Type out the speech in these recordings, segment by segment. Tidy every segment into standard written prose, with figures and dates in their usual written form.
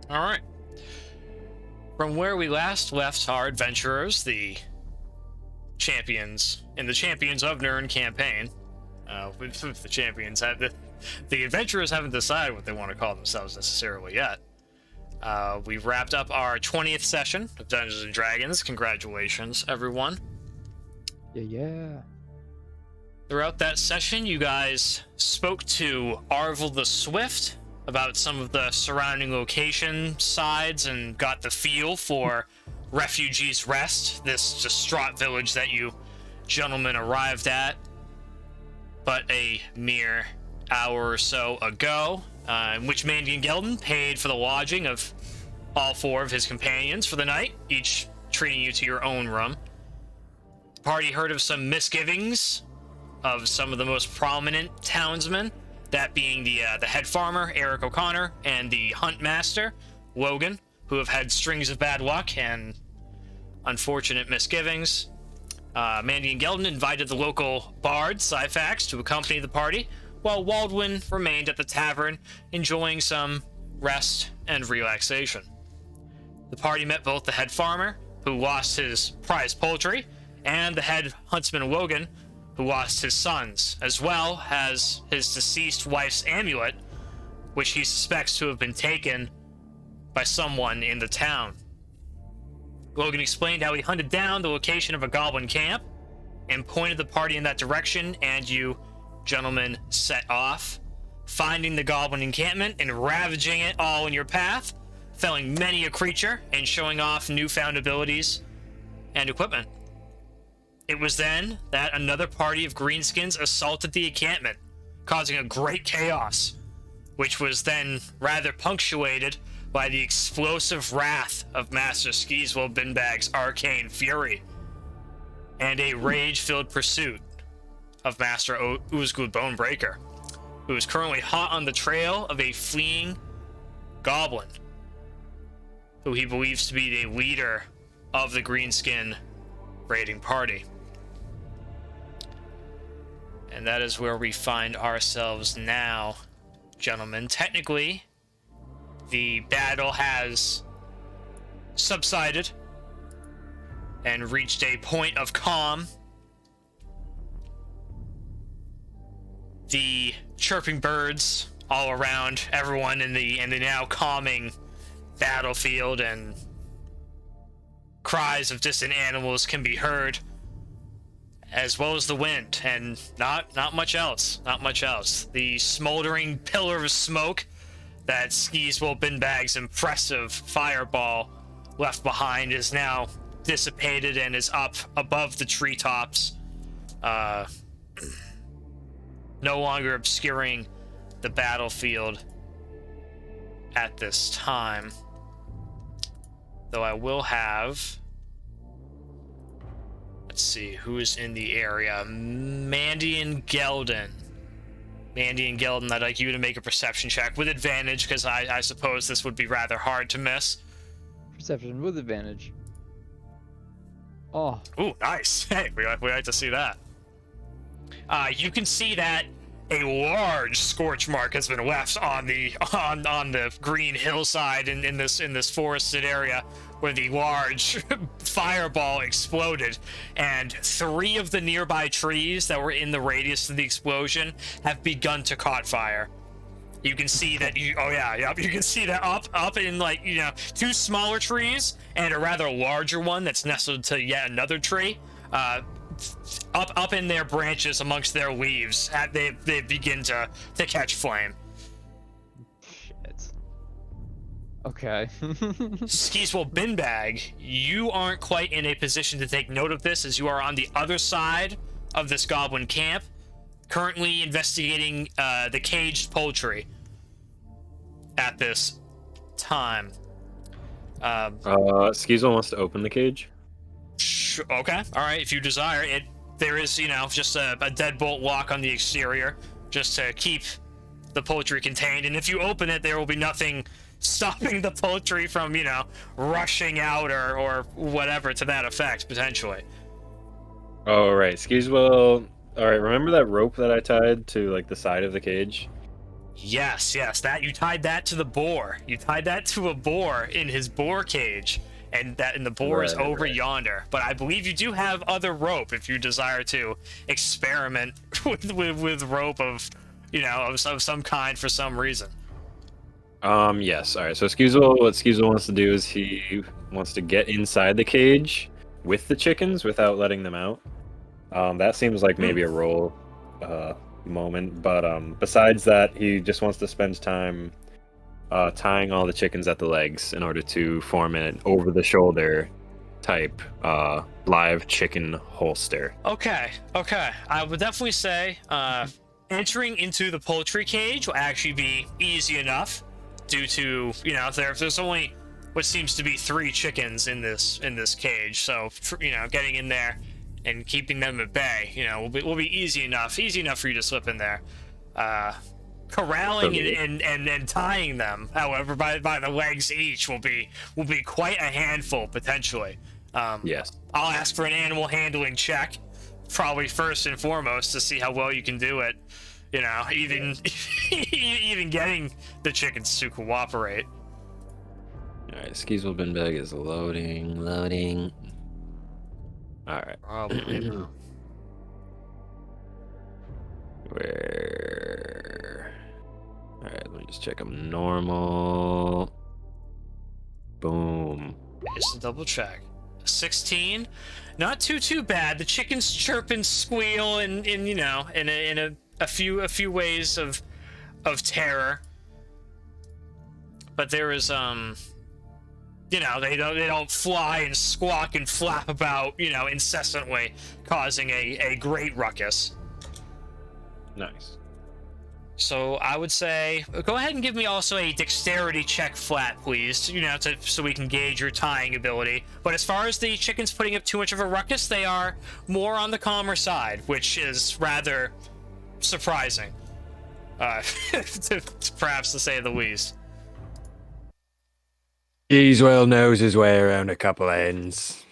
All right. From where we last left our adventurers, the champions in the Champions of Nirn campaign, with the champions have the adventurers haven't decided what they want to call themselves necessarily yet. We've wrapped up our 20th session of Dungeons and Dragons. Congratulations, everyone. Yeah. Throughout that session, you guys spoke to Arvel the Swift about some of the surrounding location sides and got the feel for Refugees Rest, this distraught village that you gentlemen arrived at but a mere hour or so ago, in which Mandion Gelden paid for the lodging of all 4 of his companions for the night, each treating you to your own room. The party heard of some misgivings of some of the most prominent townsmen, that being the head farmer, Eric O'Connor, and the hunt master, Logan, who have had strings of bad luck and unfortunate misgivings. Mandion Gelden invited the local bard, Syphax, to accompany the party, while Waldwin remained at the tavern, enjoying some rest and relaxation. The party met both the head farmer, who lost his prized poultry, and the head huntsman Logan, who lost his sons, as well as his deceased wife's amulet, which he suspects to have been taken by someone in the town. Logan explained how he hunted down the location of a goblin camp and pointed the party in that direction, and you gentlemen set off, finding the goblin encampment and ravaging it all in your path, felling many a creature and showing off newfound abilities and equipment. It was then that another party of greenskins assaulted the encampment, causing a great chaos, which was then rather punctuated by the explosive wrath of Master Skeezewell Binbag's arcane fury, and a rage-filled pursuit of Master Ulzgud Bone-Breaker, who is currently hot on the trail of a fleeing goblin, who he believes to be the leader of the greenskin raiding party. And that is where we find ourselves now, gentlemen. Technically, the battle has subsided and reached a point of calm. The chirping birds all around everyone in the now calming battlefield, and cries of distant animals can be heard, as well as the wind, and not much else. Not much else. The smoldering pillar of smoke that Skeezewell Binbag's impressive fireball left behind is now dissipated and is up above the treetops, no longer obscuring the battlefield at this time. Though I will have... Let's see, who is in the area? Mandion Gelden. Mandion Gelden, I'd like you to make a perception check with advantage, because I suppose this would be rather hard to miss. Perception with advantage. Oh. Ooh, nice. Hey, we like to see that. You can see that a large scorch mark has been left on the green hillside in this forested area, where the large fireball exploded, and 3 of the nearby trees that were in the radius of the explosion have begun to caught fire. You can see that you can see that up in, like, 2 smaller trees and a rather larger one that's nestled to yet another tree. Up in their branches amongst their leaves, they begin to catch flame. Shit. Okay. Skeezewell Binbag, you aren't quite in a position to take note of this, as you are on the other side of this goblin camp, currently investigating the caged poultry at this time. Skeezewell wants to open the cage. Okay, all right, if you desire it. There is, just a deadbolt lock on the exterior, just to keep the poultry contained, and if you open it, there will be nothing stopping the poultry from, rushing out or whatever to that effect, potentially. Oh, right. Skeezewell... Alright, remember that rope that I tied to, like, the side of the cage? Yes, that you tied that to the boar. You tied that to a boar in his boar cage, and the boar is Right, over right. yonder. But I believe you do have other rope if you desire to experiment with rope of, of some kind for some reason. Yes. All right. So Skeezewell, what Skeezewell wants to do is he wants to get inside the cage with the chickens without letting them out. That seems like maybe a roll moment, but besides that, he just wants to spend time tying all the chickens at the legs in order to form an over-the-shoulder type live chicken holster. Okay. I would definitely say entering into the poultry cage will actually be easy enough due to, there's only what seems to be 3 chickens in this cage. So, getting in there and keeping them at bay, will be easy enough for you to slip in there. Corralling and tying them, however, by the legs each will be quite a handful potentially. Yes. I'll ask for an animal handling check, probably first and foremost, to see how well you can do it. Even even getting the chickens to cooperate. All right. Skeezewell Binbag is loading. All right. Probably. Where? All right. Let me just check them. Normal. Boom. Just a double check. 16, not too bad. The chickens chirp and squeal in a few ways of terror, but there is they don't fly and squawk and flap about incessantly, causing a great ruckus. Nice. So I would say, go ahead and give me also a dexterity check flat, please, so we can gauge your tying ability. But as far as the chickens putting up too much of a ruckus, they are more on the calmer side, which is rather surprising, perhaps to say the least. Skeezewell knows his way around a couple ends.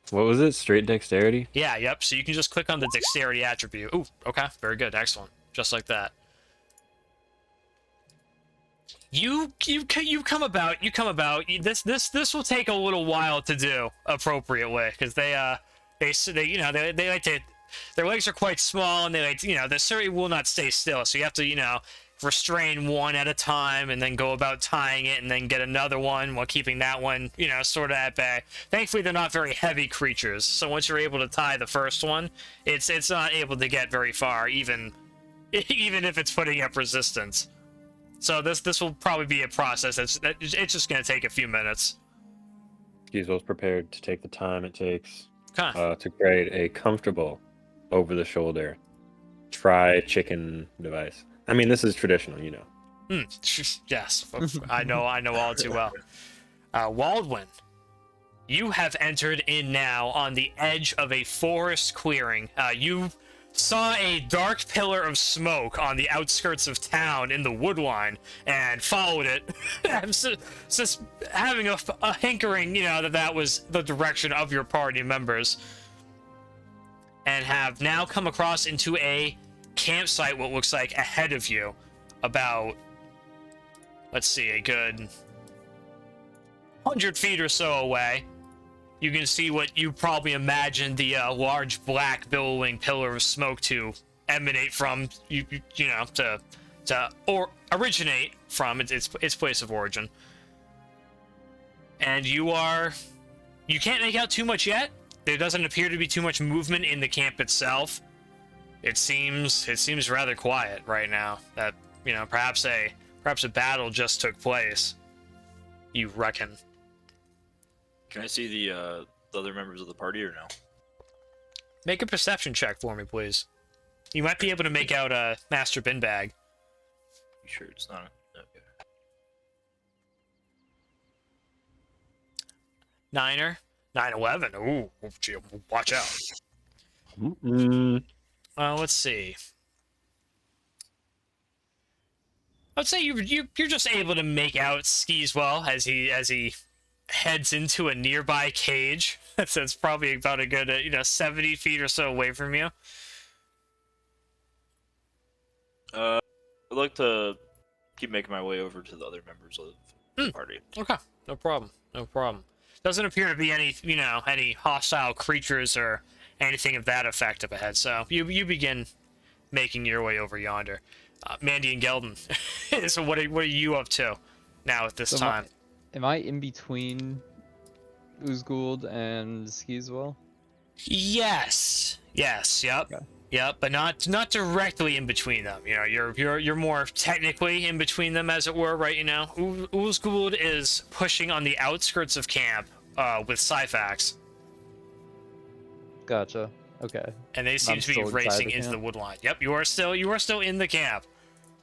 What was it? Straight dexterity? Yeah, yep. So you can just click on the dexterity attribute. Ooh, okay, very good, excellent, just like that. You come about. This will take a little while to do appropriately, because they like to, their legs are quite small, and they like they certainly will not stay still. So you have to restrain one at a time, and then go about tying it, and then get another one while keeping that one sort of at bay. Thankfully, they're not very heavy creatures, so once you're able to tie the first one, it's not able to get very far, even if it's putting up resistance. So this will probably be a process. It's just going to take a few minutes. Skeezewell's prepared to take the time it takes Okay. to create a comfortable over-the-shoulder tri-chicken device. I mean, this is traditional, Yes, I know all too well. Waldwin, you have entered in now on the edge of a forest clearing. You saw a dark pillar of smoke on the outskirts of town in the woodline and followed it, just having a hankering, that was the direction of your party members, and have now come across into a campsite, what looks like ahead of you, about, let's see, a good 100 feet or so away. You can see what you probably imagined the large black billowing pillar of smoke to emanate from, or originate from its place of origin. And you can't make out too much yet. There doesn't appear to be too much movement in the camp itself. It seems rather quiet right now. That perhaps a battle just took place. You reckon? Can I see the other members of the party or no? Make a perception check for me, please. You might be able to make out Master Binbag. You sure it's not? Okay. 9-11. Ooh, gee, watch out. Let's see. I'd say you're just able to make out Skeezewell as he heads into a nearby cage. That's probably about a good 70 feet or so away from you. I'd like to keep making my way over to the other members of the party. Okay, no problem. No problem. Doesn't appear to be any, any hostile creatures or anything of that effect up ahead. So you begin making your way over yonder. Mandy and Gelden. So what are you up to now at this time? Am I in between Ulzgud and Skeezewell? Yes. Yes. Yep. Okay. Yep. But not directly in between them. You're more technically in between them, as it were, right? Ulzgud is pushing on the outskirts of camp with Syphax. Gotcha. Okay. And they seem I'm to be still inside racing the into the camp. woodline. Yep. You are still in the camp.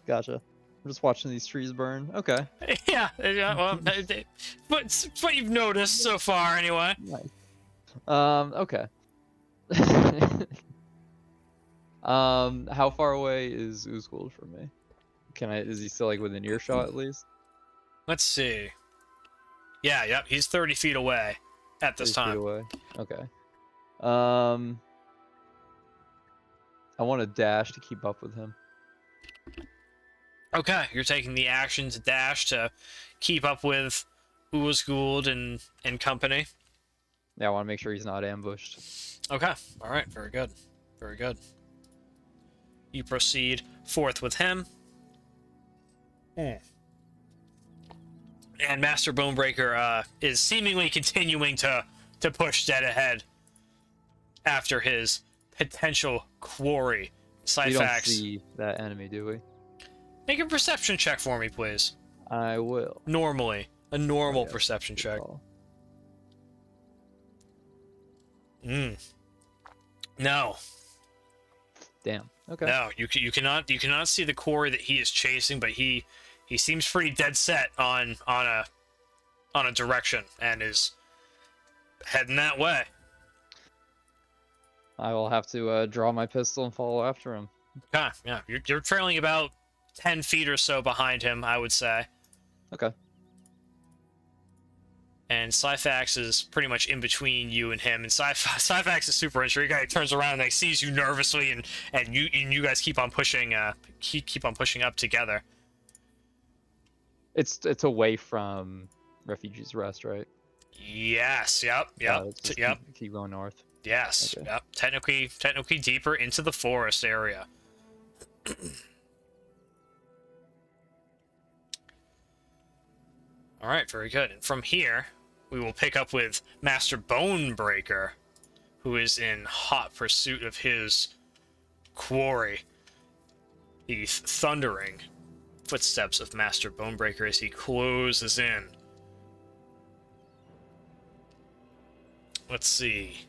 Gotcha. I'm just watching these trees burn. Okay. Yeah. Well, but what you've noticed so far, anyway. Nice. Okay. How far away is Ulzgud from me? Is he still like within earshot at least? Let's see. Yeah, yep, he's 30 feet away at this 30 feet time. away. Okay. I want to dash to keep up with him. Okay, you're taking the action to dash to keep up with Ulzgud and company. Yeah, I want to make sure he's not ambushed. Okay, all right, very good. Very good. You proceed forth with him. And Master Bone-Breaker is seemingly continuing to push dead ahead after his potential quarry. We don't Syphax, see that enemy, do we? make a perception check for me, please. I will. Normally. A normal Yeah, perception good check. call. No. Damn. Okay. No, you cannot see the quarry that he is chasing, but he seems pretty dead set on a direction and is heading that way. I will have to draw my pistol and follow after him. Okay, yeah, you're trailing about 10 feet or so behind him, I would say. Okay. And Syphax is pretty much in between you and him. And Syphax is super interested. He kind of turns around and like sees you nervously, and you guys keep on pushing keep on pushing up together. It's away from Refugees Rest, right? Yes. Yep. Let's just Yep. Keep going north. Yes. Okay. Yep. Technically deeper into the forest area. All right. Very good. And from here, we will pick up with Master Bone-Breaker, who is in hot pursuit of his quarry. The thundering footsteps of Master Bone-Breaker as he closes in. Let's see.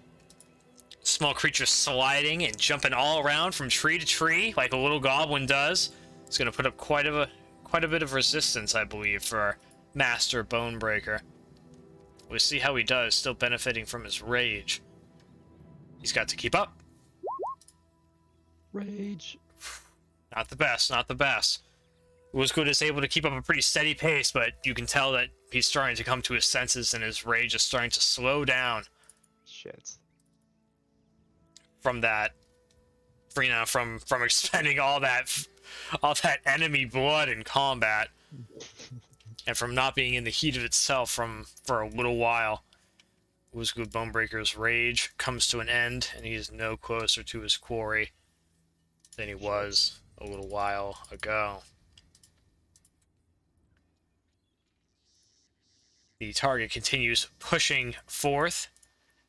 Small creature sliding and jumping all around from tree to tree like a little goblin does. It's going to put up quite a bit of resistance, I believe, for Master Bone-Breaker. We'll see how he does, still benefiting from his rage. He's got to keep up. Rage. Not the best, not the best. Ulzgud is able to keep up a pretty steady pace, but you can tell that he's starting to come to his senses and his rage is starting to slow down Shit. from that, from expending all that enemy blood in combat, and from not being in the heat of itself for a little while. Ulzgud Bone-Breaker's rage comes to an end, and he is no closer to his quarry than he was a little while ago. The target continues pushing forth,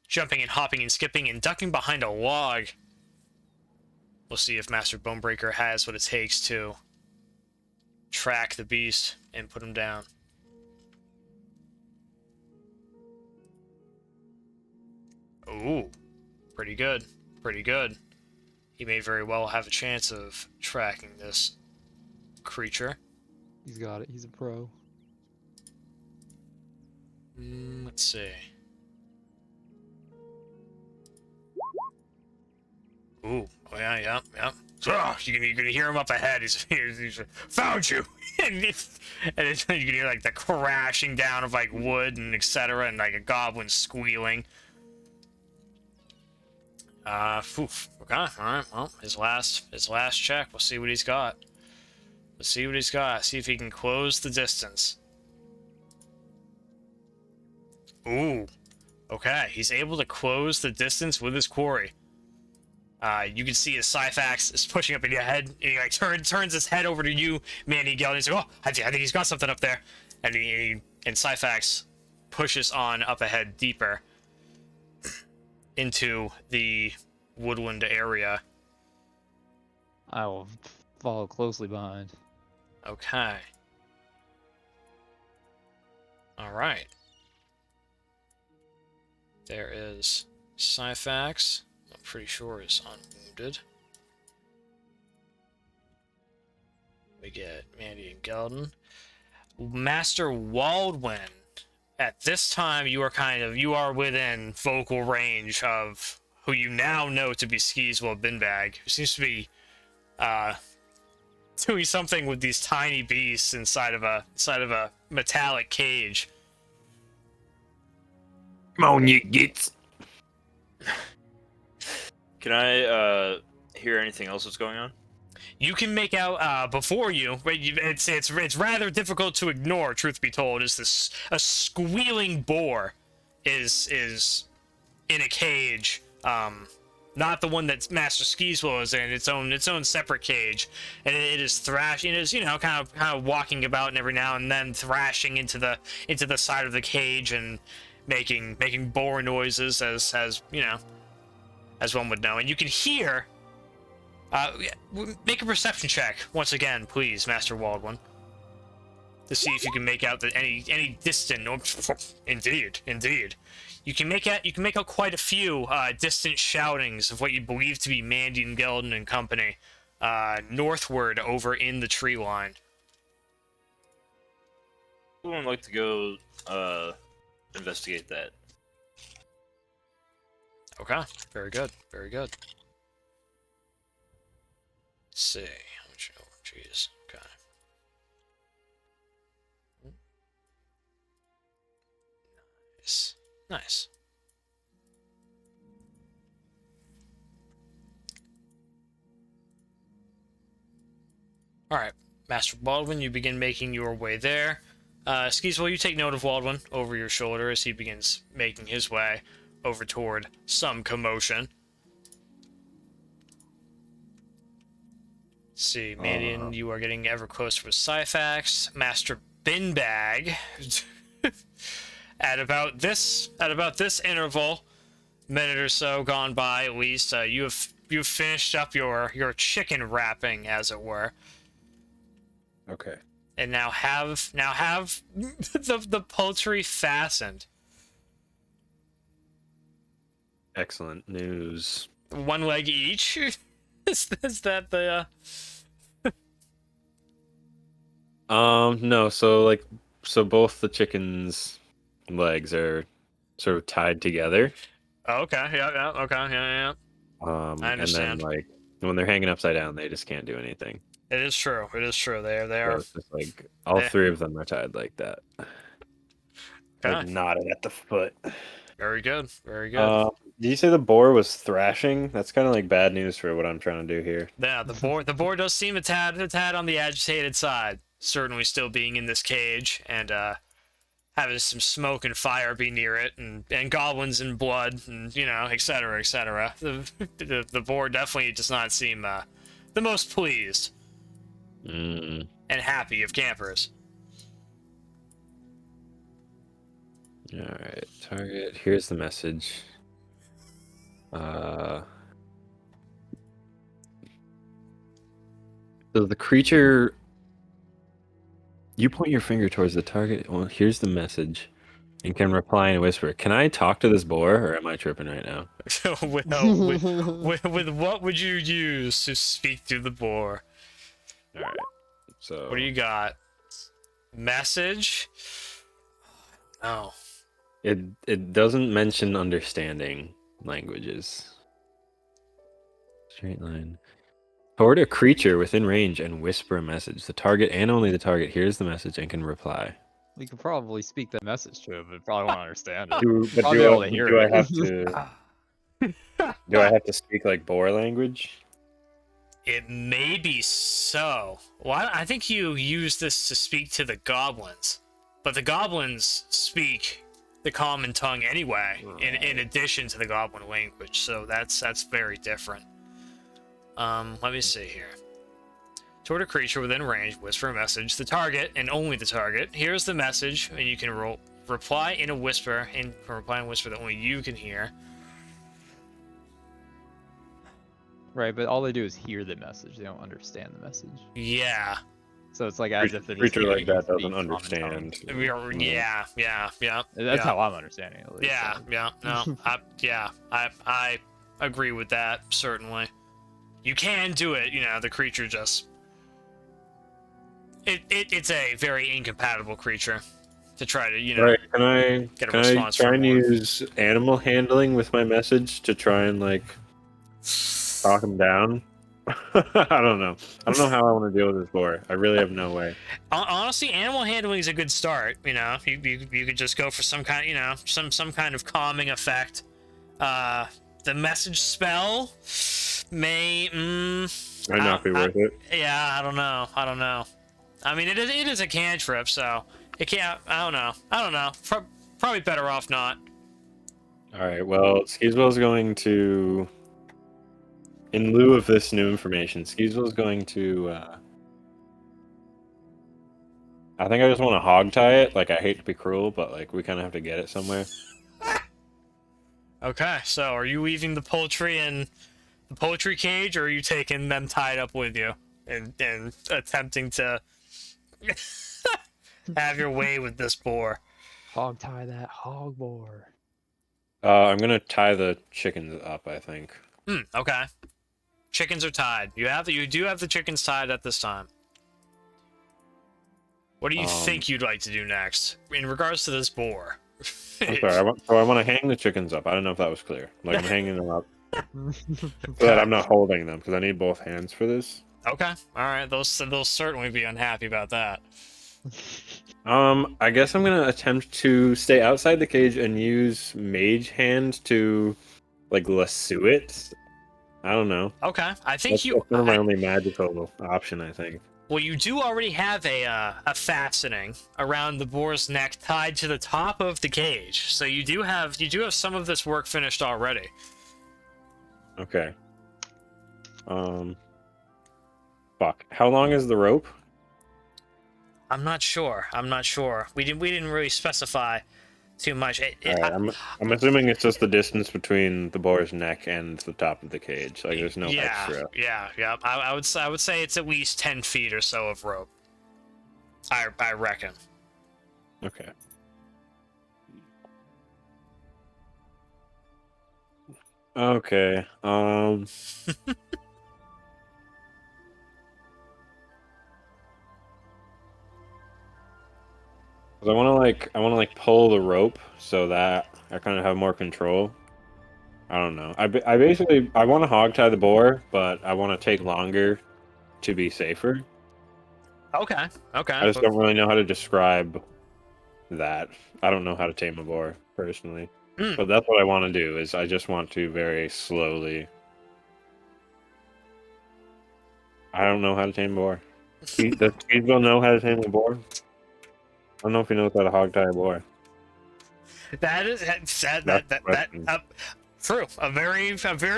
jumping and hopping and skipping and ducking behind a log. We'll see if Master Bone-Breaker has what it takes to track the beast and put him down. Ooh, pretty good, pretty good. He may very well have a chance of tracking this creature. He's got it. He's a pro. Let's see. Ooh, oh yeah. Ugh, you can hear him up ahead. He's found you, and you can hear like the crashing down of like wood and etc. and like a goblin squealing. Okay, all right. Well, his last check. We'll see what he's got. Let's see what he's got. See if he can close the distance. Ooh. Okay, he's able to close the distance with his quarry. You can see his Syphax is pushing up in your head, and he like turns his head over to you, Mandion Gelden. He's like, "Oh, I think he's got something up there," and Syphax pushes on up ahead deeper into the woodland area. I will follow closely behind. Okay. All right. There is Syphax. I'm pretty sure is unwounded. We get Mandion Gelden. Master Waldwin. At this time, you are within vocal range of who you now know to be Skeezewell Binbag, who seems to be doing something with these tiny beasts inside of a metallic cage. Come on, you gits. Can I hear anything else that's going on? You can make out before you. It's rather difficult to ignore. Truth be told, is this a squealing boar is in a cage. Not the one that Master Skeezewell is in. Its own separate cage, and it is thrashing. It is kind of walking about, and every now and then thrashing into the side of the cage and making boar noises as one would know. And you can hear. Make a perception check once again, please, Master Waldwin, to see if you can make out that any distant. Indeed. You can make out quite a few distant shoutings of what you believe to be Mandion Gelden and company, northward over in the tree line. Who would like to go investigate that? Okay, very good. Let's see. Jeez. Okay. Nice. All right, Master Waldwin, you begin making your way there. Skeezewell, you take note of Waldwin over your shoulder as he begins making his way over toward some commotion. Let's see, Mandion, you are getting ever closer with Syphax. Master Binbag, at about this interval, minute or so gone by at least, you've finished up your chicken wrapping, as it were. Okay. And now have the poultry fastened. Excellent news. One leg each. Is that the No, so both the chicken's legs are sort of tied together. Oh, okay, yeah, okay, yeah. I understand. And then when they're hanging upside down, they just can't do anything. It is true. They So are. it's just all three of them are tied like that. Okay. Knotted at the foot. Very good. Did you say the boar was thrashing? That's kind of bad news for what I'm trying to do here. Yeah, the boar does seem a tad on the agitated side. Certainly still being in this cage and having some smoke and fire be near it, and goblins and blood, and etc. The boar definitely does not seem the most pleased and happy of campers. All right, target. Here's the message. So the creature. You point your finger towards the target. Well, here's the message, and can reply in a whisper. Can I talk to this boar, or am I tripping right now? with what would you use to speak to the boar? All right. So What do you got? Message? Oh. It doesn't mention understanding languages. Straight line. Toward a creature within range and whisper a message. The target and only the target hears the message and can reply. We could probably speak that message to him, but probably won't understand it. Do Probably able to hear I it. have to? Do I have to speak boar language? It may be so. Well, I think you use this to speak to the goblins, but the goblins speak the common tongue anyway, in addition to the goblin language. So that's very different. Let me see here. Toward a creature within range, whisper a message. The target, and only the target, hears the message, and you can reply in a whisper, and reply in a whisper that only you can hear. Right, but all they do is hear the message. They don't understand the message. Yeah. So it's like as if they're just Creature like hearing that you doesn't speak common tongue. understand. Yeah. That's how I'm understanding it. At least, so. Yeah. No. I agree with that, certainly. You can do it, the creature just... It's a very incompatible creature to try to, Right, can I get a can I response try from and one. use animal handling with my message to try and like talk him down? I don't know. I don't know how I want to deal with this boar. I really have no way. Honestly, animal handling is a good start. You could just go for some kind, some kind of calming effect. The message spell may Might not be worth it. Yeah, I don't know. I mean, it is a cantrip, so it can't. I don't know. Probably better off not. All right. Well, Skeezewell's going to, in lieu of this new information, Skeezewell's going to. I think I just want to hog tie it. Like, I hate to be cruel, but like we kind of have to get it somewhere. Okay, so are you leaving the poultry in the poultry cage, or are you taking them tied up with you and attempting to have your way with this boar? Hog tie that hog boar. I'm gonna tie the chickens up, I think. Okay. Chickens are tied. You do have the chickens tied at this time. What do you think you'd like to do next in regards to this boar? I'm sorry. I want to hang the chickens up. I don't know if that was clear. Like, I'm hanging them up so that I'm not holding them because I need both hands for this. Okay. All right. They'll certainly be unhappy about that. I guess I'm gonna attempt to stay outside the cage and use Mage Hand to, like, lasso it. I don't know. Okay. I think That's one of my only magical option, I think. Well, you do already have a fastening around the boar's neck tied to the top of the cage, so you do have some of this work finished already. Okay. Fuck. How long is the rope? I'm not sure. We didn't really specify too much. Alright, I'm assuming it's just the distance between the boar's neck and the top of the cage. Like, there's no extra. Yeah. I would say it's at least 10 feet or so of rope. I reckon. Okay. Okay. I want to pull the rope so that I kind of have more control. I don't know. I basically want to hog tie the boar, but I want to take longer to be safer. Okay. I just don't really know how to describe that. I don't know how to tame a boar personally, but that's what I want to do. Is I just want to very slowly. I don't know how to tame a boar. Does Skeezewell know how to tame a boar? I don't know if he knows how to hog tie a boar. True. A very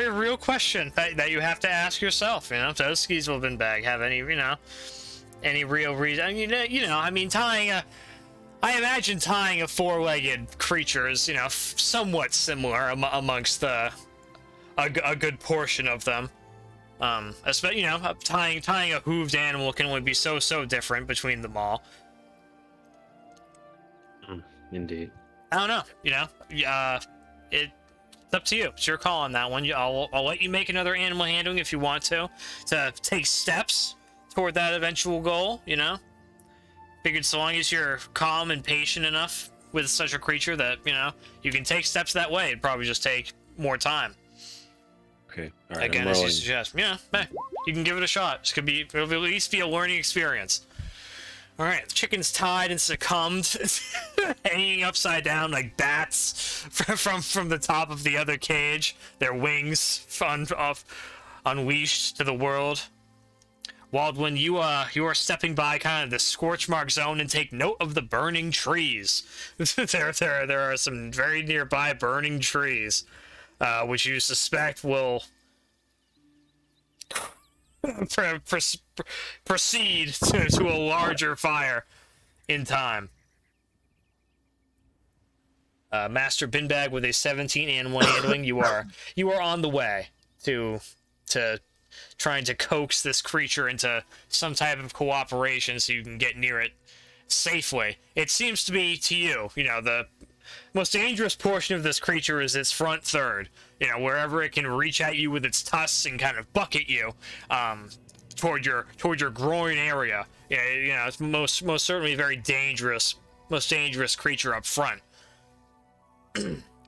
real question that you have to ask yourself. Does Skeezewell Binbag have any real reason? I mean, I imagine tying a four-legged creature is somewhat similar amongst a good portion of them. Especially tying a hooved animal can only be so different between them all. Indeed. I don't know. It's up to you. It's your call on that one. I'll let you make another animal handling if you want to take steps toward that eventual goal. Figured so long as you're calm and patient enough with such a creature that you can take steps that way. It'd probably just take more time. Okay. All right. Again, as you suggest, hey, you can give it a shot. It'll at least be a learning experience. All right, the chicken's tied and succumbed, hanging upside down like bats from the top of the other cage. Their wings unleashed to the world. Waldwin, you are stepping by kind of the scorch mark zone and take note of the burning trees. there are some very nearby burning trees, which you suspect will proceed to a larger fire in time. Master Binbag with a 17 and 1 handling, you are on the way to trying to coax this creature into some type of cooperation so you can get near it safely. It seems to be to you, the most dangerous portion of this creature is its front third. Wherever it can reach at you with its tusks and kind of bucket you toward your groin area. It's most certainly a very dangerous, most dangerous creature up front.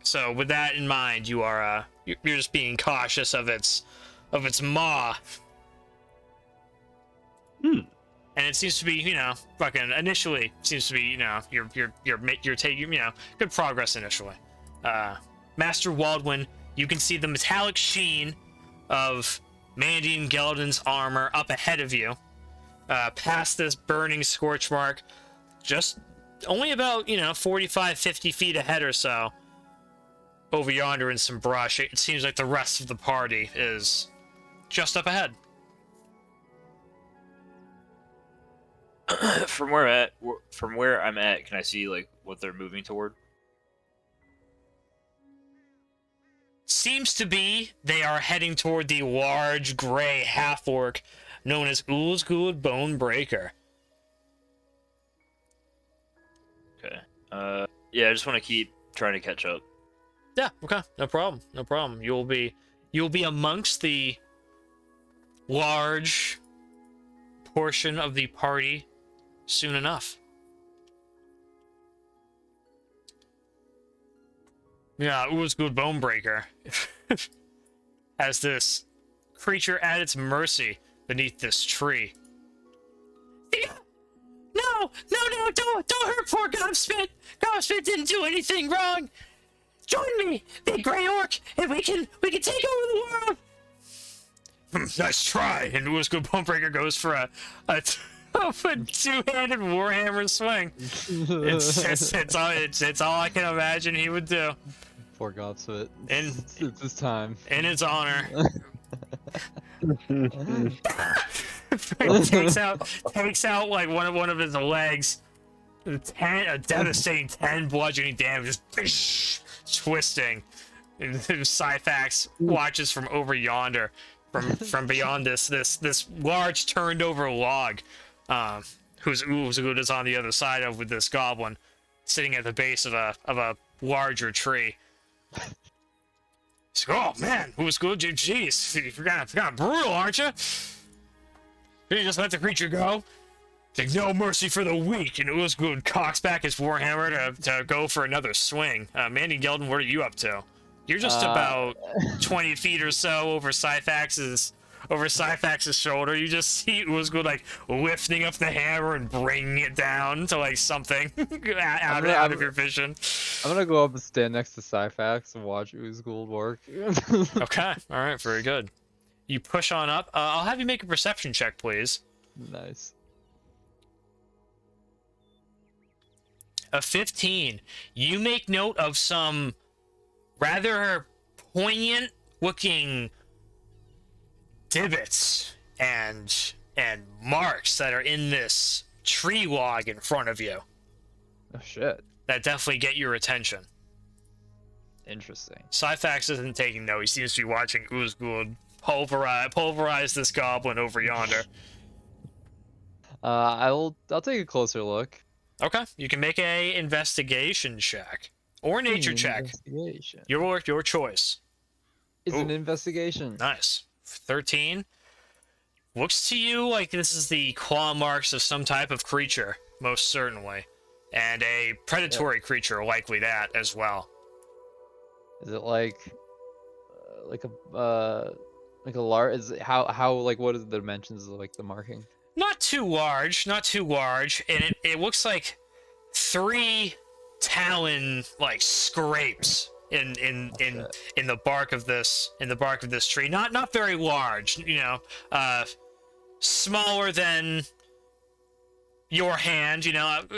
So with that in mind, you're just being cautious of its maw. And it seems to be, fucking initially seems to be, you're taking, good progress initially. Master Waldwin, you can see the metallic sheen of Mandion Gelden's armor up ahead of you, past this burning scorch mark, just only about, 45, 50 feet ahead or so. Over yonder in some brush, it seems like the rest of the party is just up ahead. From where I'm at, can I see like what they're moving toward? Seems to be they are heading toward the large gray half-orc known as Ulzgud Bone-Breaker. Okay. Yeah, I just want to keep trying to catch up. Yeah, okay, no problem. You'll be amongst the large portion of the party soon enough. Yeah, Ulzgud Bone-Breaker has this creature at its mercy beneath this tree. No, don't hurt poor Gobspit. Gobspit didn't do anything wrong. Join me, big gray orc, and we can take over the world. Nice try. And Ulzgud Bone-Breaker goes for a two-handed warhammer swing. It's all I can imagine he would do. Poor Gobspit. It's his time. In his honor. takes out like one of his legs. A devastating 10 bludgeoning damage, just twisting. And Syphax watches from over yonder, from beyond this large turned over log, whose Ulzgud is on the other side of, with this goblin sitting at the base of a larger tree. He's like, oh man, Ulzgud, jeez, you're kind of brutal, aren't you? You just let the creature go? Take no mercy for the weak, and Ulzgud cocks back his warhammer to go for another swing. Mandy Gelden, what are you up to? You're just about 20 feet or so over Syphax's shoulder. You just see Ulzgud like lifting up the hammer and bringing it down to like something out of your vision. I'm gonna go up and stand next to Syphax and watch Ulzgud work. Okay, all right, very good. You push on up. I'll have you make a perception check, please. Nice. A 15. You make note of some rather poignant looking divots and marks that are in this tree log in front of you. Oh shit. That definitely get your attention. Interesting. Syphax isn't taking note. He seems to be watching Ulzgud pulverize this goblin over yonder. I'll take a closer look. Okay, you can make a investigation check or nature check. Investigation. Your choice. It's an investigation. Nice. 13. Looks to you like this is the claw marks of some type of creature, most certainly, and a predatory creature, likely that as well. Is it like a large? Is it, how like what is the dimensions of like the marking? Not too large, and it looks like 3 talon like scrapes in the bark of this tree. Not very large, smaller than your hand, about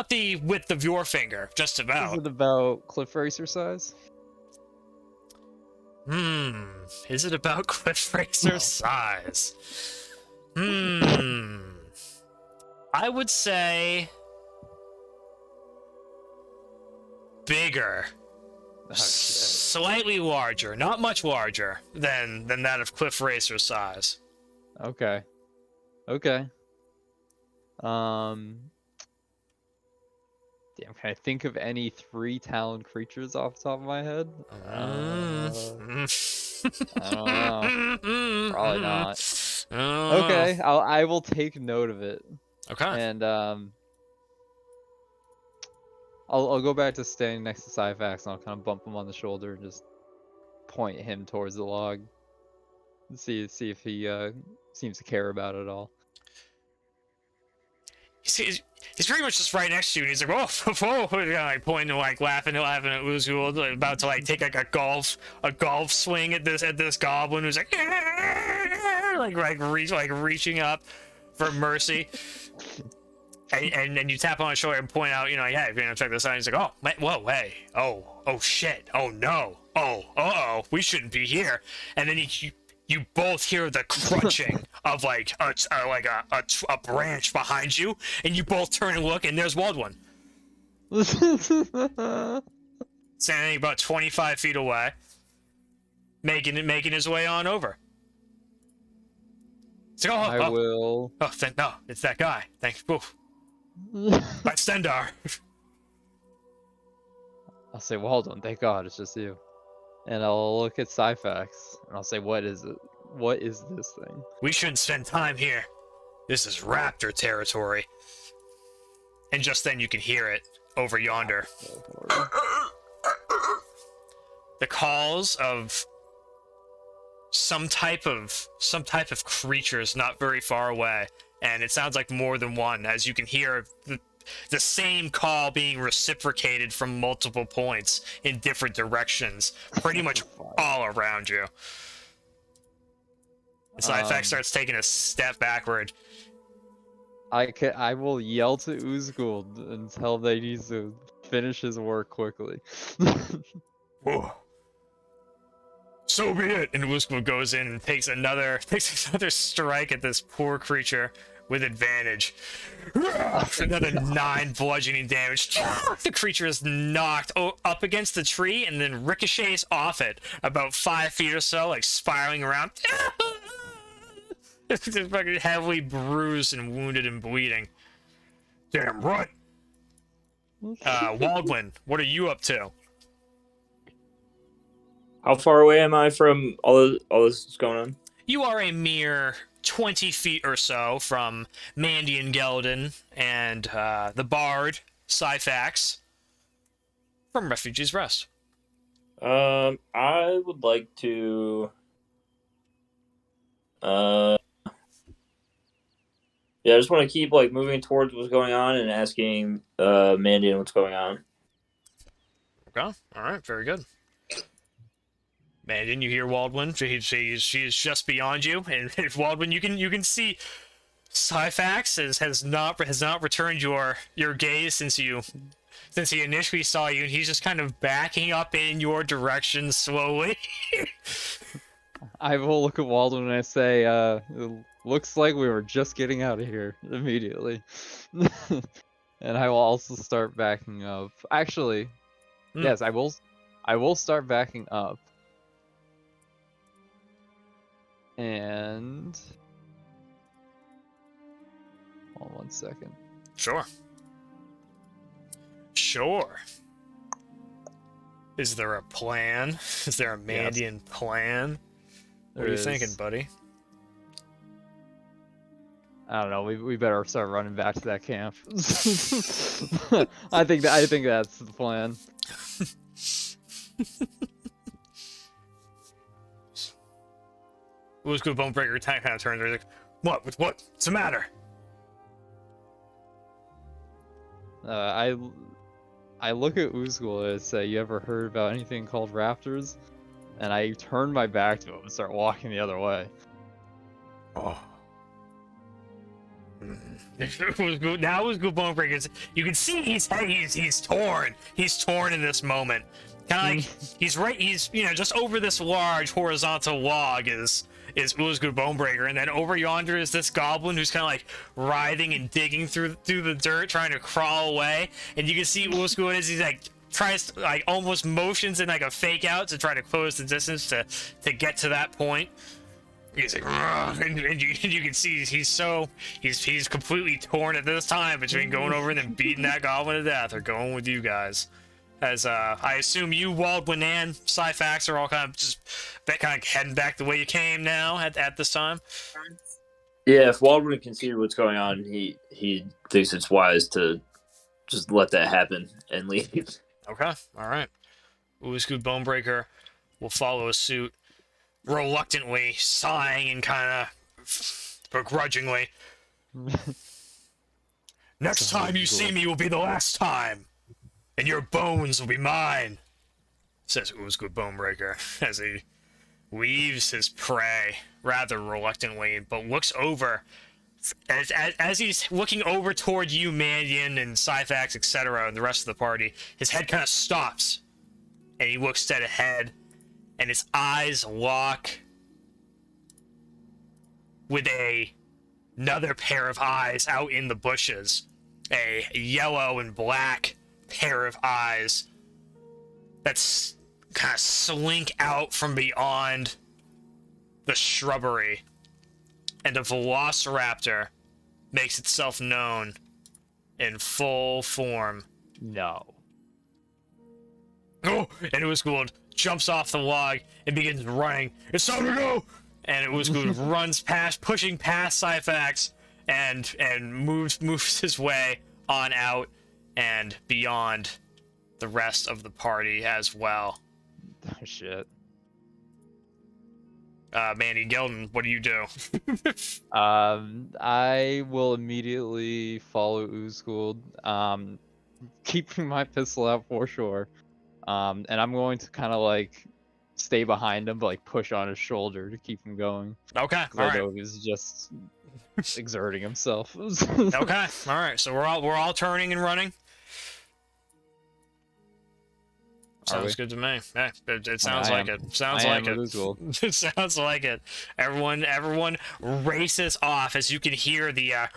the width of your finger, just Is about. it about Cliff Racer size? Is it about Cliff Racer size? I would say bigger. Oh, shit. Slightly larger, not much larger than that of Cliff Racer's size. Okay. Okay. Damn, can I think of any 3-talon creatures off the top of my head? I don't know. Probably not. Okay, I will take note of it. Okay. And I'll go back to standing next to Syphax and I'll kind of bump him on the shoulder and just point him towards the log. See if he seems to care about it at all. He's pretty much just right next to you, and he's like, "Whoa, whoa!" Like pointing, like laughing at Ulzgud, like, about to like take like a golf swing at this goblin who's like, reaching up for mercy. And you tap on his shoulder and point out, like, hey, check this out. And he's like, oh, whoa, hey, oh shit, oh no, oh, we shouldn't be here. And then you both hear the crunching of like a branch behind you, and you both turn and look, and there's Waldwin, standing about 25 feet away, making his way on over. It's like, I will. Oh, no, it's that guy. Thank you. By Stendar. I'll say, Waldwin, thank God it's just you. And I'll look at Syphax and I'll say, what is it? What is this thing? We shouldn't spend time here. This is raptor territory. And just then you can hear it over yonder. The calls of some type of creatures not very far away, and it sounds like more than one, as you can hear the same call being reciprocated from multiple points in different directions, pretty much all around you. And Syphax starts taking a step backward. I will yell to Ulzgud and tell him that he needs to finish his work quickly. Whoa. So be it. And Ulzgud goes in and takes another strike at this poor creature with advantage. Another 9 bludgeoning damage. The creature is knocked up against the tree and then ricochets off it about 5 feet or so, like spiraling around. It's just fucking heavily bruised and wounded and bleeding. Damn right. Waldwin, what are you up to? How far away am I from all this that's going on? You are a mere 20 feet or so from Mandion, Gelden, and the Bard, Syphax, from Refugee's Rest. I would like to... Yeah, I just want to keep like moving towards what's going on and asking Mandion what's going on. Okay, alright, very good. Mandion, you hear Waldwin. She is just beyond you, and Waldwin, you can see Syphax has not returned your gaze since he initially saw you, and he's just kind of backing up in your direction slowly. I will look at Waldwin and I say, it looks like we were just getting out of here immediately. And I will also start backing up. Actually, yes, I will start backing up. And hold on 1 second. Sure. Is there a plan? Is there a Mandion plan? What are you thinking, buddy? I don't know. We better start running back to that camp. I think that's the plan. Ulzgud Bone-Breaker kind of turns. He's like, what's the matter? I look at Ulzgud and say, you ever heard about anything called raptors? And I turn my back to him and start walking the other way. Oh. Now Ulzgud Bone-Breaker. You can see he's torn. He's torn in this moment. Kind of like he's just over this large horizontal log is Ulzgud Bone-Breaker, and then over yonder is this goblin who's kind of like writhing and digging through the dirt, trying to crawl away. And you can see Ulzgud as he's like tries to, like, almost motions in like a fake out to try to close the distance to get to that point. He's like, and you can see he's completely torn at this time between going over and then beating that goblin to death or going with you guys. As I assume you, Waldwin, and Syphax are all kind of heading back the way you came now at this time. Yeah, if Waldwin can see what's going on, he thinks it's wise to just let that happen and leave. Okay, all right. Ulzgud Bone-Breaker will follow suit, reluctantly, sighing and kind of begrudgingly. Next time you see me will be the last time, and your bones will be mine, says Ulzgud Bone-Breaker as he leaves his prey rather reluctantly, but looks over. As he's looking over toward you, Mandion and Syphax, etc., and the rest of the party, his head kind of stops, and he looks dead ahead, and his eyes lock with another pair of eyes out in the bushes, a yellow and black pair of eyes that's kind of slink out from beyond the shrubbery. And a velociraptor makes itself known in full form. No. Oh, and Ulzgud jumps off the log and begins running. It's time to go! And Ulzgud runs past, pushing past Syphax, and moves his way on out and beyond the rest of the party as well. Oh, shit. Mandy, Gelden, what do you do? I will immediately follow Ulzgud, keeping my pistol out for sure. And I'm going to kind of like stay behind him, but like push on his shoulder to keep him going. Okay, Because all I right. know he's just exerting himself. Okay, all right. So we're all turning and running. Sounds good to me. Yeah, it sounds like it. Sounds like it. It sounds like it. Everyone races off as you can hear the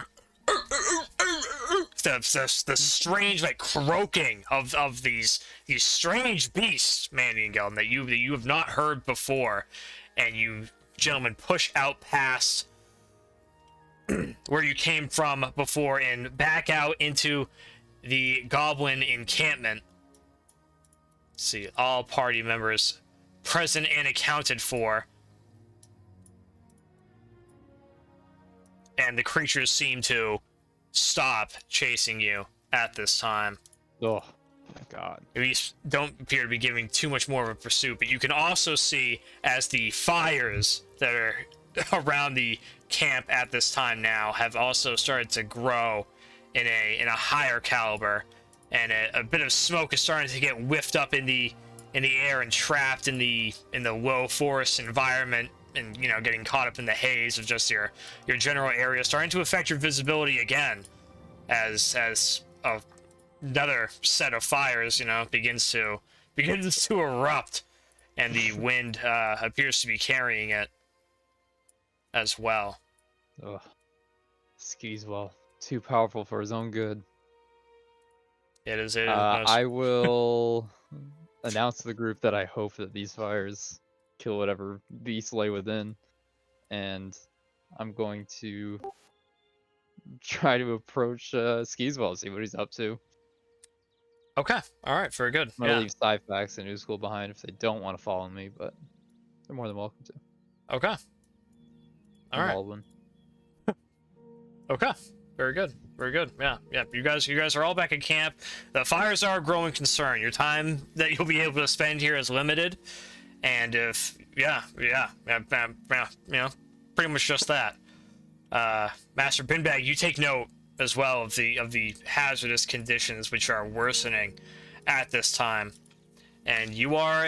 strange like croaking of these strange beasts, Mandy and Gelden, that you have not heard before, and you gentlemen push out past where you came from before and back out into the goblin encampment. Let's see, all party members present and accounted for. And the creatures seem to stop chasing you at this time. Oh my god. At least don't appear to be giving too much more of a pursuit, but you can also see as the fires that are around the camp at this time now have also started to grow in a higher caliber, and a bit of smoke is starting to get whiffed up in the air and trapped in the low forest environment, and getting caught up in the haze of just your general area, starting to affect your visibility again as another set of fires begins to erupt, and the wind appears to be carrying it as well. Ugh. Skeezewell, too powerful for his own good. It is. I will announce to the group that I hope that these fires kill whatever beast lay within, and I'm going to try to approach Skeezewell, see what he's up to. Okay. All right. Very good. I'm gonna leave Syphax and Ulzgud behind if they don't want to follow me, but they're more than welcome to. Okay. All right. Baldwin. Okay. Very good. Very good. Yeah. You guys are all back at camp. The fires are a growing concern. Your time that you'll be able to spend here is limited, and if pretty much just that. Master Binbag, you take note as well of the hazardous conditions which are worsening at this time, and you are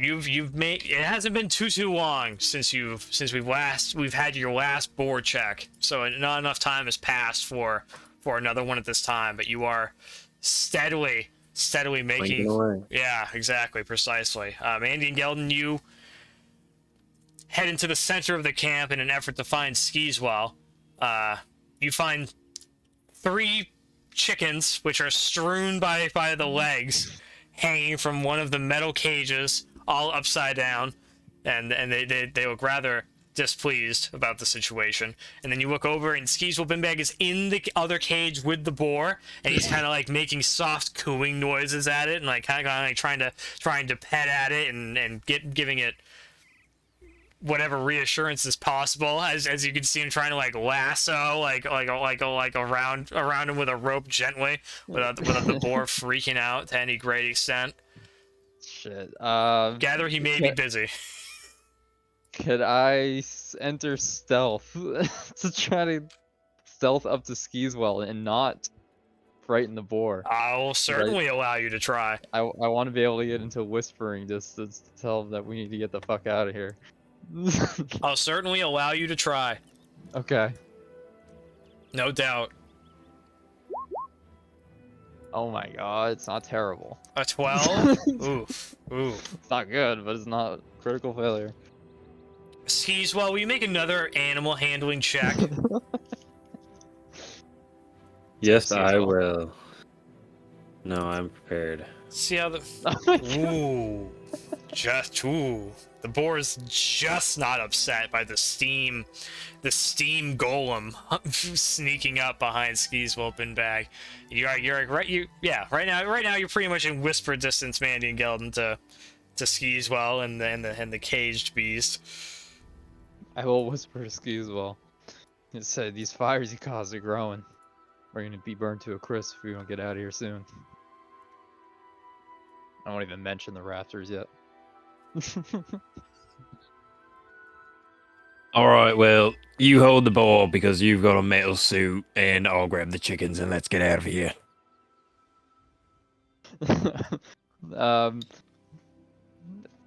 You've made it hasn't been too long since we've had your last board check, so not enough time has passed for another one at this time. But you are steadily making away. Yeah, exactly, precisely. Mandion and Gelden, you head into the center of the camp in an effort to find Skeezewell. You find 3 chickens, which are strewn by the legs, hanging from one of the metal cages, all upside down, and they look rather displeased about the situation. And then you look over, and Skeezewell Binbag is in the other cage with the boar, and he's kind of like making soft cooing noises at it, and like kind of like trying to pet at it and giving it whatever reassurance is possible, as you can see him trying to like lasso like around him with a rope gently, without the boar freaking out to any great extent. Shit. Gather he may be busy. Could I enter stealth to try to stealth up to Skeezewell and not frighten the boar? I'll certainly allow you to try. I want to be able to get into whispering distance to tell them that we need to get the fuck out of here. I'll certainly allow you to try. Okay. No doubt. Oh my god, it's not terrible. A 12? Oof. It's not good, but it's not critical failure. Skeezewell, will you make another animal handling check? Yes, I will. No, I'm prepared. See how the... Ooh. The boar is just not upset by the steam golem sneaking up behind Skeezewell Binbag. Right now you're pretty much in whisper distance, Mandy and Gelden, to Skeezewell and the caged beast. I will whisper to Skeezewell. It said these fires you caused are growing. We're gonna be burned to a crisp if we don't get out of here soon. I won't even mention the rafters yet. Alright, well, you hold the ball because you've got a metal suit, and I'll grab the chickens and let's get out of here.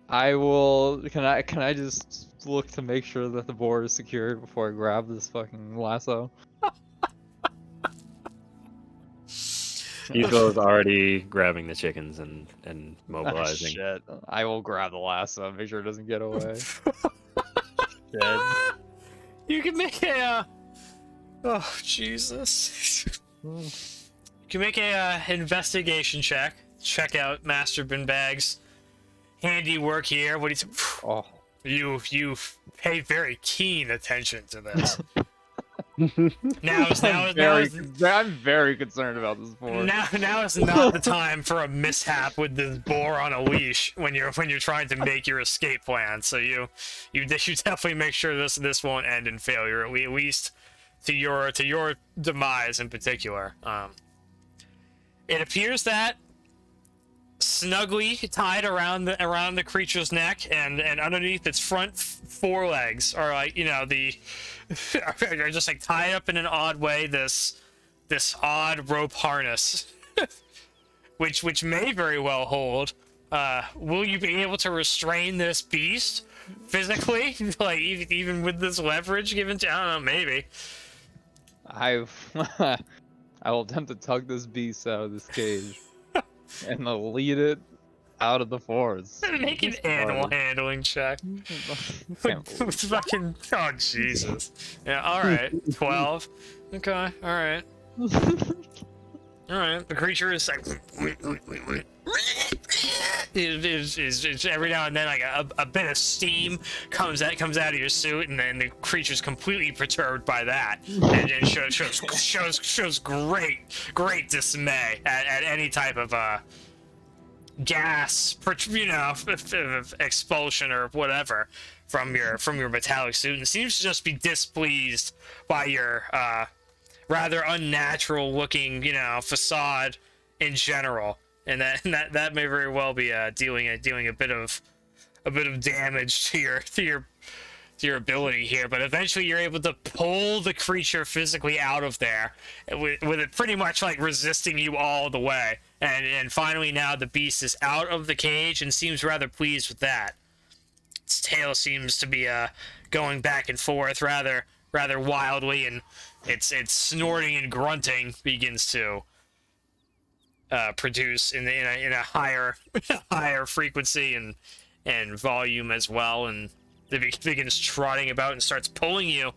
I will. Can I just look to make sure that the boar is secured before I grab this fucking lasso? Skeezewell is already grabbing the chickens and mobilizing. Shit. I will grab the lasso, make sure it doesn't get away. Shit. You can make a oh Jesus. You can make a investigation check. Check out Master Binbag's handiwork here. What do you You pay very keen attention to this. I'm very concerned about this boar. Now is not the time for a mishap with this boar on a leash when you're trying to make your escape plan. So you definitely make sure this won't end in failure, at least to your demise in particular. It appears that snugly tied around the creature's neck and underneath its front forelegs are like, you know, are just like tied up in an odd way, this odd rope harness which may very well hold. Will you be able to restrain this beast physically? Like even with this leverage given to, I don't know, maybe. I will attempt to tug this beast out of this cage and then lead it out of the forest. Make an animal handling check. With fucking, oh Jesus. Yeah, alright. 12. Okay, alright. Alright, the creature is like is every now and then like a bit of steam comes out of your suit, and then the creature's completely perturbed by that, and shows great dismay at any type of gas, you know, expulsion or whatever from your metallic suit, and seems to just be displeased by your rather unnatural looking, you know, facade in general, and that may very well be dealing a bit of damage to your ability here. But eventually you're able to pull the creature physically out of there with it pretty much like resisting you all the way, And finally now the beast is out of the cage and seems rather pleased with that. Its tail seems to be going back and forth rather wildly, and its snorting and grunting begins to produce in a higher higher frequency and volume as well, and it begins trotting about and starts pulling you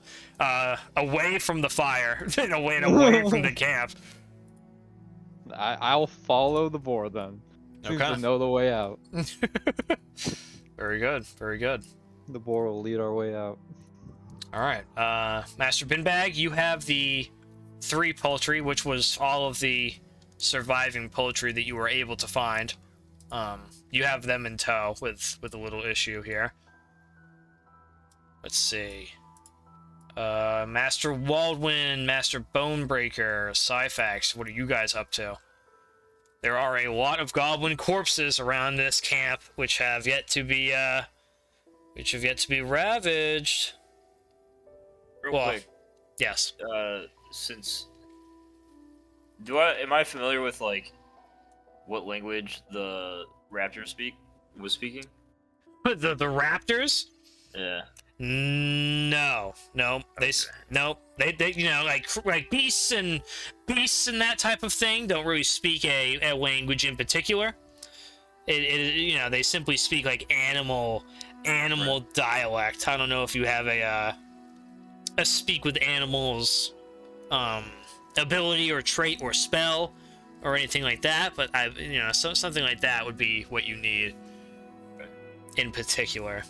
away from the fire and away from the camp. I'll follow the boar then. Seems Okay. to know the way out. Very good, very good. The boar will lead our way out. All right, Master Binbag, you have the 3 poultry, which was all of the surviving poultry that you were able to find. You have them in tow with a little issue here. Let's see. Master Waldwin, Master Bone-Breaker, Syphax, what are you guys up to? There are a lot of goblin corpses around this camp, which have yet to be ravaged. Real Well, quick, yes. since am I familiar with like what language the raptor was speaking? The raptors? Yeah. No, they you know, like beasts and that type of thing don't really speak a language in particular. It you know, they simply speak like animal dialect. I don't know if you have a speak with animals ability or trait or spell or anything like that, but something like that would be what you need in particular.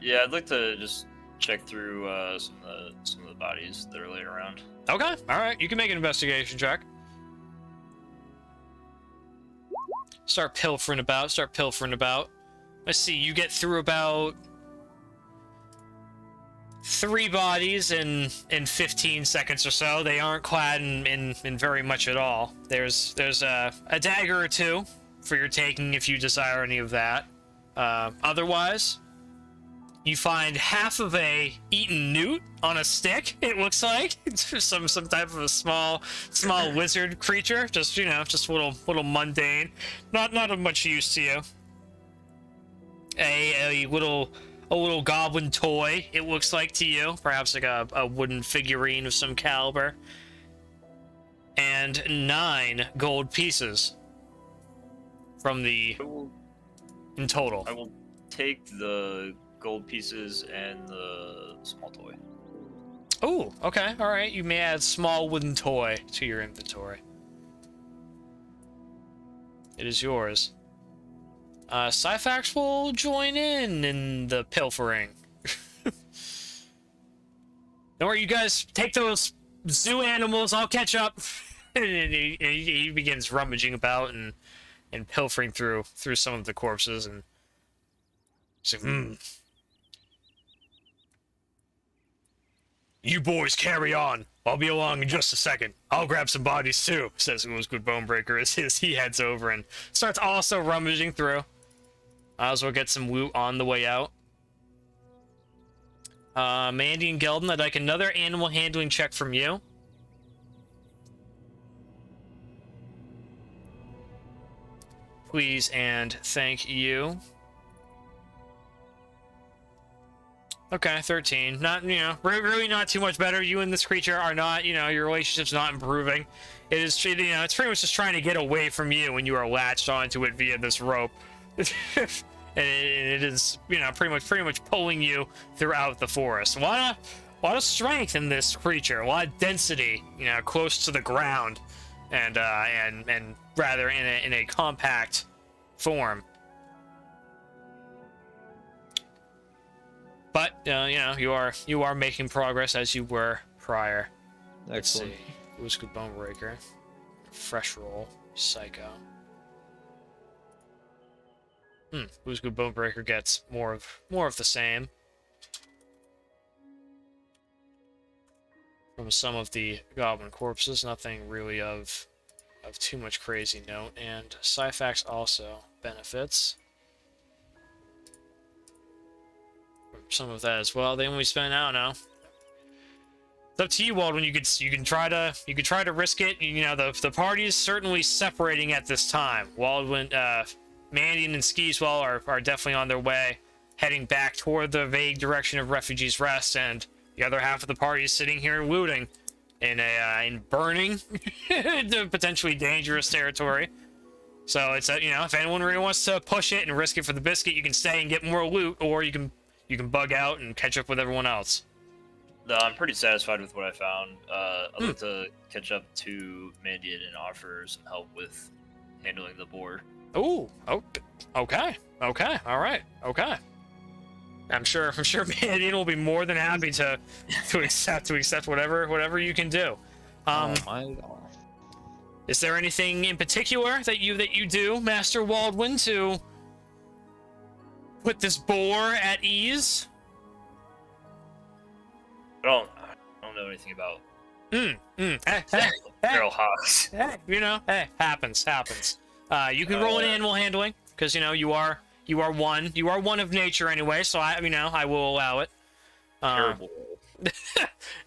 Yeah, I'd like to just check through some of the bodies that are laying around. Okay, all right, you can make an investigation check. Start pilfering about. Let's see, you get through about 3 bodies in 15 seconds or so. They aren't clad in very much at all. There's a dagger or 2 for your taking if you desire any of that. Otherwise, you find half of a eaten newt on a stick. It looks like some type of a small lizard creature. Just just a little mundane, not of much use to you. A little goblin toy. It looks like to you, perhaps like a wooden figurine of some caliber. And 9 gold pieces from the in total. I will take the gold pieces and the small toy. Oh, okay, all right. You may add small wooden toy to your inventory. It is yours. Syphax will join in the pilfering. Don't worry, you guys take those zoo animals. I'll catch up. And he begins rummaging about and pilfering through some of the corpses and saying, You boys carry on. I'll be along in just a second. I'll grab some bodies too, says Ulzgud Bone-Breaker as he heads over and starts also rummaging through. I'll as well get some loot on the way out. Mandion Gelden, I'd like another animal handling check from you. Please and thank you. Okay, 13. Not, really not too much better. You and this creature are not, your relationship's not improving. It is, it's pretty much just trying to get away from you when you are latched onto it via this rope. And it is, pretty much pulling you throughout the forest. A lot of strength in this creature. A lot of density, close to the ground, and rather in a compact form. But you are making progress as you were prior. Excellent. Let's see. Ulzgud Bone-Breaker. Fresh roll. Psycho. Ulzgud Bone-Breaker gets more of the same from some of the goblin corpses. Nothing really of too much crazy note, and Syphax also benefits from some of that as well. They only spend, I don't know, It's up to you, Waldwin. You can try to risk it. You know, the party is certainly separating at this time. Waldwin, Mandion, and Skeezewell are definitely on their way, heading back toward the vague direction of Refugees Rest, and the other half of the party is sitting here looting in burning, potentially dangerous territory. So it's you know, if anyone really wants to push it and risk it for the biscuit, you can stay and get more loot, or you can bug out and catch up with everyone else. No, I'm pretty satisfied with what I found. I'd like to catch up to Mandion and offer some help with handling the boar. Ooh, okay, all right, okay. I'm sure Mandion will be more than happy to accept whatever you can do. Oh my God. Is there anything in particular that you do, Master Waldwin, to put this boar at ease? I don't know anything about Hey, feral hogs. hey, you know, hey, happens. You can roll in animal handling because you know you are one of nature anyway. So I will allow it. Terrible.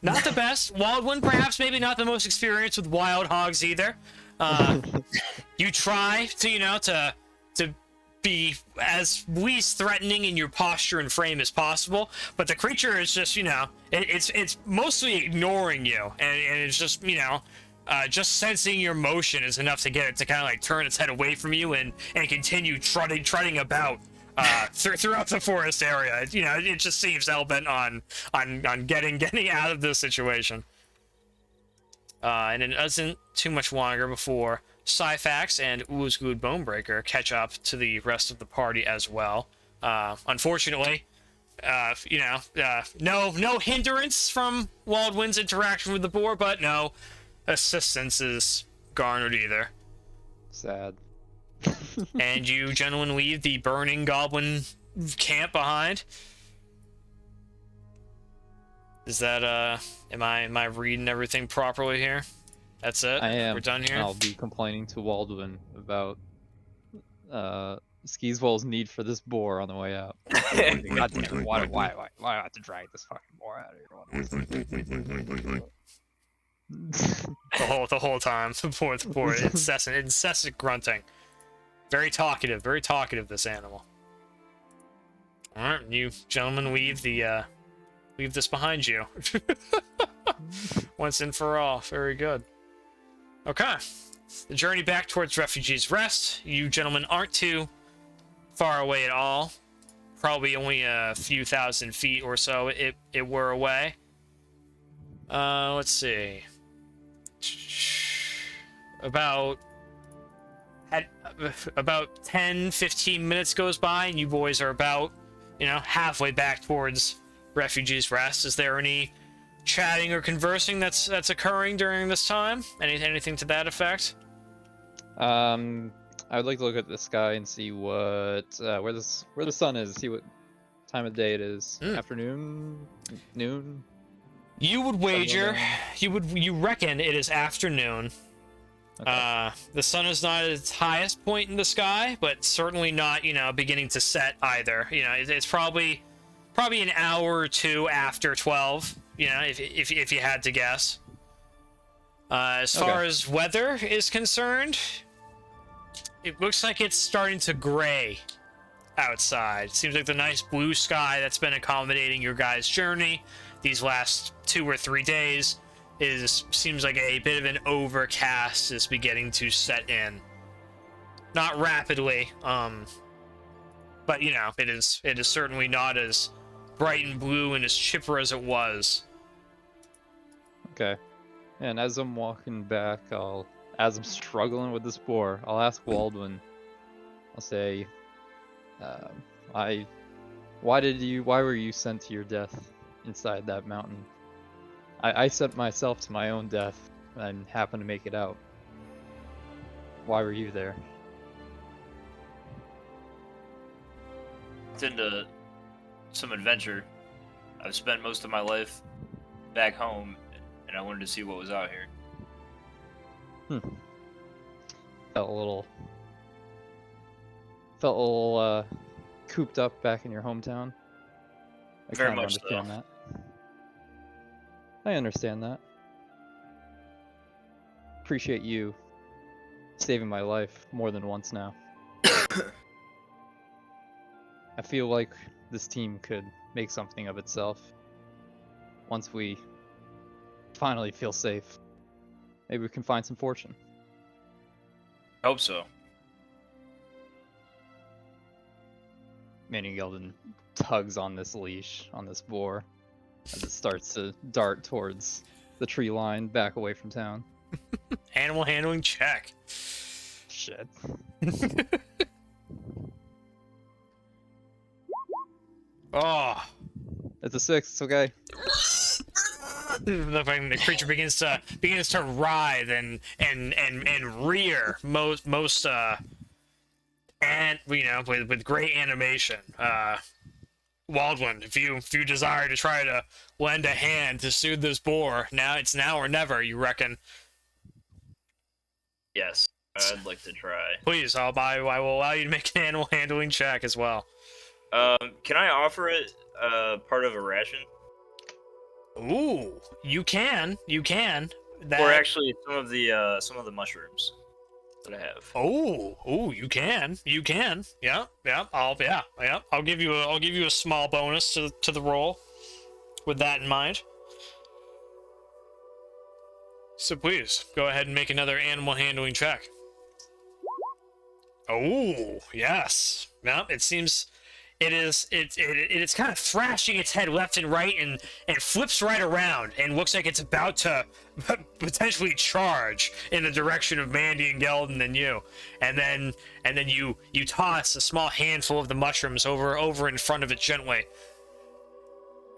Not the best. Waldwin, perhaps maybe not the most experienced with wild hogs either. You try to be as least threatening in your posture and frame as possible, but the creature is just it's mostly ignoring you, and it's just just sensing your motion is enough to get it to kind of like turn its head away from you and continue trotting about throughout the forest area. It just seems hell-bent on getting out of this situation. And it isn't too much longer before Syphax and Ulzgud Bone-Breaker catch up to the rest of the party as well. Unfortunately, no hindrance from Waldwin's interaction with the boar, but no assistance is garnered either. Sad. And you gentlemen leave the burning goblin camp behind. Is that am I reading everything properly here? That's it? I am. We're done here? I'll be complaining to Waldwin about Skeezewell's need for this boar on the way out. God damn it, why do I have to drag this fucking boar out of here? the whole time. The poor incessant grunting. Very talkative, this animal. Alright, you gentlemen leave this behind you. Once and for all. Very good. Okay. The journey back towards Refugees Rest. You gentlemen aren't too far away at all. Probably only a few thousand feet or so it were away. Let's see. About 10-15 minutes goes by and you boys are about halfway back towards Refugees Rest. Is there any chatting or conversing that's occurring during this time? Anything to that effect? I would like to look at the sky and see what where the sun is, see what time of day it is. Afternoon, noon. You would wager, you reckon it is afternoon. Okay. The sun is not at its highest point in the sky, but certainly not beginning to set either. It's probably an hour or two after 12. If you had to guess. As far as weather is concerned, it looks like it's starting to gray outside. It seems like the nice blue sky that's been accommodating your guys' journey these last 2 or 3 days seems like a bit of an overcast is beginning to set in. Not rapidly, but it is certainly not as bright and blue and as chipper as it was. Okay. And as I'm walking back, as I'm struggling with this boar, I'll ask Waldwin. I'll say, why were you sent to your death inside that mountain? I sent myself to my own death and happened to make it out. Why were you there? It's into some adventure. I've spent most of my life back home, and I wanted to see what was out here. Felt a little cooped up back in your hometown. I Very kinda much understand so. that. I understand that. Appreciate you saving my life more than once now. I feel like this team could make something of itself once we finally feel safe. Maybe we can find some fortune. Hope so. Mandion Gelden tugs on this leash, on this boar, as it starts to dart towards the tree line back away from town. Animal handling check. Shit. Oh. It's a 6, it's okay. The creature begins to writhe and rear and with great animation. Waldwin, if you desire to try to lend a hand to soothe this boar, it's now or never, you reckon? Yes, I'd like to try. Please, I will allow you to make an animal handling check as well. Can I offer it part of a ration? Ooh, you can. Or actually, some of the mushrooms that I have. Oh, you can. Yeah. I'll give you a small bonus to the roll with that in mind. So please go ahead and make another animal handling check. Oh, yes. Yeah, it seems it's kind of thrashing its head left and right and flips right around and looks like it's about to potentially charge in the direction of Mandion, Gelden, and you. And then you toss a small handful of the mushrooms over in front of it gently.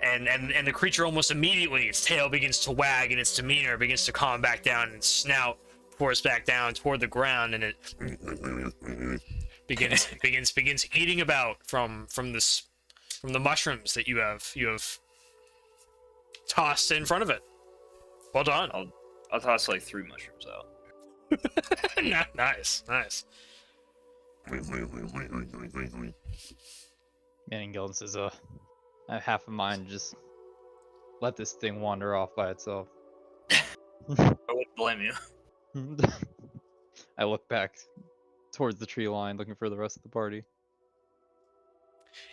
And the creature almost immediately, its tail begins to wag and its demeanor begins to calm back down, and its snout pours back down toward the ground, and it begins eating about from the mushrooms that you have tossed in front of it. Well done. I'll toss like 3 mushrooms out. Nice. Mandion Gelden says, I have half a mind to just let this thing wander off by itself. I wouldn't blame you. I look back towards the tree line, looking for the rest of the party.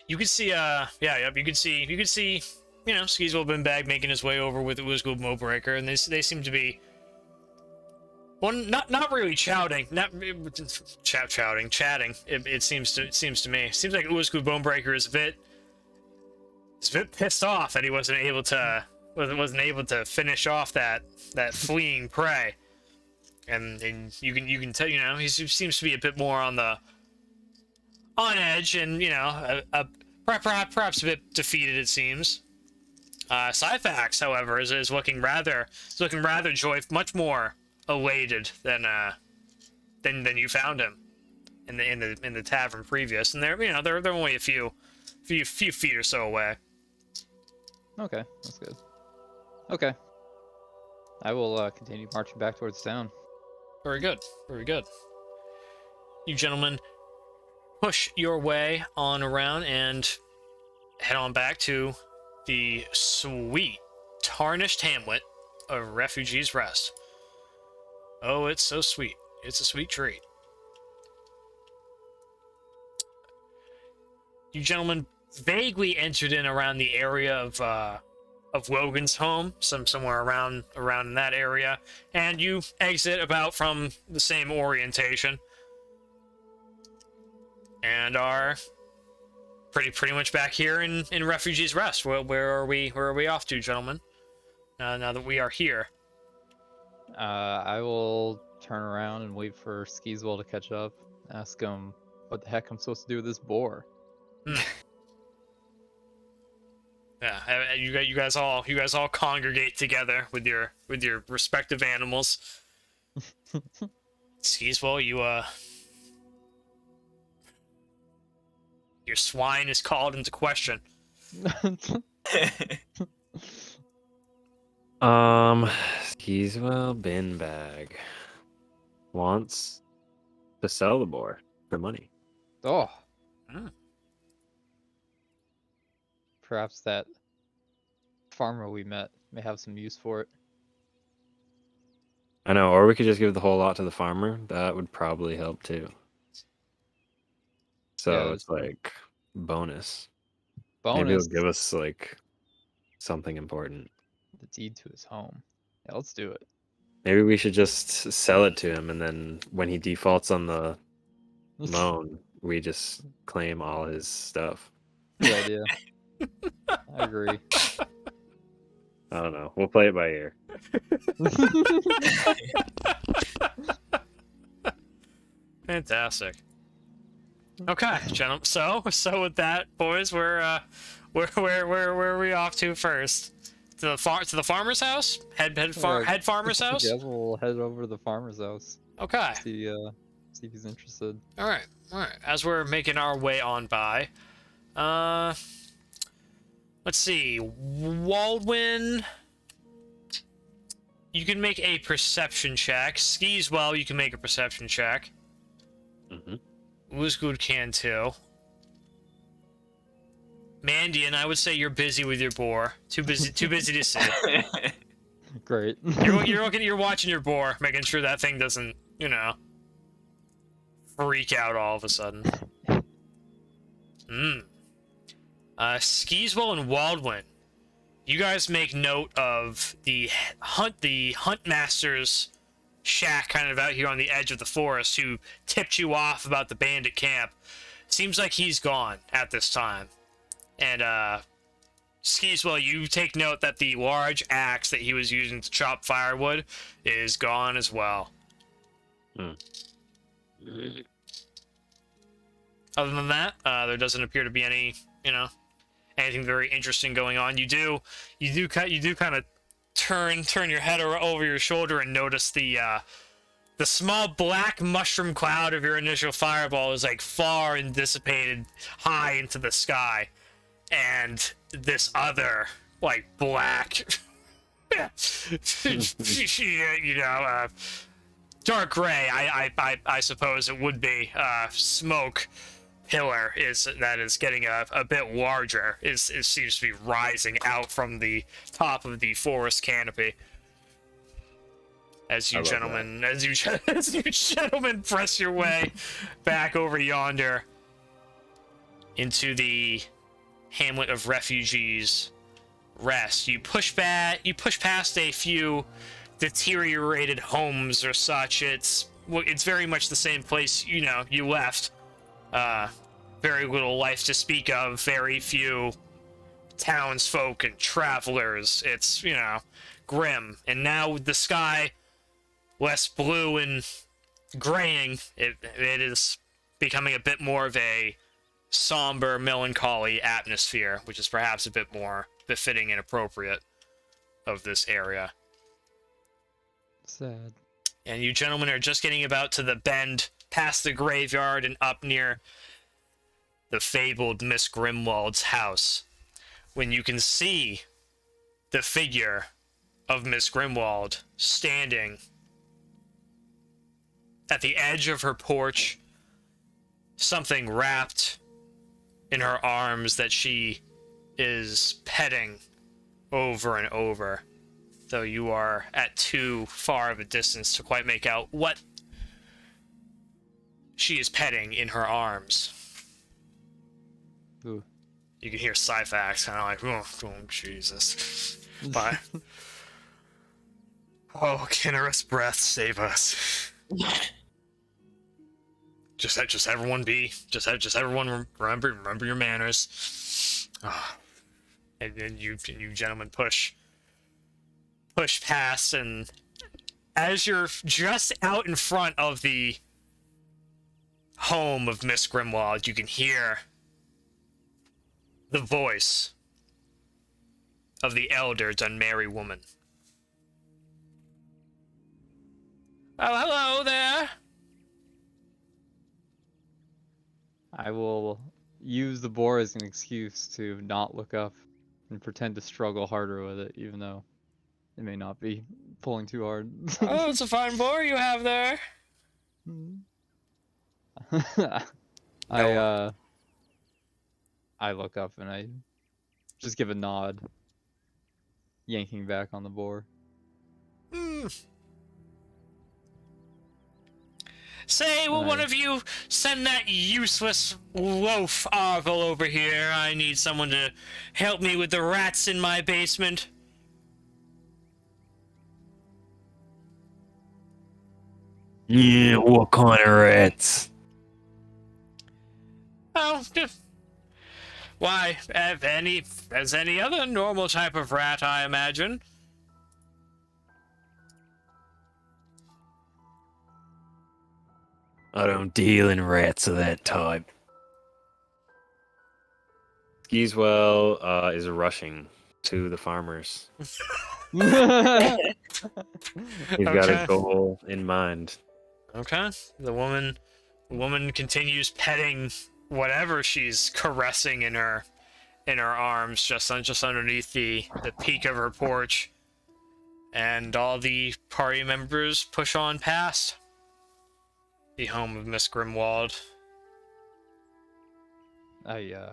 You can see, you can see, Skeezewell Binbag making his way over with Ulzgud Bone-Breaker, and they seem to be, well, not really chatting. It seems to me. It seems like Ulzgud Bone-Breaker is a bit pissed off that he wasn't able to finish off that fleeing prey, and you can tell, he seems to be a bit more on edge, and perhaps a bit defeated, it seems. Syphax, however, is looking rather much more elated than you found him in the tavern previous, and they're only a few feet or so away. Okay, that's good. Okay. I will continue marching back towards town. Very good. You gentlemen push your way on around and head on back to the sweet, tarnished hamlet of Refugees Rest. Oh, it's so sweet. It's a sweet treat. You gentlemen vaguely entered in around the area of Wogan's home, somewhere around in that area, and you exit about from the same orientation, and are pretty much back here in Refugees Rest. Where are we off to, gentlemen? Now that we are here. I will turn around and wait for Skeezewell to catch up. Ask him what the heck I'm supposed to do with this boar. Yeah, you guys all congregate together with your respective animals. Skeezewell, your swine is called into question. Skeezewell Binbag wants to sell the boar for money. Oh. Perhaps that farmer we met may have some use for it. I know, or we could just give the whole lot to the farmer. That would probably help too. So Yeah, it's like bonus. Maybe bonus. it'll give us like something important. The deed to his home. Yeah, let's do it. Maybe we should just sell it to him, and then when he defaults on the loan, we just claim all his stuff. Good idea. I agree. I don't know. We'll play it by ear. Fantastic. Okay, gentlemen. So with that, boys, where are we off to first? To the farmer's house? Head farmer's house? Yeah, we'll head over to the farmer's house. Okay. See if he's interested. All right. As we're making our way on by, let's see. Waldwin, you can make a perception check. Skeezewell, you can make a perception check. Ulzgud can too. Mandion, I would say you're busy with your boar. Too busy to see. Great. You're watching your boar, making sure that thing doesn't, freak out all of a sudden. Skeezewell and Waldwin, you guys make note of the hunt master's shack kind of out here on the edge of the forest who tipped you off about the bandit camp. Seems like he's gone at this time. And Skeezewell, you take note that the large axe that he was using to chop firewood is gone as well. Other than that, there doesn't appear to be any, anything very interesting going on. You do kind of turn your head over your shoulder and notice the small black mushroom cloud of your initial fireball is like far and dissipated high into the sky, and this other like black, dark gray. I suppose it would be smoke pillar that is getting a bit larger. It seems to be rising out from the top of the forest canopy. As you gentlemen press your way back over yonder into the hamlet of refugees rest, you push past a few deteriorated homes or such. It's very much the same place you left. Very little life to speak of, very few townsfolk and travelers. It's, grim. And now with the sky less blue and graying, it is becoming a bit more of a somber, melancholy atmosphere, which is perhaps a bit more befitting and appropriate of this area. Sad. And you gentlemen are just getting about to the bend past the graveyard and up near the fabled Miss Grimwald's house, when you can see the figure of Miss Grimwald standing at the edge of her porch, something wrapped in her arms that she is petting over and over, though you are at too far of a distance to quite make out what she is petting in her arms. Ooh. You can hear Syphax kind of like, oh Jesus. But, oh, Kinnerous breath, save us. Just everyone everyone remember your manners. Oh. And then you gentlemen push past, and as you're just out in front of the home of Miss Grimwald, you can hear the voice of the elder Dunmerry woman. Oh, hello there. I will use the boar as an excuse to not look up and pretend to struggle harder with it, even though it may not be pulling too hard. Oh, it's a fine boar you have there. I look up and I just give a nod. yanking back on the boar. Say, will one Nice. of you send that useless loaf Arvel over here? I need someone to help me with the rats in my basement. Yeah, what kind of rats? Oh, why, as any other normal type of rat, I imagine. I don't deal in rats of that type. Skeezewell is rushing to the farmers. He's got Okay. his goal in mind. Okay. The woman continues petting whatever she's caressing in her arms, just underneath the peak of her porch, and all the party members push on past the home of Miss Grimwald. I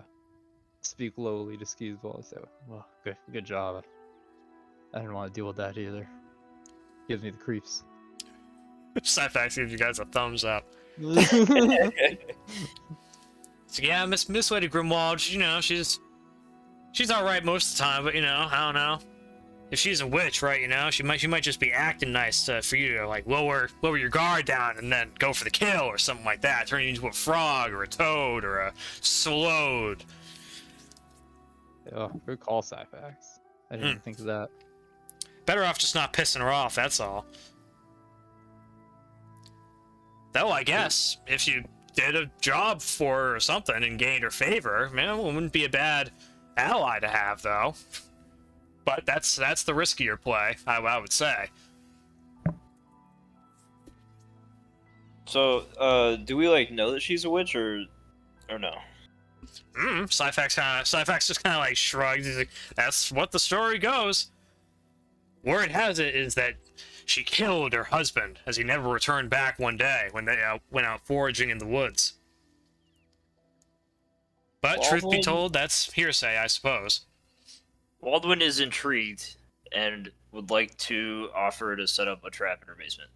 speak lowly to Skeezewell and say, "Well, good job. I didn't want to deal with that either. Gives me the creeps." Syphax gives you guys a thumbs up. So yeah, Miss Lady Grimwald, you know, she's all right most of the time, but you know, I don't know. If she's a witch, right? You know, she might just be acting nice for you to like lower your guard down and then go for the kill or something like that. Turn you into a frog or a toad or a sload. Oh, good call, Syphax. I didn't even think of that. Better off just not pissing her off. That's all. Though I guess if you did a job for her or something and gained her favor, man, it wouldn't be a bad ally to have, though. But that's the riskier play, I would say. So, do we like know that she's a witch or no? Syphax just kind of like shrugs. He's like, "That's what the story goes. Word has it is that she killed her husband, as he never returned back one day when they went out foraging in the woods. But truth be told, that's hearsay, I suppose." Waldwin is intrigued and would like to offer to set up a trap in her basement.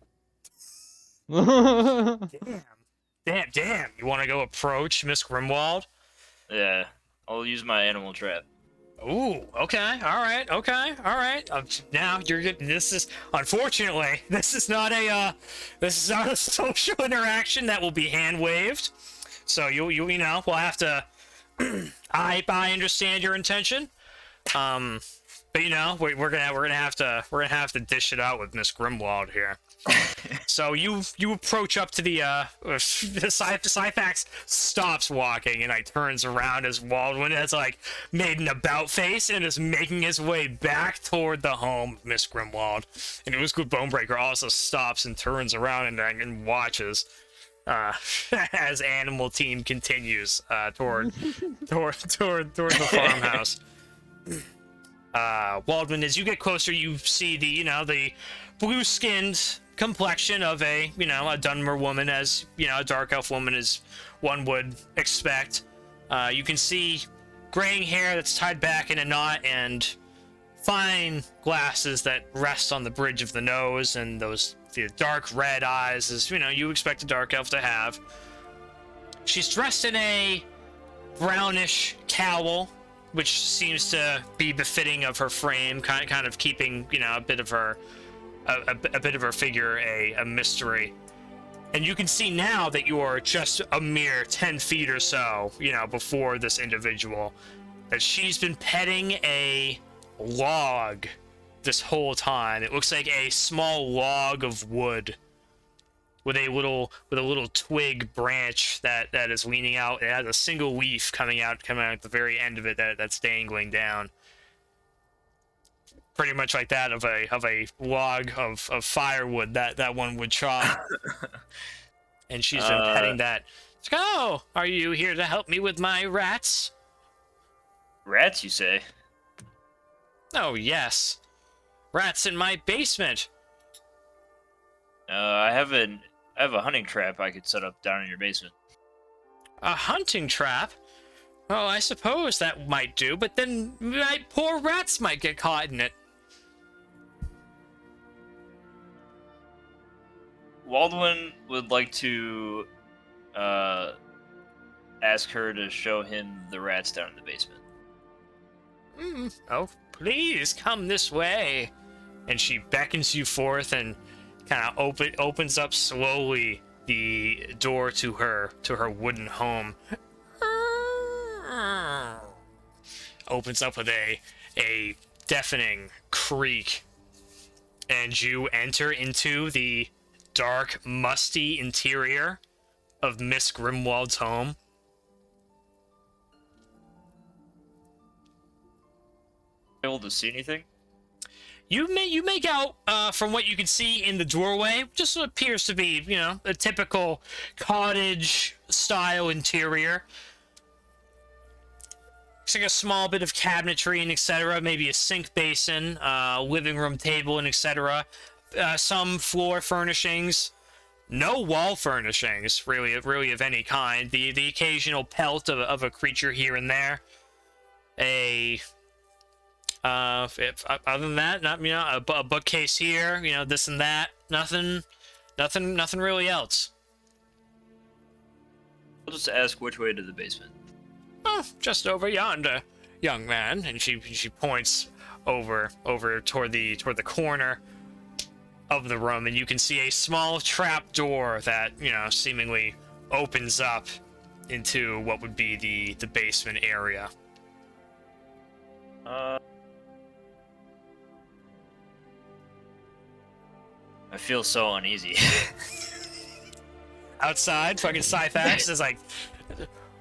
Damn! You want to go approach Miss Grimwald? Yeah, I'll use my animal trap. Ooh, okay, all right. Now you're getting unfortunately, this is not a social interaction that will be hand waved. So you know, we'll have to. I understand your intention. But you know, we're gonna have to dish it out with Miss Grimwald here. So you approach up to the Syphax stops walking and like turns around as Waldwin has like made an about face and is making his way back toward the home of Miss Grimwald. And Ulzgud Bone-Breaker also stops and turns around and watches as animal team continues toward the farmhouse. Waldwin, as you get closer, you see the blue-skinned complexion of a Dunmer woman, as a dark elf woman as one would expect. You can see graying hair that's tied back in a knot and fine glasses that rest on the bridge of the nose, and the dark red eyes, as you expect a dark elf to have. She's dressed in a brownish cowl, which seems to be befitting of her frame, kind of keeping a bit of her figure a mystery. And you can see now that you are just a mere 10 feet or so, before this individual, that she's been petting a log this whole time. It looks like a small log of wood with a little twig branch that is leaning out. It has a single leaf coming out at the very end of it that's dangling down. Pretty much like that of a log of firewood that one would chop. And she's been petting that. So, are you here to help me with my rats? Rats, you say? Oh, yes. Rats in my basement. I have a hunting trap I could set up down in your basement. A hunting trap? Oh, I suppose that might do, but then my poor rats might get caught in it. Waldwin would like to ask her to show him the rats down in the basement. Oh, please come this way. And she beckons you forth and kind of opens up slowly the door to her wooden home. Opens up with a deafening creak, and you enter into the dark, musty interior of Miss Grimwald's home. Able to see anything? You make out, from what you can see in the doorway, just what appears to be, a typical cottage-style interior. Looks like a small bit of cabinetry and etc. Maybe a sink basin, living room table and etc. Some floor furnishings. No wall furnishings, really of any kind. The occasional pelt of a creature here and there. Other than that, not a bookcase here, this and that. Nothing really else. I'll just ask which way to the basement. Oh, just over yonder, young man. And she points over toward the corner of the room, and you can see a small trap door that seemingly opens up into what would be the basement area. I feel so uneasy. Outside, fucking Syphax is like,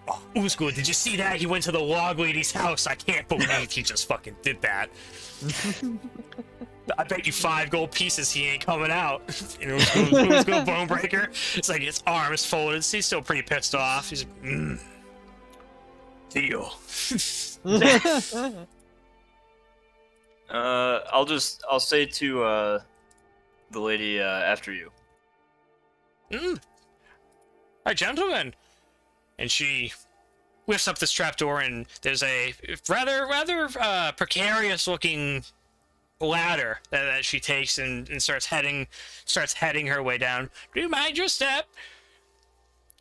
oh, Ulzgud, did you see that? He went to the log lady's house. I can't believe he just fucking did that. I bet you 5 gold pieces he ain't coming out. Ulzgud Bone-Breaker. It's like his arms folded. He's still pretty pissed off. He's like, deal. I'll say to the lady after you. Hi, gentlemen. And she lifts up this trapdoor, and there's a rather precarious looking ladder that she takes and starts heading her way down. Do you mind your step?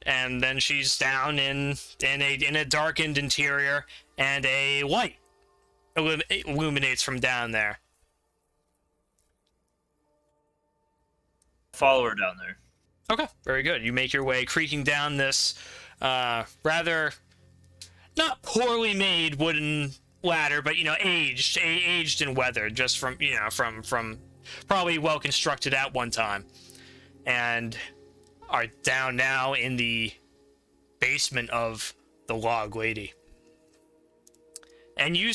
And then she's down in a darkened interior, and a light illuminates from down there. Follow her down there. Okay, very good. You make your way creaking down this rather not poorly made wooden ladder, but aged and weathered, just from from probably well constructed at one time, and are down now in the basement of the log lady. And you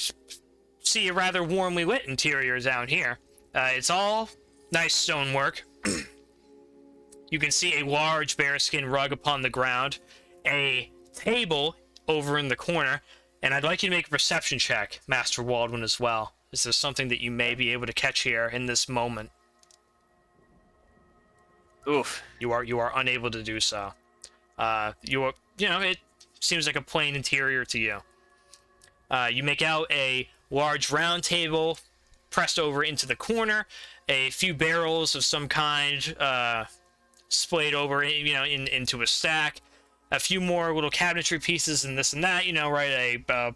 see a rather warmly lit interior down here. It's all nice stonework. You can see a large bearskin rug upon the ground, a table over in the corner, and I'd like you to make a perception check, Master Waldwin, as well. Is there something that you may be able to catch here in this moment? Oof. You are unable to do so. It seems like a plain interior to you. You make out a large round table pressed over into the corner, a few barrels of some kind splayed over into a stack, a few more little cabinetry pieces and this and that, a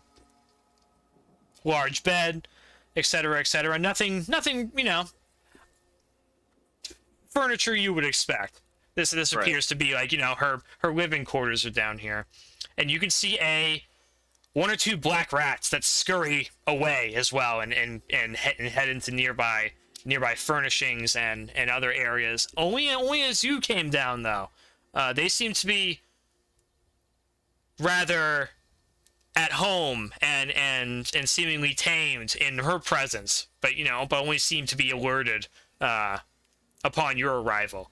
large bed, etc. Nothing furniture you would expect. This Right. appears to be like her living quarters are down here, and you can see one or two black rats that scurry away as well and head into nearby furnishings and other areas. Only as you came down, though. They seem to be rather at home and seemingly tamed in her presence, but only seem to be alerted upon your arrival.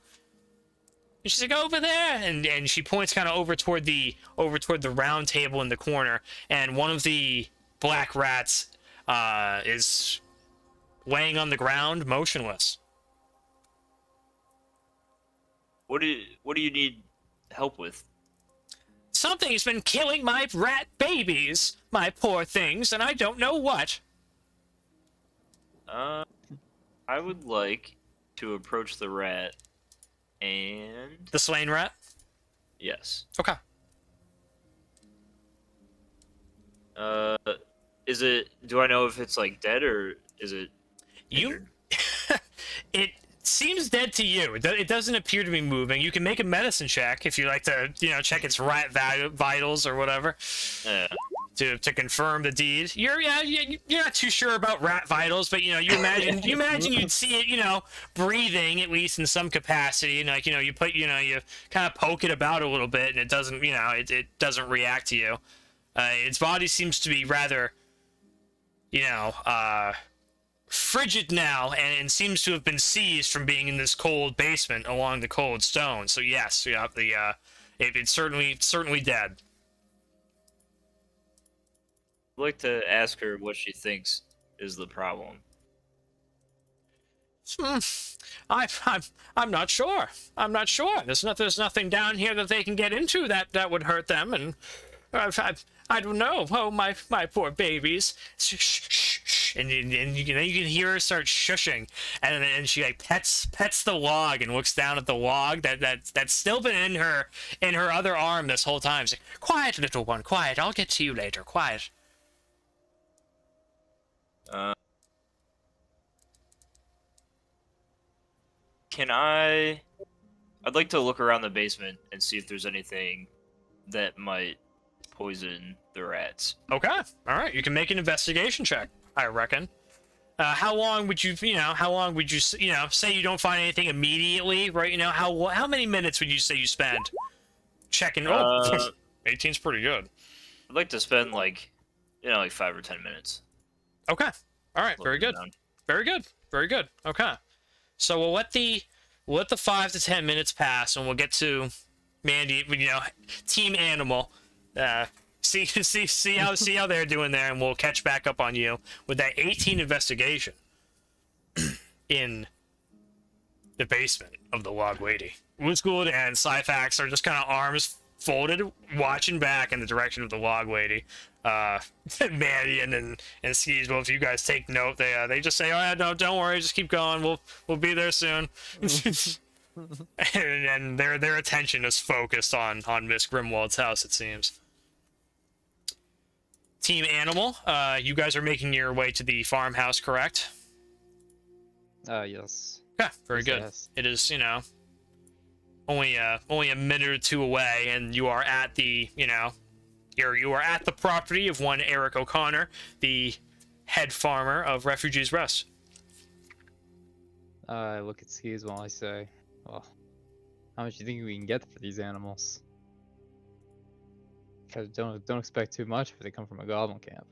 And she's like, over there, and she points kind of over toward the round table in the corner, and one of the black rats is laying on the ground, motionless. What do you need help with? Something's been killing my rat babies, my poor things, and I don't know what. I would like to approach the rat And The slain rat? yes. Okay. Is it? Do I know if it's like dead or is it You injured? it seems dead to you. It doesn't appear to be moving. You can make a medicine check if you like to, check its vitals or whatever Yeah. to confirm the deed. You're not too sure about rat vitals, but you imagine you'd see it, breathing at least in some capacity, and you put you kind of poke it about a little bit, and it doesn't it doesn't react to you. Its body seems to be rather frigid now, and seems to have been seized from being in this cold basement along the cold stone. So yes, it's certainly dead. I'd like to ask her what she thinks is the problem. Hmm. I'm not sure. I'm not sure. There's nothing down here that they can get into that would hurt them, and I don't know. Oh, my poor babies. Shh, shh, shh, shh. And you can hear her start shushing, and she like pets the log and looks down at the log that's still been in her other arm this whole time. She's like, quiet, little one, quiet. I'll get to you later. Quiet. I'd like to look around the basement and see if there's anything that might poison the rats. Okay. All right. You can make an investigation check, I reckon. How long would you say you don't find anything immediately, right? How many minutes would you say you spend checking? Oh, 18's pretty good. I'd like to spend like 5 or 10 minutes. Okay. All right. Very good. Around. Very good. Very good. Okay. So we'll let the 5 to 10 minutes pass, and we'll get to Mandy. Team Animal. See how they're doing there, and we'll catch back up on you with that 18 investigation in the basement of the Log Lady. Ulzgud and Syphax are just kind of arms folded, watching back in the direction of the Log Lady. Mandion and Skeezewell, if you guys take note, they just say, "Oh yeah, no, don't worry, just keep going. We'll be there soon." and their attention is focused on Miss Grimwald's house, it seems. Team Animal, you guys are making your way to the farmhouse, correct? Yes. Yeah, very good. Yes. It is, only a minute or two away, and you are at the, you are at the property of one Eric O'Connor, the head farmer of Refugees Rest. I look at Skeezewell. I say, "Well, how much do you think we can get for these animals? Because don't expect too much if they come from a goblin camp."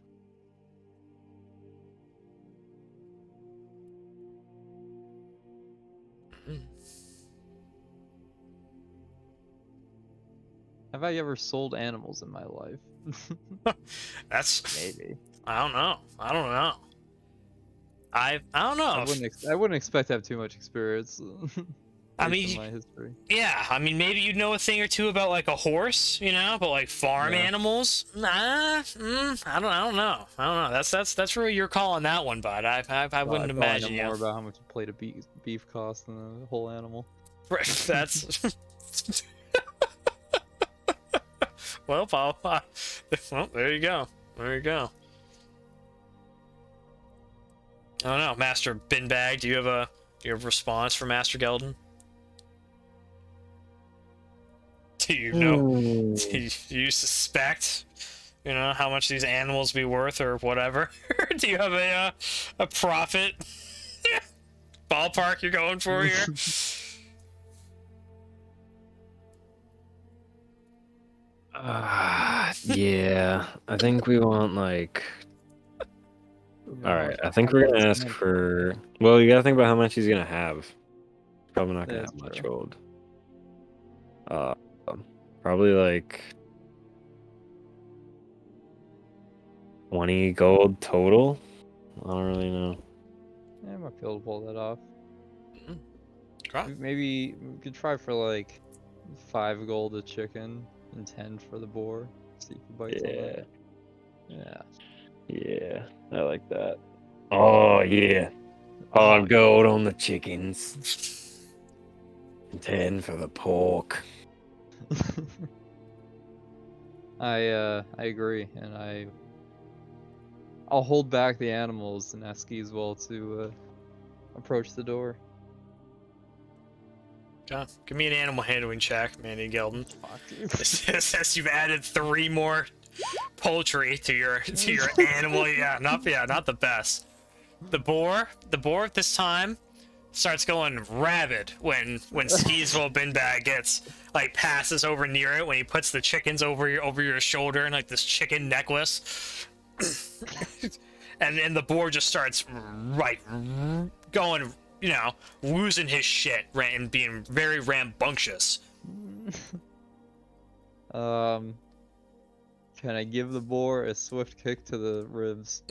Have I ever sold animals in my life? That's Maybe. I don't know. I don't know. I don't know. I wouldn't expect to have too much experience. I based mean, on my history. Yeah, I mean, maybe you'd know a thing or two about like a horse, but like farm Yeah. animals, I don't know. That's really your call on that one, bud. I wouldn't imagine know more you. about how much a plate of beef costs than the whole animal. That's well, Paul. Well, there you go. There you go. I don't know, Master Binbag. Do you have a response for Master Gelden? Do you know? Do you suspect, how much these animals be worth or whatever? Do you have a profit ballpark you're going for here? Yeah, I think we want like. All right, I think we're gonna ask for. Well, you gotta think about how much he's gonna have. Probably not gonna That's have much true. gold. Probably like 20 gold total. I don't really know. Yeah, I might be able to pull that off. Okay. Maybe we could try for like 5 gold a chicken and 10 for the boar. See if he bites on Yeah, that. Yeah. yeah, I like that. Oh yeah, hard gold on the chickens. 10 for the pork. I agree, and I'll hold back the animals and ask Skeezewell to approach the door. Okay. Give me an animal handling check, Mandy Gelden. Fuck. Since you've added 3 more poultry to your animal, not the best. The boar at this time starts going rabid when Skeezewell Binbag gets like passes over near it, when he puts the chickens over your shoulder and like this chicken necklace. and the boar just starts like going, losing his shit and being very rambunctious. Can I give the boar a swift kick to the ribs?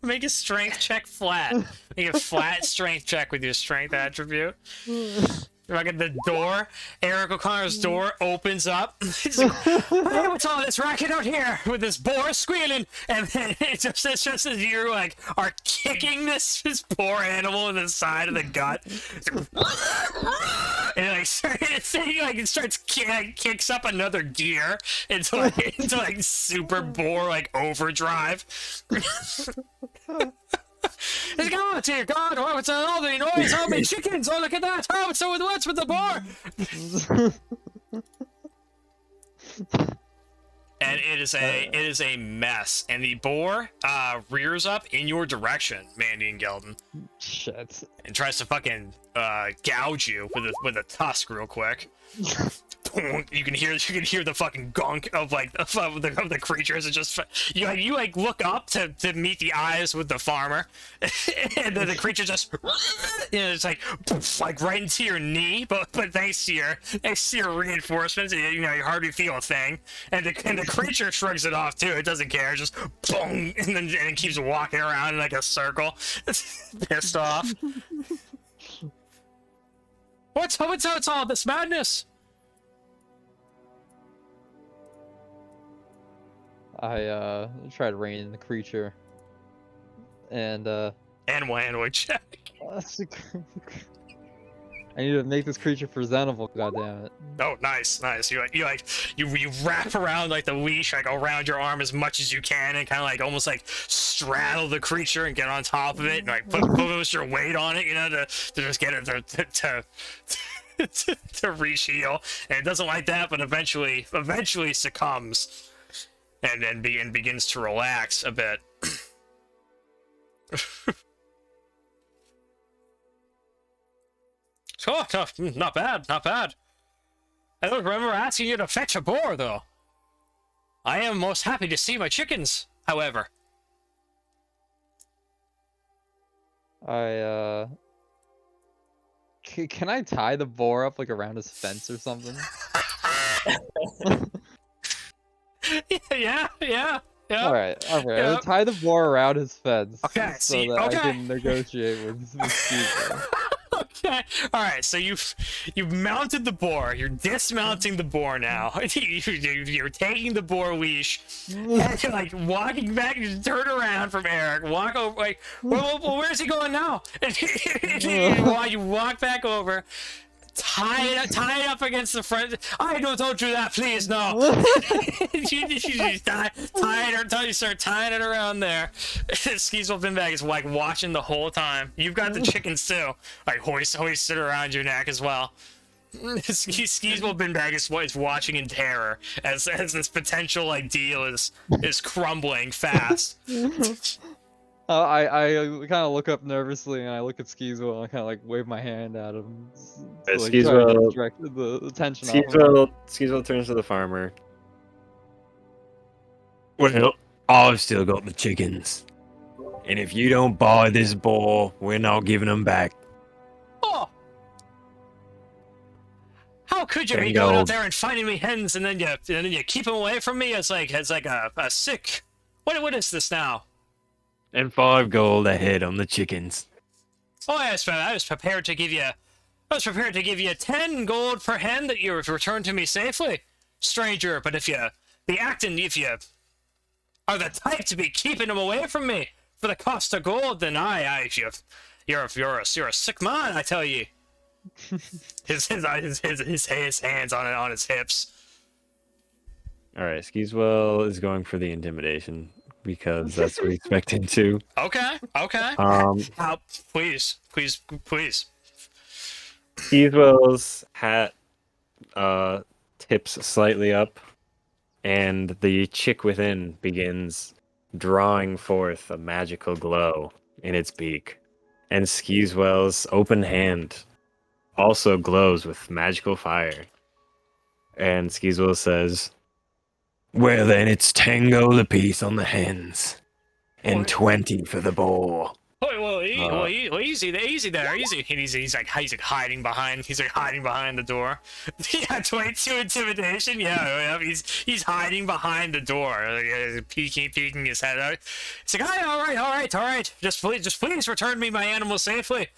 Make a strength check flat. Make a flat strength check with your strength attribute. Fucking the door, Eric O'Connor's door opens up. He's like, hey, what's all this racket out here with this boar squealing? And then it's just as you are kicking this poor animal in the side of the gut. And it starts kicks up another gear into super boar overdrive. It's gone, dear God! Oh, what's all the noise? How many chickens? Oh, look at that! Oh, what's with the boar? And it is a mess. And the boar rears up in your direction, Mandy and Gelden. Shit. And tries to fucking gouge you with a tusk real quick. You can hear the fucking gunk of the creatures. It just you look up to meet the eyes with the farmer, and then the creature just it's like right into your knee. But thanks to your reinforcements, you hardly feel a thing. And the creature shrugs it off too. It doesn't care. Just boom, and it keeps walking around in like a circle, pissed off. What's all this madness? I try to rein in the creature, and Animal handling check. I need to make this creature presentable. Goddammit! Oh, nice. You wrap around the leash around your arm as much as you can, and kind of almost straddle the creature and get on top of it, and put most your weight on it, to just get it to reach heal. And it doesn't like that, but eventually succumbs. And then begins to relax a bit. Oh, not bad. I don't remember asking you to fetch a boar, though. I am most happy to see my chickens, however. Can I tie the boar up around his fence or something? Yeah. All right. Yeah. I'll tie the boar around his fence. Okay, so that okay. I can negotiate with Skeezewell. Okay. All right. So you've mounted the boar. You're dismounting the boar now. You're taking the boar leash. And you're walking back. You turn around from Eric. Walk over. Well, where's he going now? You walk back over. Tie it up against the front. Don't do that, please, no. You start tying it around there. Skeezewell Binbag is watching the whole time. You've got the chickens too, hoisted around your neck as well. Skeezewell Binbag is watching in terror as this potential deal is crumbling fast. I kind of look up nervously and I look at Skeezewell and I kind of wave my hand at him. Skeezewell direct the attention off him. Skeezewell turns to the farmer. Well, I've still got the chickens. And if you don't buy this boar, we're not giving them back. Oh! How could you There be you going go. out there and finding me hens and then you keep them away from me as a sick? What is this now? And 5 gold ahead on the chickens. Oh yes, I was prepared to give you 10 gold per hen that you returned to me safely, stranger. But if you are the type to be keeping him away from me for the cost of gold, then you're a sick man, I tell you. His hands on his hips. All right, Skeezewell is going for the intimidation because that's what we expect him to. Okay. How, please. Skeezewell's hat tips slightly up, and the chick within begins drawing forth a magical glow in its beak. And Skeezewell's open hand also glows with magical fire. And Skeezewell says, Well, then it's 10 gold apiece on the hens, and 20 for the boar. Well, easy there. And he's like hiding behind the door. Yeah, 22 intimidation. Yeah, he's hiding behind the door, peeking his head out. It's like, all right. Just please return me my animal safely,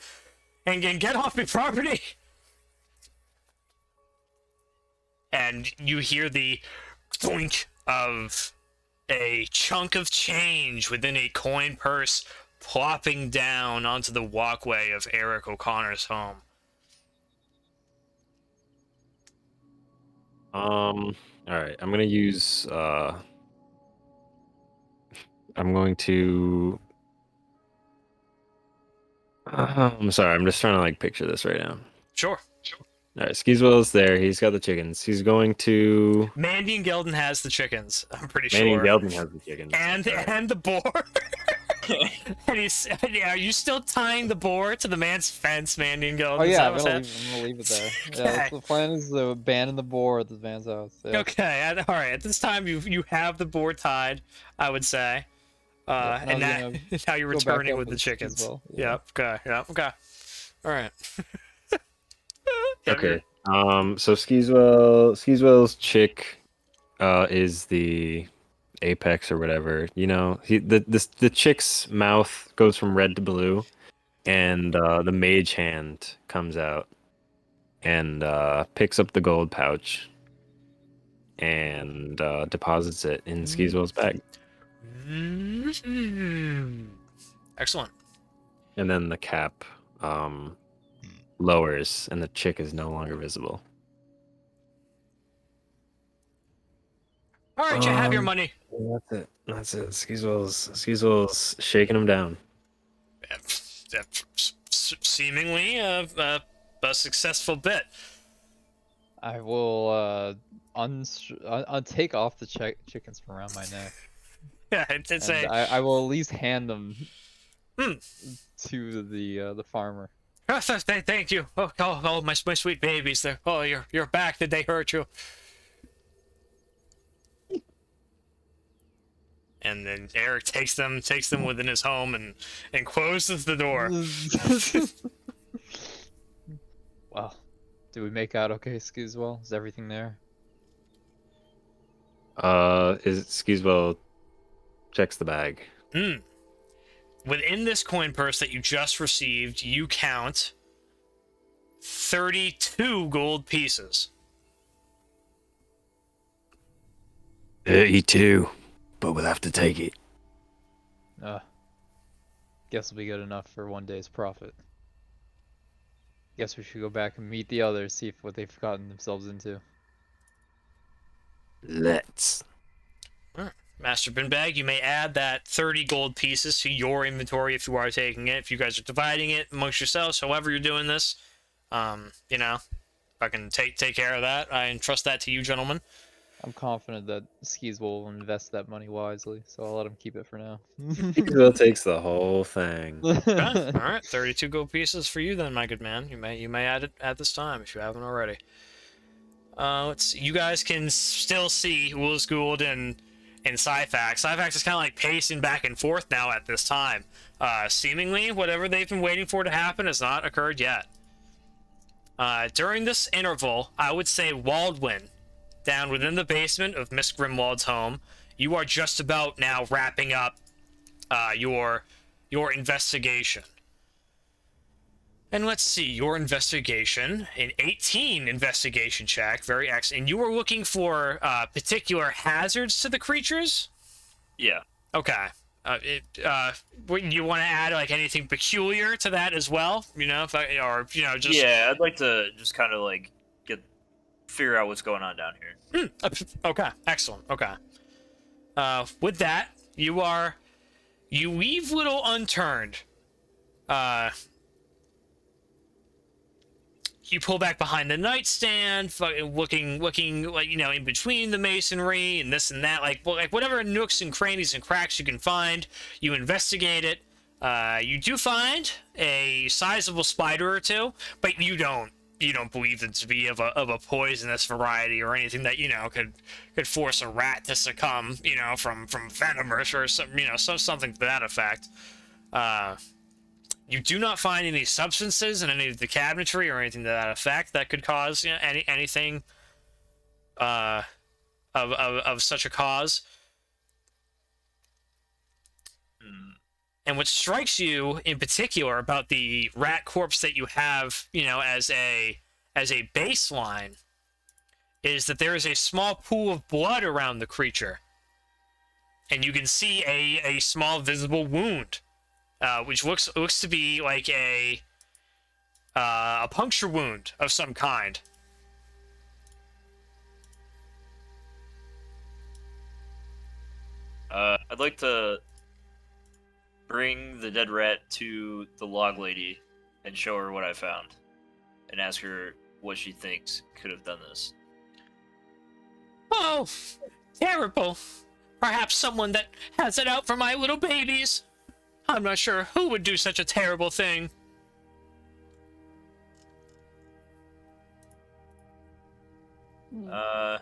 and get off my property. And you hear the thunk of a chunk of change within a coin purse plopping down onto the walkway of Eric O'Connor's home. all right, I'm gonna use I'm going to I'm sorry, I'm just trying to like picture this right now. Sure. All right, Skeezewell's there. He's got the chickens. He's going to. Mandion Gelden has the chickens. I'm pretty sure. Mandion Gelden has the chickens. And the boar. And are you still tying the boar to the man's fence, Mandion Gelden? Oh yeah, I'm gonna leave it there. Okay. Yeah, the plan is to abandon the boar at the man's house. Yeah. Okay, all right. At this time, you have the boar tied, I would say, and now you're returning with the chickens. Well. Yeah. Okay. All right. Okay. So Skeezewell's chick is the apex or whatever. You know, the chick's mouth goes from red to blue, and the mage hand comes out and picks up the gold pouch and deposits it in Skeezewell's bag. Excellent. And then the cap lowers, and the chick is no longer visible. All right, you have your money. That's it. Skeezewell's shaking him down. Seemingly a successful bit. I will take off the chickens from around my neck. Yeah, it's and a. I will at least hand them to the farmer. Oh, thank you. Oh, my sweet babies. There. Oh, you're back. Did they hurt you? And then Eric takes them within his home and closes the door. Well, did we make out okay, Skeezewell? Is everything there? Is Skeezewell checks the bag. Within this coin purse that you just received, you count 32 gold pieces. 32, but we'll have to take it. Guess it'll be good enough for one day's profit. Guess we should go back and meet the others, see what they've gotten themselves into. Let's. Master Binbag, you may add that 30 gold pieces to your inventory if you are taking it. If you guys are dividing it amongst yourselves, however you're doing this, if I can take care of that, I entrust that to you, gentlemen. I'm confident that Skeezewell will invest that money wisely, so I'll let him keep it for now. Skeezewell takes the whole thing. Okay. All right, 32 gold pieces for you then, my good man. You may add it at this time if you haven't already. Let's see. You guys can still see Ulzgud and Syphax. Syphax is kind of like pacing back and forth now at this time. Seemingly, whatever they've been waiting for to happen has not occurred yet. During this interval, I would say Waldwin, down within the basement of Miss Grimwald's home, you are just about now wrapping up your investigation. And let's see, your investigation, an 18 investigation check, very excellent. And you were looking for particular hazards to the creatures? Yeah. Okay. You want to add like anything peculiar to that as well? You know, or just Yeah, I'd like to just kind of like figure out what's going on down here. Okay, excellent. Okay. With that, you leave little unturned. You pull back behind the nightstand, looking like in between the masonry and this and that, like whatever nooks and crannies and cracks you can find. You investigate it. You do find a sizable spider or two, but you don't believe it to be of a poisonous variety or anything that could force a rat to succumb from venom or something to that effect. You do not find any substances in any of the cabinetry or anything to that effect that could cause anything of such a cause. And what strikes you in particular about the rat corpse that you have, as a baseline, is that there is a small pool of blood around the creature, and you can see a small visible wound, which looks to be like a puncture wound of some kind. I'd like to bring the dead rat to the log lady and show her what I found, and ask her what she thinks could have done this. Oh, terrible. Perhaps someone that has it out for my little babies. I'm not sure who would do such a terrible thing. I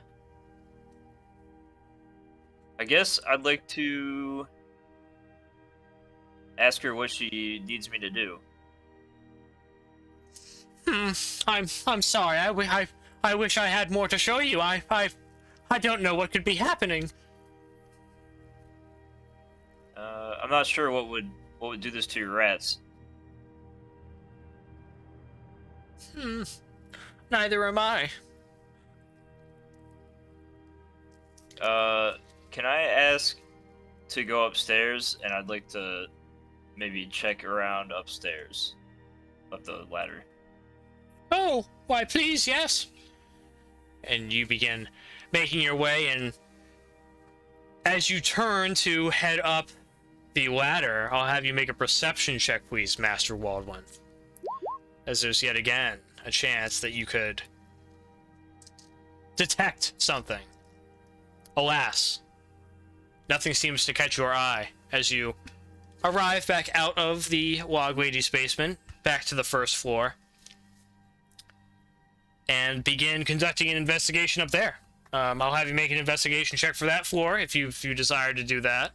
guess I'd like to ask her what she needs me to do. I'm sorry. I wish I had more to show you. I don't know what could be happening. I'm not sure what would do this to your rats. Neither am I. Can I ask to go upstairs, and I'd like to maybe check around upstairs, up the ladder. Oh, why please, yes. And you begin making your way, and as you turn to head up the ladder, I'll have you make a perception check, please, Master Waldwin. As there's yet again a chance that you could detect something. Alas, nothing seems to catch your eye as you arrive back out of the log lady's basement, back to the first floor, and begin conducting an investigation up there. I'll have you make an investigation check for that floor if you desire to do that.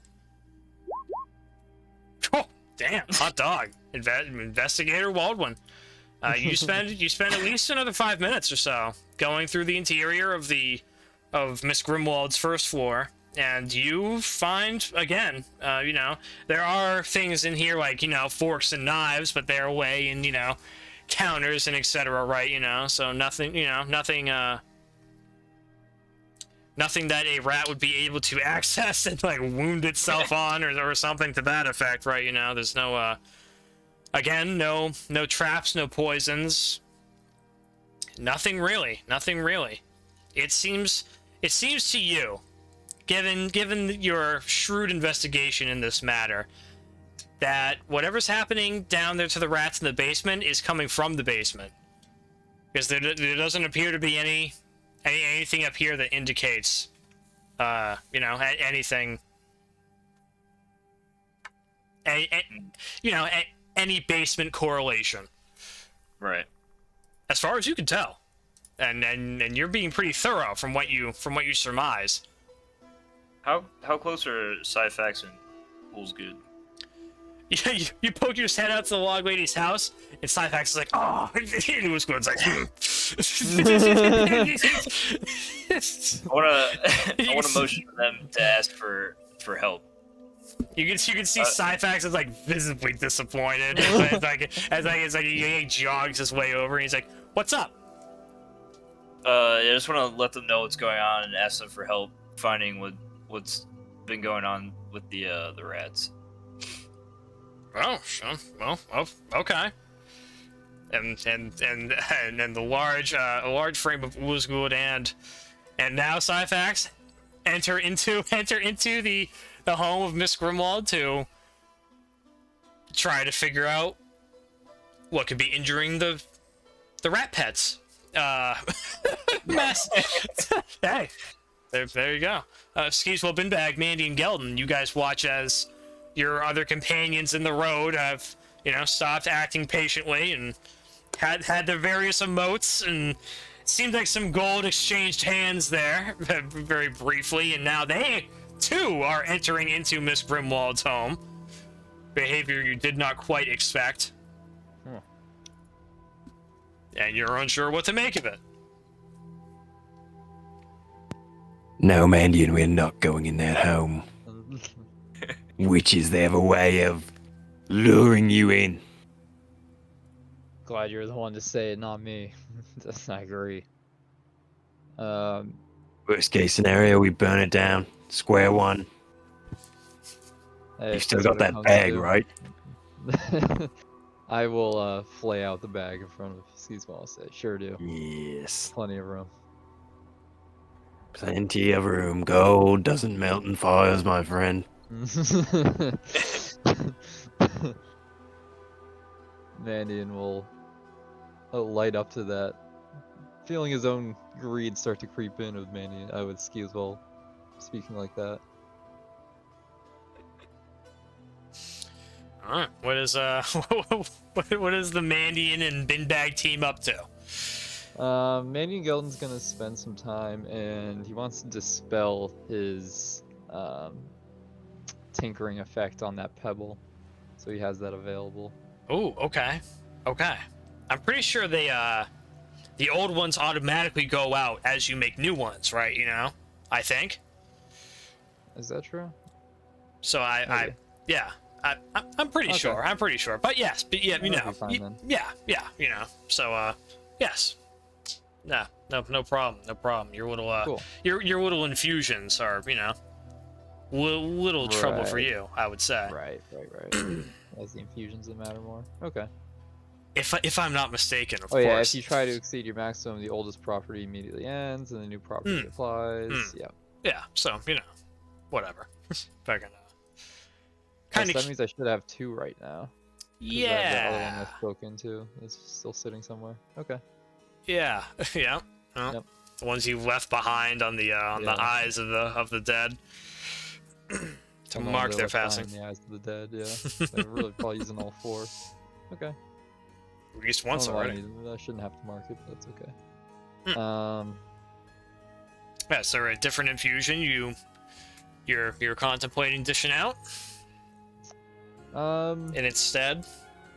Oh, damn, hot dog. Investigator Waldwin. You spend at least another 5 minutes or so going through the interior of Miss Grimwald's first floor, and you find again, there are things in here like forks and knives, but they're away in counters and etc. Right? So nothing, nothing that a rat would be able to access and like wound itself on or something to that effect, right? There's no again, no traps, no poisons, nothing really. It seems to you, given your shrewd investigation in this matter, that whatever's happening down there to the rats in the basement is coming from the basement, because there doesn't appear to be anything up here that indicates anything, any basement correlation, Right. as far as you can tell. And you're being pretty thorough from what you surmise. How close are Syphax and Ulzgud? Yeah, you poke your head out to the log lady's house, and Syphax is like, oh, and Ulzgud's like, I wanna motion for them to ask for help. You can see Syphax is like visibly disappointed as he jogs his way over, and he's like, what's up? I just want to let them know what's going on and ask them for help finding what's been going on with the rats. Oh, sure. Well, oh, okay. And the large frame of Ulzgud and now Syphax enter into the home of Miss Grimwald to try to figure out what could be injuring the rat pets. Mess. Hey, there you go. Skeezewell, Binbag, Mandion, Gelden, you guys watch as your other companions in the road have, stopped acting patiently and had their various emotes, and it seemed like some gold exchanged hands there very briefly, and now they too are entering into Miss Grimwald's home. Behavior you did not quite expect. And you're unsure what to make of it. No, Mandion, we're not going in that home. Witches, they have a way of luring you in. Glad you're the one to say it, not me. I agree. Worst case scenario, we burn it down. Square one. Hey, You if still that's got what it that comes bag, to. right? I will flay out the bag in front of Skeezewell. Say, sure do. Yes. Plenty of room. Plenty of room. Gold doesn't melt in fires, my friend. Mandion will light up to that, feeling his own greed start to creep in with Mandion. With Skeezewell speaking like that. All right. What is what is the Mandion and Binbag team up to? Mandion Gelden's gonna spend some time, and he wants to dispel his tinkering effect on that pebble, so he has that available. Oh, okay. I'm pretty sure they the old ones automatically go out as you make new ones, right? I think. Is that true? So I'm pretty Okay. sure. I'm pretty sure. But yes, but yeah, That'll be fine then. yeah. So yes. No problem. Your little Cool. your little infusions are, little trouble for Right. you, I would say. Right. As the infusions that matter more. Okay. If I'm not mistaken, of Oh yeah, course. if you try to exceed your maximum, the oldest property immediately ends, and the new property applies. Yeah. Yeah, so whatever. Fucking So kind that of. means I should have 2 right now. 'Cause The other one I spoke into is still sitting somewhere. Okay. Yeah. Well, Yep. the ones you left behind on the Yeah. eyes of the dead to And the ones mark I their left behind passing. in the eyes of the dead. Yeah. They're really probably using all 4. Okay. At least once I don't know why already. I shouldn't have to mark it, but that's okay. Yeah, so a different infusion you're contemplating dishing out in its stead.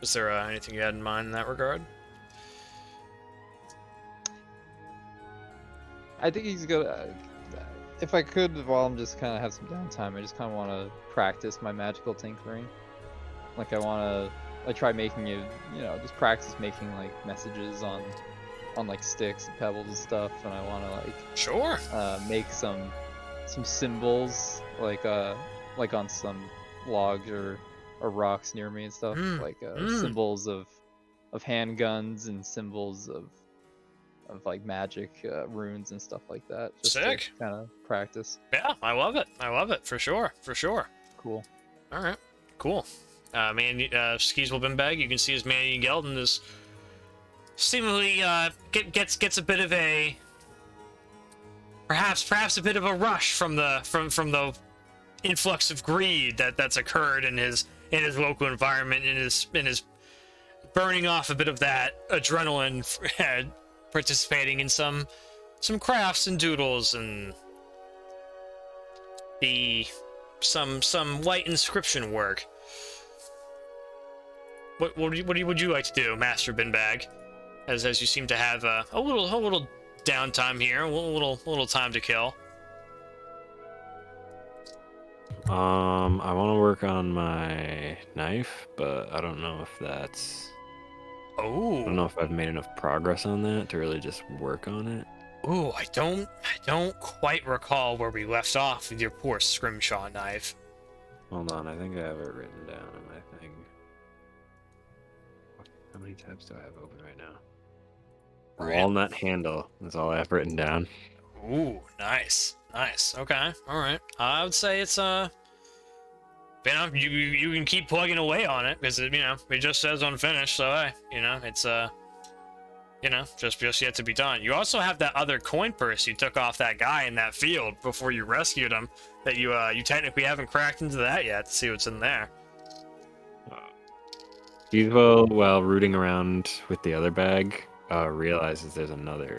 Was there anything you had in mind in that regard? I think he's gonna. If I could, while I'm just kind of have some downtime, I just kind of want to practice my magical tinkering. Like I try making it, just practice making like messages on like sticks and pebbles and stuff, and I want to Sure. make some symbols like on some logs or rocks near me and stuff, symbols of handguns and symbols of like magic runes and stuff like that. Just Sick. to kind of practice. Yeah, I love it for sure. Cool. All right, cool. Skeezewell Binbag, you can see his Mandion Gelden is seemingly gets a bit of a perhaps a bit of a rush from the influx of greed that's occurred in his local environment, and is burning off a bit of that adrenaline, participating in some crafts and doodles and some light inscription work. What would you like to do, Master Binbag? As you seem to have a little downtime here, a little time to kill. I want to work on my knife, but I don't know if that's. I don't know if I've made enough progress on that to really just work on it. Ooh, I don't quite recall where we left off with your poor scrimshaw knife. Hold on, I think I have it written down in my thing. How many tabs do I have open right now? Right. Walnut handle. That's all I have written down. Ooh, nice. Nice. Okay. All right. I would say it's you can keep plugging away on it because it just says unfinished. So hey, it's just yet to be done. You also have that other coin purse you took off that guy in that field before you rescued him. That you technically haven't cracked into that yet to see what's in there. Skeezewell, while rooting around with the other bag, realizes there's another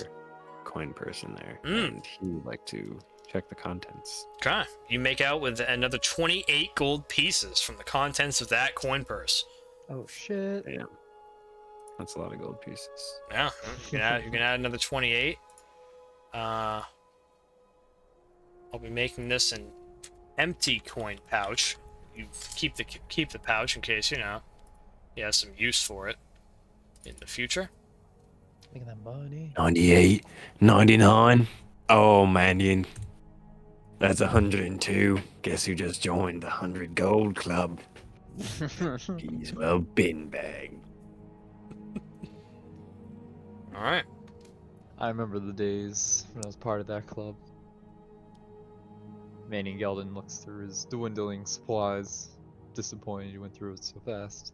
coin purse in there, and he would like to check the contents. Okay. You make out with another 28 gold pieces from the contents of that coin purse. Oh shit. Damn. That's a lot of gold pieces. Yeah. You can add another 28. I'll be making this an empty coin pouch. You keep the pouch in case, he has some use for it in the future. Look at that money. 98, 99. Oh, Mandion. That's 102. Guess who just joined the 100 Gold Club? Skeezewell Binbag. All right. I remember the days when I was part of that club. Manny Gelden looks through his dwindling supplies. Disappointed you went through it so fast.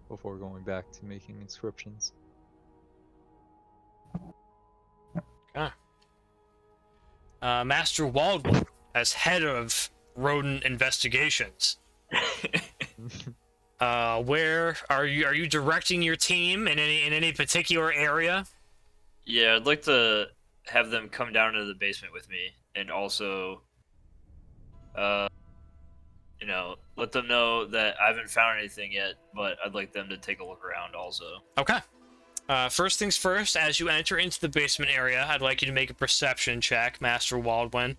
Before going back to making inscriptions. Okay. Master Waldwin, as head of rodent investigations. Where are you directing your team in any particular area? Yeah, I'd like to have them come down to the basement with me, and also, let them know that I haven't found anything yet, but I'd like them to take a look around also. Okay. First things first, as you enter into the basement area, I'd like you to make a perception check, Master Waldwin.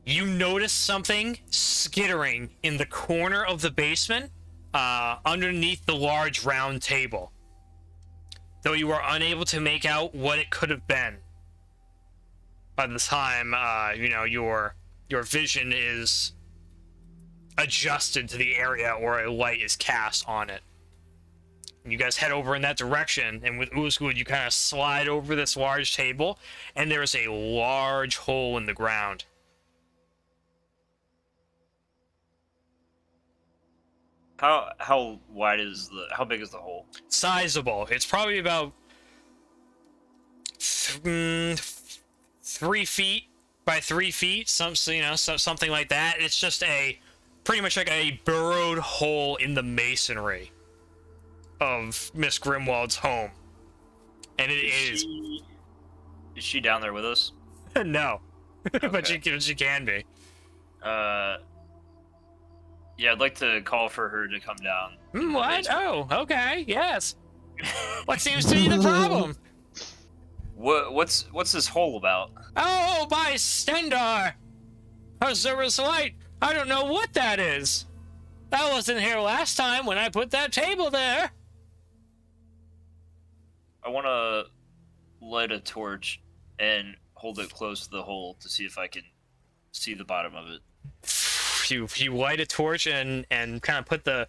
You notice something skittering in the corner of the basement, underneath the large round table. Though you are unable to make out what it could have been. By the time, your vision is adjusted to the area or a light is cast on it. You guys head over in that direction, and with Ulzgud, you kind of slide over this large table, and there's a large hole in the ground. How big is the hole? Sizable. It's probably about 3 feet by 3 feet, something like that. It's just pretty much like a burrowed hole in the masonry of Miss Grimwald's home, and is. Is she down there with us? No, Okay. but she can be. Yeah, I'd like to call for her to come down. What? Oh, okay, yes. What seems to be the problem? What's this hole about? Oh, by Stendar! Azura's light! I don't know what that is! That wasn't here last time when I put that table there! I want to light a torch and hold it close to the hole to see if I can see the bottom of it. You light a torch and kind of put the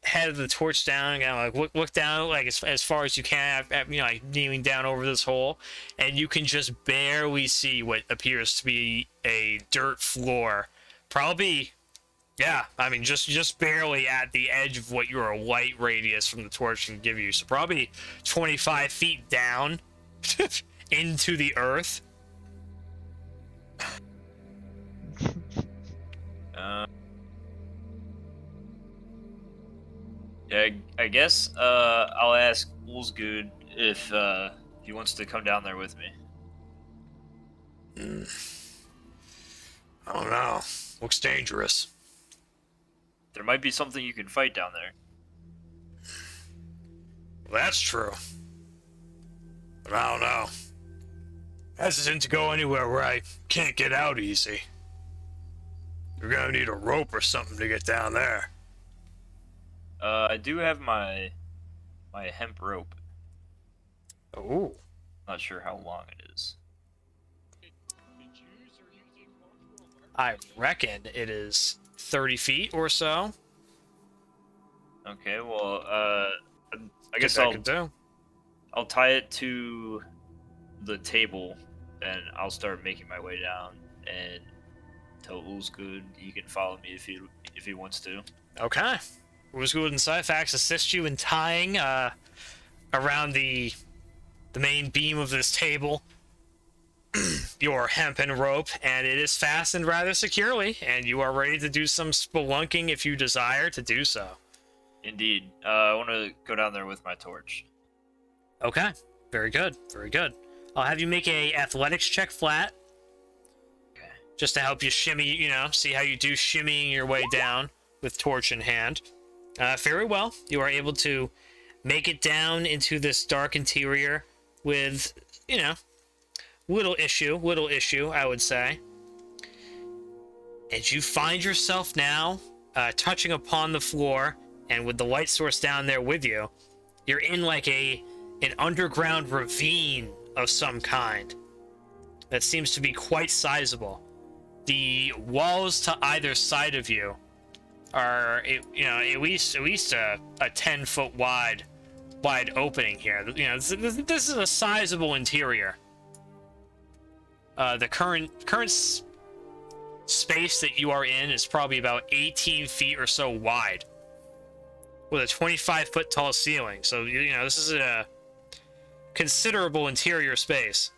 head of the torch down and kind of like look down like as far as you can, like kneeling down over this hole, and you can just barely see what appears to be a dirt floor. Probably, yeah, I mean just barely at the edge of what your light radius from the torch can give you. So probably 25 feet down into the earth. Yeah, I guess I'll ask Ulzgud if he wants to come down there with me. I don't know. Looks dangerous. There might be something you can fight down there. Well, that's true. But I don't know. Hesitant to go anywhere where I can't get out easy. You're gonna need a rope or something to get down there. I do have my hemp rope. Oh. Not sure how long it is. I reckon it is 30 feet or so. Okay, well, I guess I could do. I'll tie it to the table, and I'll start making my way down and tell Ulzgud he can follow me if he wants to. Okay. Ulzgud and Syphax assist you in tying around the main beam of this table your hempen rope, and it is fastened rather securely, and you are ready to do some spelunking if you desire to do so. Indeed. I want to go down there with my torch. Okay. Very good. Very good. I'll have you make a athletics check flat. Okay. Just to help you shimmy, see how you do shimmying your way down with torch in hand. Very well. You are able to make it down into this dark interior with, little issue, I would say. And you find yourself now touching upon the floor, and with the light source down there with you, you're in like an underground ravine of some kind that seems to be quite sizable. The walls to either side of you are, at least a 10-foot wide opening here. This is a sizable interior. The current space that you are in is probably about 18 feet or so wide, with a 25-foot tall ceiling. So this is a considerable interior space.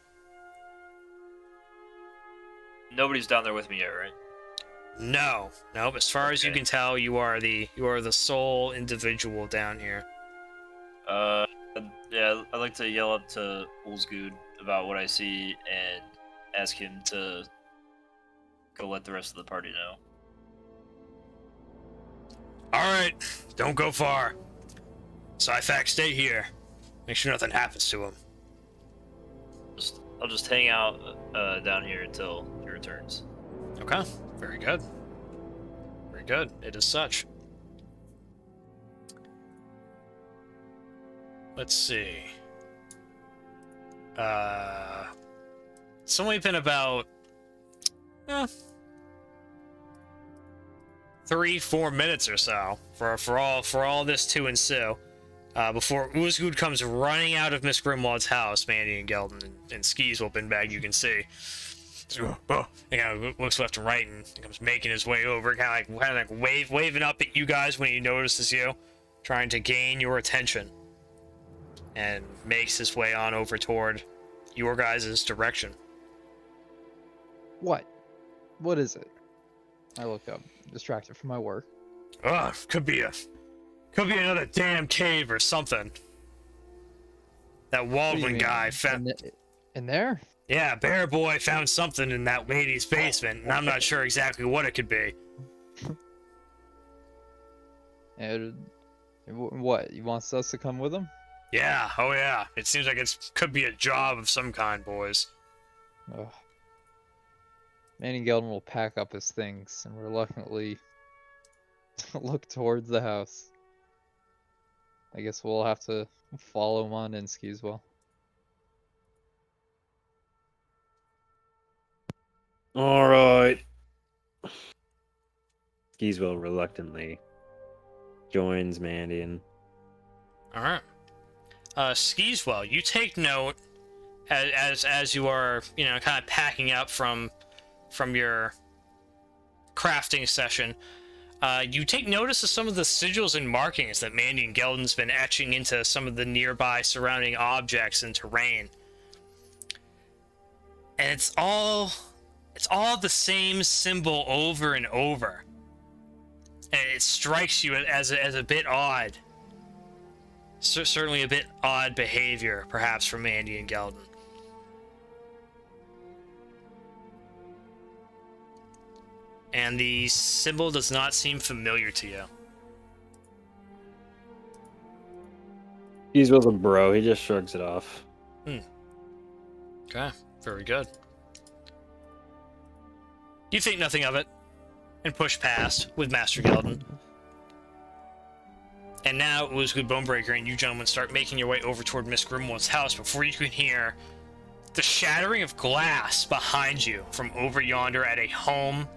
Nobody's down there with me yet, right? No. As far as you can tell, you are the sole individual down here. Yeah, I'd like to yell up to Ulzgud about what I see and ask him to go let the rest of the party know. Alright, don't go far. Syphax, stay here. Make sure nothing happens to him. I'll just hang out down here until he returns. Okay, very good. Very good. It is such. Let's see. It's only been about 3-4 minutes or so for all this to ensue. Before Ulzgud comes running out of Miss Grimwald's house, Mandion and Gelden and Skeezewell, Binbag, you can see. He kind of looks left and right and comes making his way over, kind of like waving up at you guys when he notices you, trying to gain your attention, and makes his way on over toward your guys' direction. What? What is it? I look up, distracted from my work. Could be another damn cave or something. That Waldwin guy found. In there? Yeah, Bear Boy found something in that lady's basement, and I'm not sure exactly what it could be. And what? He wants us to come with him? Yeah, oh yeah. It seems like it could be a job of some kind, boys. Ugh. Manny Gelden will pack up his things and reluctantly look towards the house. I guess we'll have to follow him on in Skeezewell. All right. Skeezewell reluctantly joins Mandion. All right. Skeezewell, you take note as you are, kind of packing up from your crafting session. You take notice of some of the sigils and markings that Mandion Gelden's been etching into some of the nearby surrounding objects and terrain. And it's all the same symbol over and over. And it strikes you as a bit odd. Certainly a bit odd behavior, perhaps, from Mandion Gelden. And the symbol does not seem familiar to you. Skeezewell's a bro. He just shrugs it off. Okay, very good. You think nothing of it, and push past with Master Gelden. And now Ulzgud Bone-Breaker and you gentlemen start making your way over toward Miss Grimwald's house before you can hear the shattering of glass behind you from over yonder at a home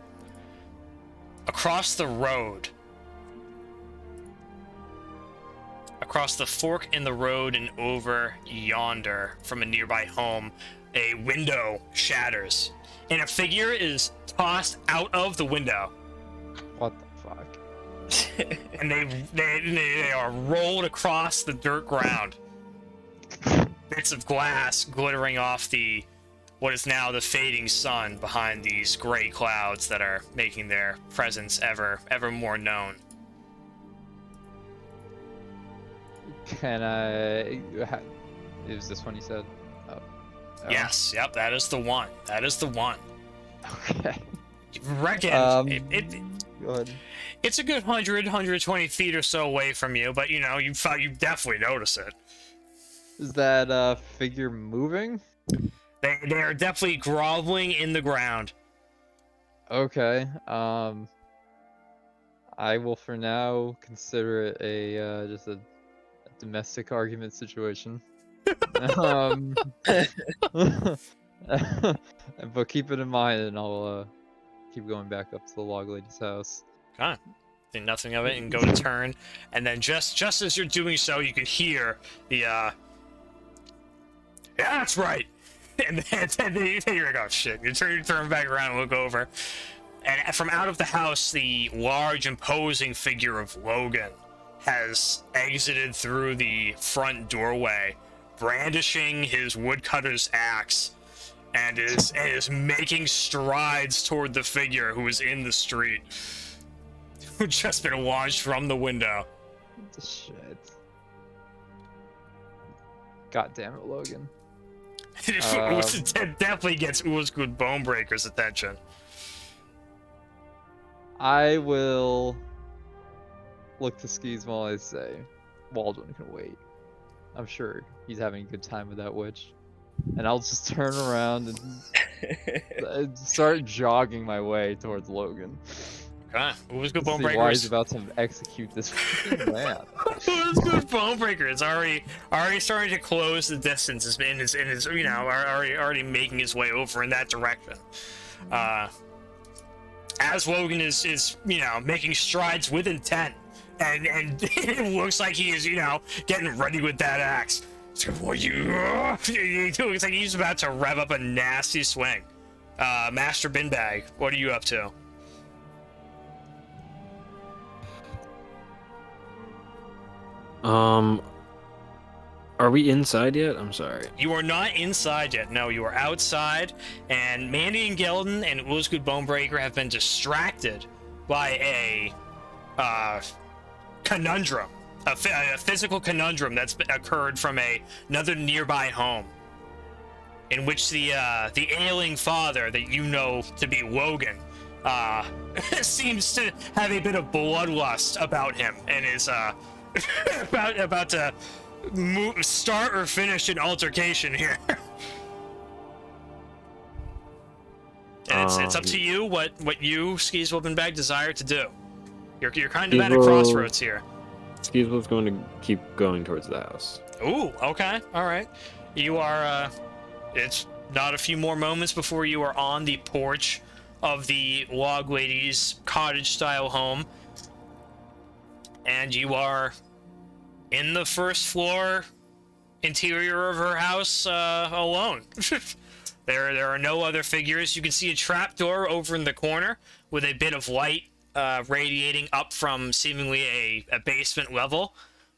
across the road, across the fork in the road and over yonder from a nearby home, a window shatters, and a figure is tossed out of the window. What the fuck? And they are rolled across the dirt ground. Bits of glass glittering off what is now the fading sun behind these gray clouds that are making their presence ever more known. Can I? Is this one you said? Oh. Yes, yep, that is the one. That is the one. Okay. You reckon Go ahead. it's a good 120 feet or so away from you, but you definitely notice it. Is that figure moving? They are definitely groveling in the ground. Okay. I will for now consider it a just a domestic argument situation. But keep it in mind, and I'll keep going back up to the log lady's house. Okay. Think nothing of it and go to turn, and then just as you're doing so, you can hear the yeah, that's right. And then you're like, oh shit. You turn back around and look over. And from out of the house, the large, imposing figure of Logan has exited through the front doorway, brandishing his woodcutter's axe, and is making strides toward the figure who is in the street, who just been launched from the window. Shit. God damn it, Logan. It definitely gets Ulzgud Bone-Breaker's attention. I will look to Skeezewell and say, Waldwin can wait. I'm sure he's having a good time with that witch. And I'll just turn around and start jogging my way towards Logan. Okay, Ulzgud See why he's Bone-Breaker. about to execute this fucking man. Ulzgud Bone-Breaker is already starting to close the distance. Is already making his way over in that direction. As Logan is making strides with intent, and it looks like he is getting ready with that axe. So what it looks like he's about to rev up a nasty swing. Master Binbag, what are you up to? Are we inside yet? I'm sorry. You are not inside yet. No, you are outside, and Mandion, Gelden, and Ulzgud Bone-Breaker have been distracted by a conundrum, a physical conundrum that's occurred from another nearby home, in which the ailing father that you know to be Logan seems to have a bit of bloodlust about him, and is about to start or finish an altercation here. And it's up to you what you, Skeezewell Binbag, desire to do. You're kind of at a crossroads here. Skeezewell's going to keep going towards the house. Ooh, okay, all right. You are. It's not a few more moments before you are on the porch of the log lady's cottage-style home, and you are in the first floor interior of her house alone. There are no other figures. You can see a trapdoor over in the corner with a bit of light radiating up from seemingly a basement level.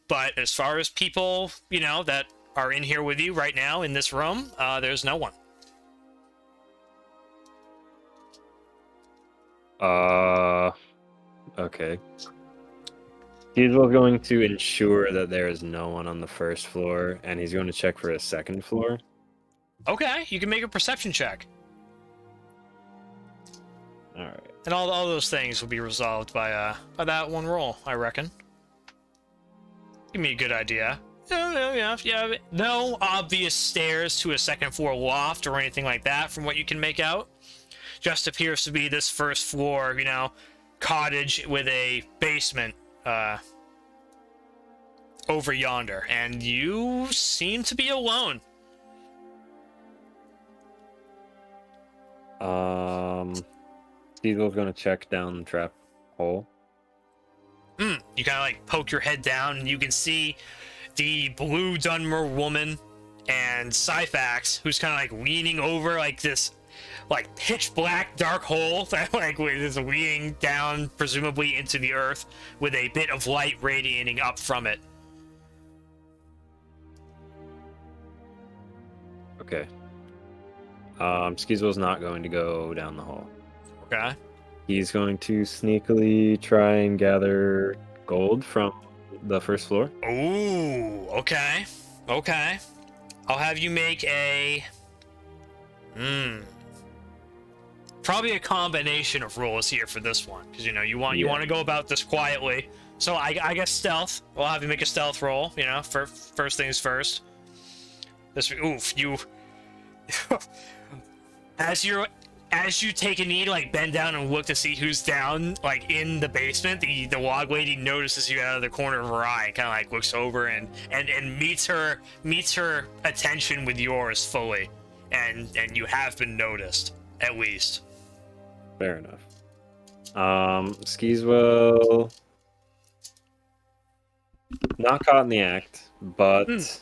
But as far as people, that are in here with you right now in this room, there's no one. Okay. He's going to ensure that there is no one on the first floor, and he's going to check for a second floor. Okay, you can make a perception check. Alright. And all those things will be resolved by that one roll, I reckon. Give me a good idea. Yeah. No obvious stairs to a second floor loft or anything like that from what you can make out. Just appears to be this first floor, cottage with a basement over yonder, and you seem to be alone. Steagle's gonna check down the hole. You kind of like poke your head down, and you can see the blue Dunmer woman and Syphax, who's kind of like leaning over like this, like pitch black dark hole that like is leaning down, presumably into the earth, with a bit of light radiating up from it. Okay. Skeezewell's not going to go down the hole. Okay. He's going to sneakily try and gather gold from the first floor. Ooh, okay. Okay. I'll have you make a... Probably a combination of rolls here for this one, because, you know, you want to go about this quietly. So I guess stealth. We'll have you make a stealth roll, you know, for first things first. This, oof, you... As you take a knee to like bend down and look to see who's down, like in the basement, the log lady notices you out of the corner of her eye and kind of like looks over and meets her attention with yours fully, and you have been noticed, at least. Fair enough. Skeezewell, not caught in the act, but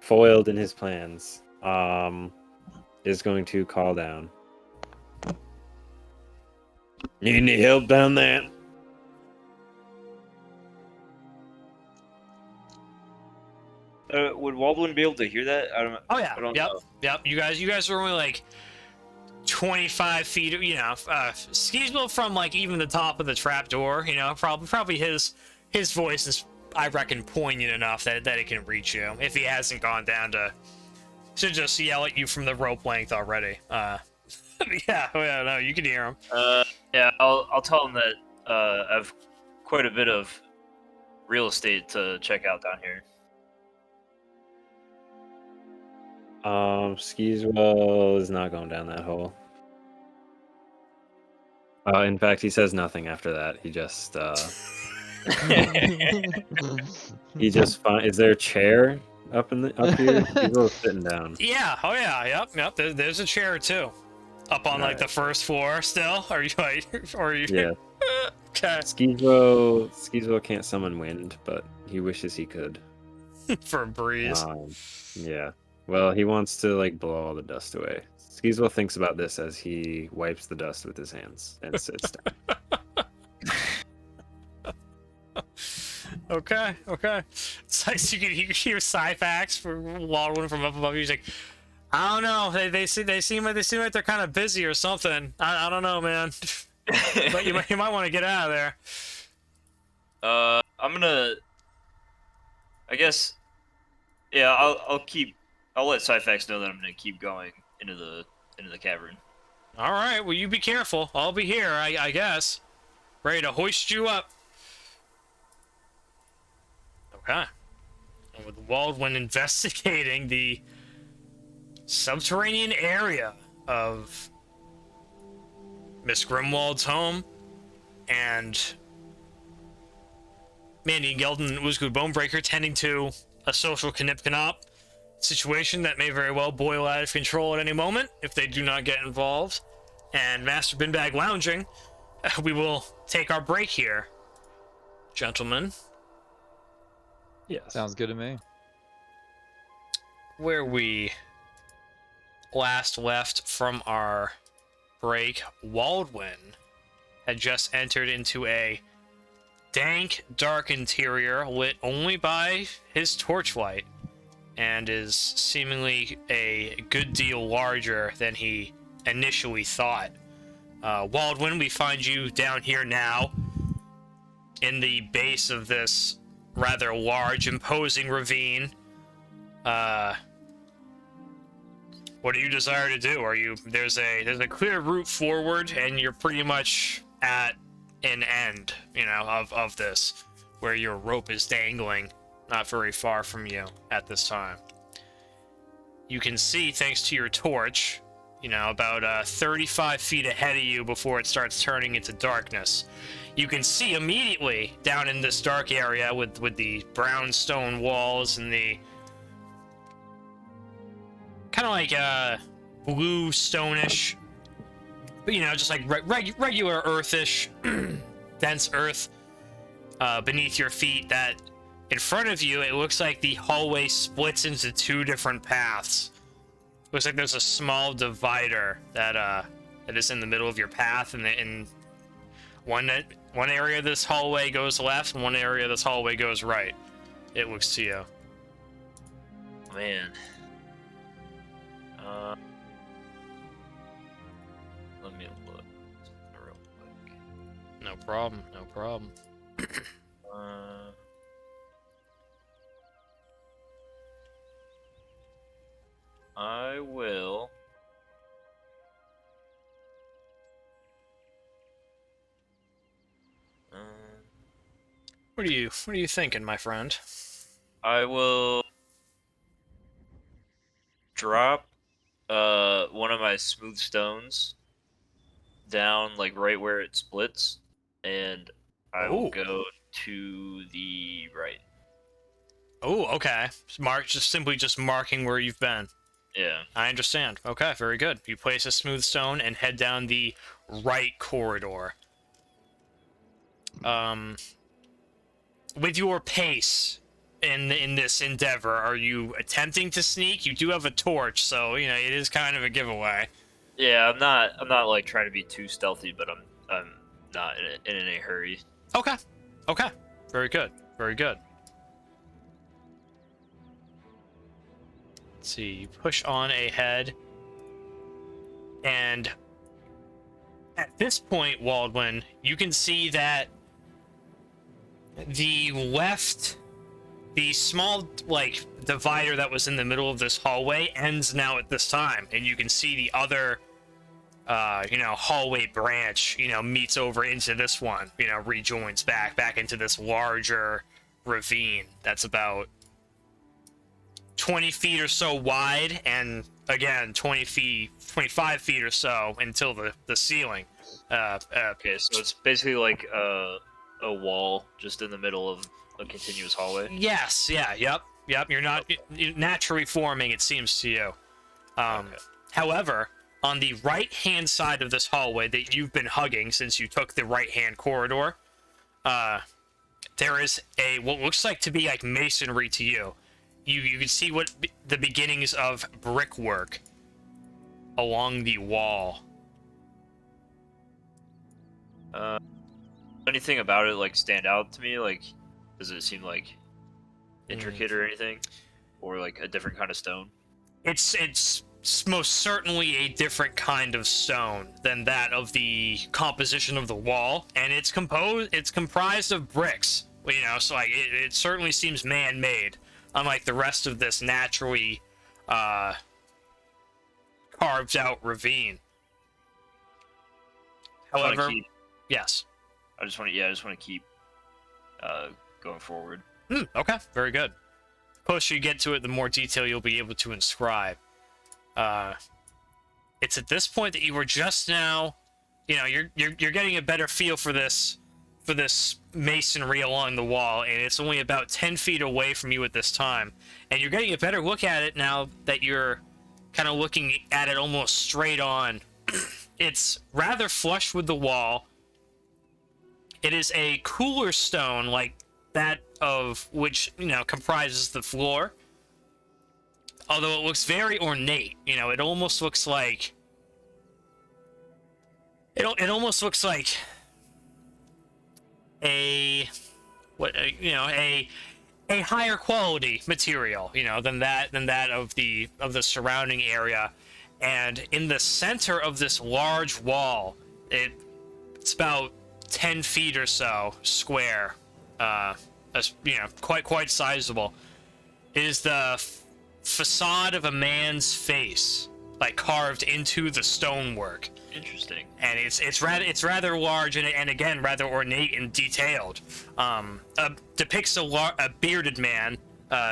foiled in his plans, is going to call down. Need any help down there? Would Waldwin be able to hear that? I don't know. Yep. You guys are only like 25 feet. You know, Skeezewell from like even the top of the trapdoor. You know, probably his voice is, I reckon, poignant enough that it can reach you if he hasn't gone down to just yell at you from the rope length already. Yeah, no, you can hear him. Yeah, I'll tell him that I've quite a bit of real estate to check out down here. Skeezewell is not going down that hole. In fact, he says nothing after that. He just is there a chair up here? Skeezewell's sitting down. Yeah. Oh yeah. Yep. There's a chair too. Up on like the first floor still? Are you like, or you? Yeah. Okay. Skeezewell can't summon wind, but he wishes he could. For a breeze. Yeah. Well, he wants to like blow all the dust away. Skeezewell thinks about this as he wipes the dust with his hands and sits down. Okay. It's like you can hear Syphax from Waldwin from up above you. He's like, I don't know. They seem like they're kind of busy or something. I don't know, man. But you might want to get out of there. I'm gonna. I guess. Yeah, I'll let Syphax know that I'm gonna keep going into the cavern. All right. Well, you be careful. I'll be here. I guess. Ready to hoist you up. Okay. And with Waldwin investigating the subterranean area of Miss Grimwald's home, and Mandion, Gelden, and Ulzgud Bone-Breaker tending to a social knip-knop situation that may very well boil out of control at any moment if they do not get involved, and Master Binbag lounging, we will take our break here, gentlemen. Yeah. Sounds good to me. Where we last left from our break, Waldwin had just entered into a dank, dark interior lit only by his torchlight, and is seemingly a good deal larger than he initially thought. Waldwin, we find you down here now in the base of this rather large, imposing ravine. What do you desire to do? There's a clear route forward, and you're pretty much at an end, you know, of this, where your rope is dangling not very far from you at this time. You can see, thanks to your torch, you know, about 35 feet ahead of you before it starts turning into darkness. You can see immediately down in this dark area with the brown stone walls and the kind of like blue stone-ish, but you know, just like regular earthish dense earth beneath your feet that in front of you, it looks like the hallway splits into 2 different paths. Looks like there's a small divider that is in the middle of your path, and in one area of this hallway goes left, and one area of this hallway goes right. It looks to you. Man. Let me look real quick. No problem. No problem. I will. What are you thinking, my friend? I will drop one of my smooth stones down like right where it splits, and I will go to the right. Oh, okay. Simply marking where you've been. Yeah. I understand. Okay, very good. You place a smooth stone and head down the right corridor. With your pace in this endeavor, are you attempting to sneak? You do have a torch, so you know it is kind of a giveaway. Yeah, I'm not like trying to be too stealthy, but I'm not in any hurry. Okay. Okay. Very good. Very good. Let's see. You push on ahead, and at this point, Waldwin, you can see that the small like divider that was in the middle of this hallway ends now at this time, and you can see the other hallway branch meets over into this one, rejoins back into this larger ravine that's about 20 feet or so wide, and again 25 feet or so until the ceiling. Okay, so it's basically like a wall just in the middle of a continuous hallway. Yes, yeah, yep. You're not naturally forming, it seems to you. Okay. However, on the right-hand side of this hallway that you've been hugging since you took the right-hand corridor, there is what looks like to be like masonry to you. You can see the beginnings of brickwork along the wall. Anything about it like stand out to me? Like, does it seem like intricate or anything, or like a different kind of stone? It's most certainly a different kind of stone than that of the composition of the wall, and it's comprised of bricks. So like it certainly seems man-made, unlike the rest of this naturally carved out ravine. However, yes. I just want to keep going forward. Okay, very good. The closer you get to it, the more detail you'll be able to inscribe. It's at this point that you were just now, you're getting a better feel for this masonry along the wall, and it's only about 10 feet away from you at this time, and you're getting a better look at it now that you're kind of looking at it almost straight on. It's rather flush with the wall. It is a cooler stone like that of which comprises the floor, although it looks very ornate. It almost looks like a higher quality material, than that of the surrounding area. And in the center of this large wall, it's about 10 feet or so square, quite sizable, is the facade of a man's face, like carved into the stonework. Interesting. And it's rather large and again rather ornate and detailed. Depicts a bearded man,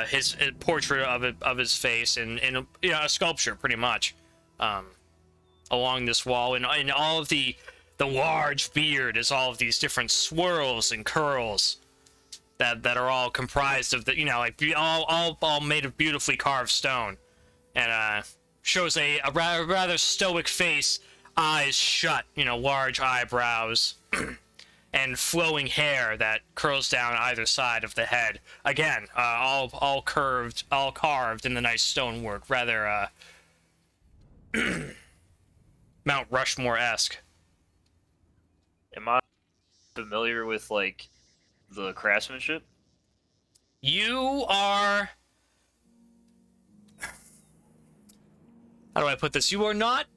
his portrait of his face in a sculpture pretty much, along this wall, and all of the large beard is all of these different swirls and curls that are all comprised of all made of beautifully carved stone, and shows a rather stoic face, eyes shut, large eyebrows, and flowing hair that curls down either side of the head. Again, all curved, all carved in the nice stonework, rather Mount Rushmore-esque. Am I familiar with like the craftsmanship? You are. How do I put this? You are not.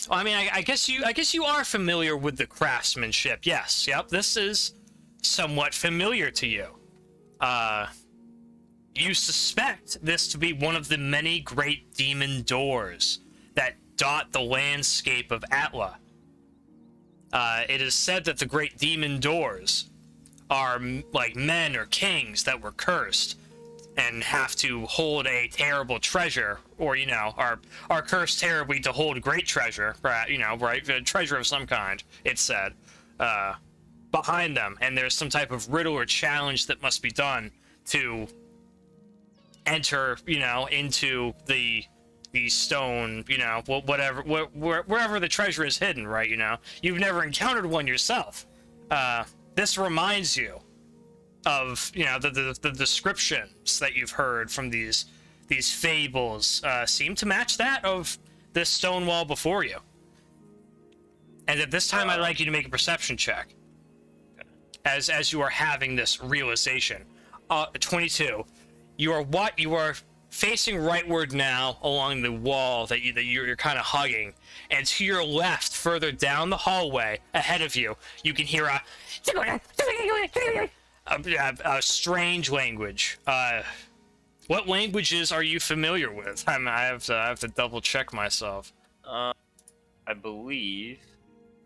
I mean, I guess you are familiar with the craftsmanship. Yes. Yep. This is somewhat familiar to you. You suspect this to be one of the many great demon doors that dot the landscape of Atla. It is said that the great demon doors are like men or kings that were cursed and have to hold a terrible treasure, or are cursed terribly to hold great treasure, right? Right, a treasure of some kind. It's said behind them, and there's some type of riddle or challenge that must be done to enter, into the stone, whatever, wherever the treasure is hidden, right? You've never encountered one yourself. This reminds you of, the descriptions that you've heard from these fables seem to match that of this stone wall before you. And at this time, I'd like you to make a perception check as you are having this realization. 22. You are facing rightward now along the wall that you're kind of hugging, and to your left, further down the hallway ahead of you, you can hear a strange language. What languages are you familiar with? I have to double check myself. I believe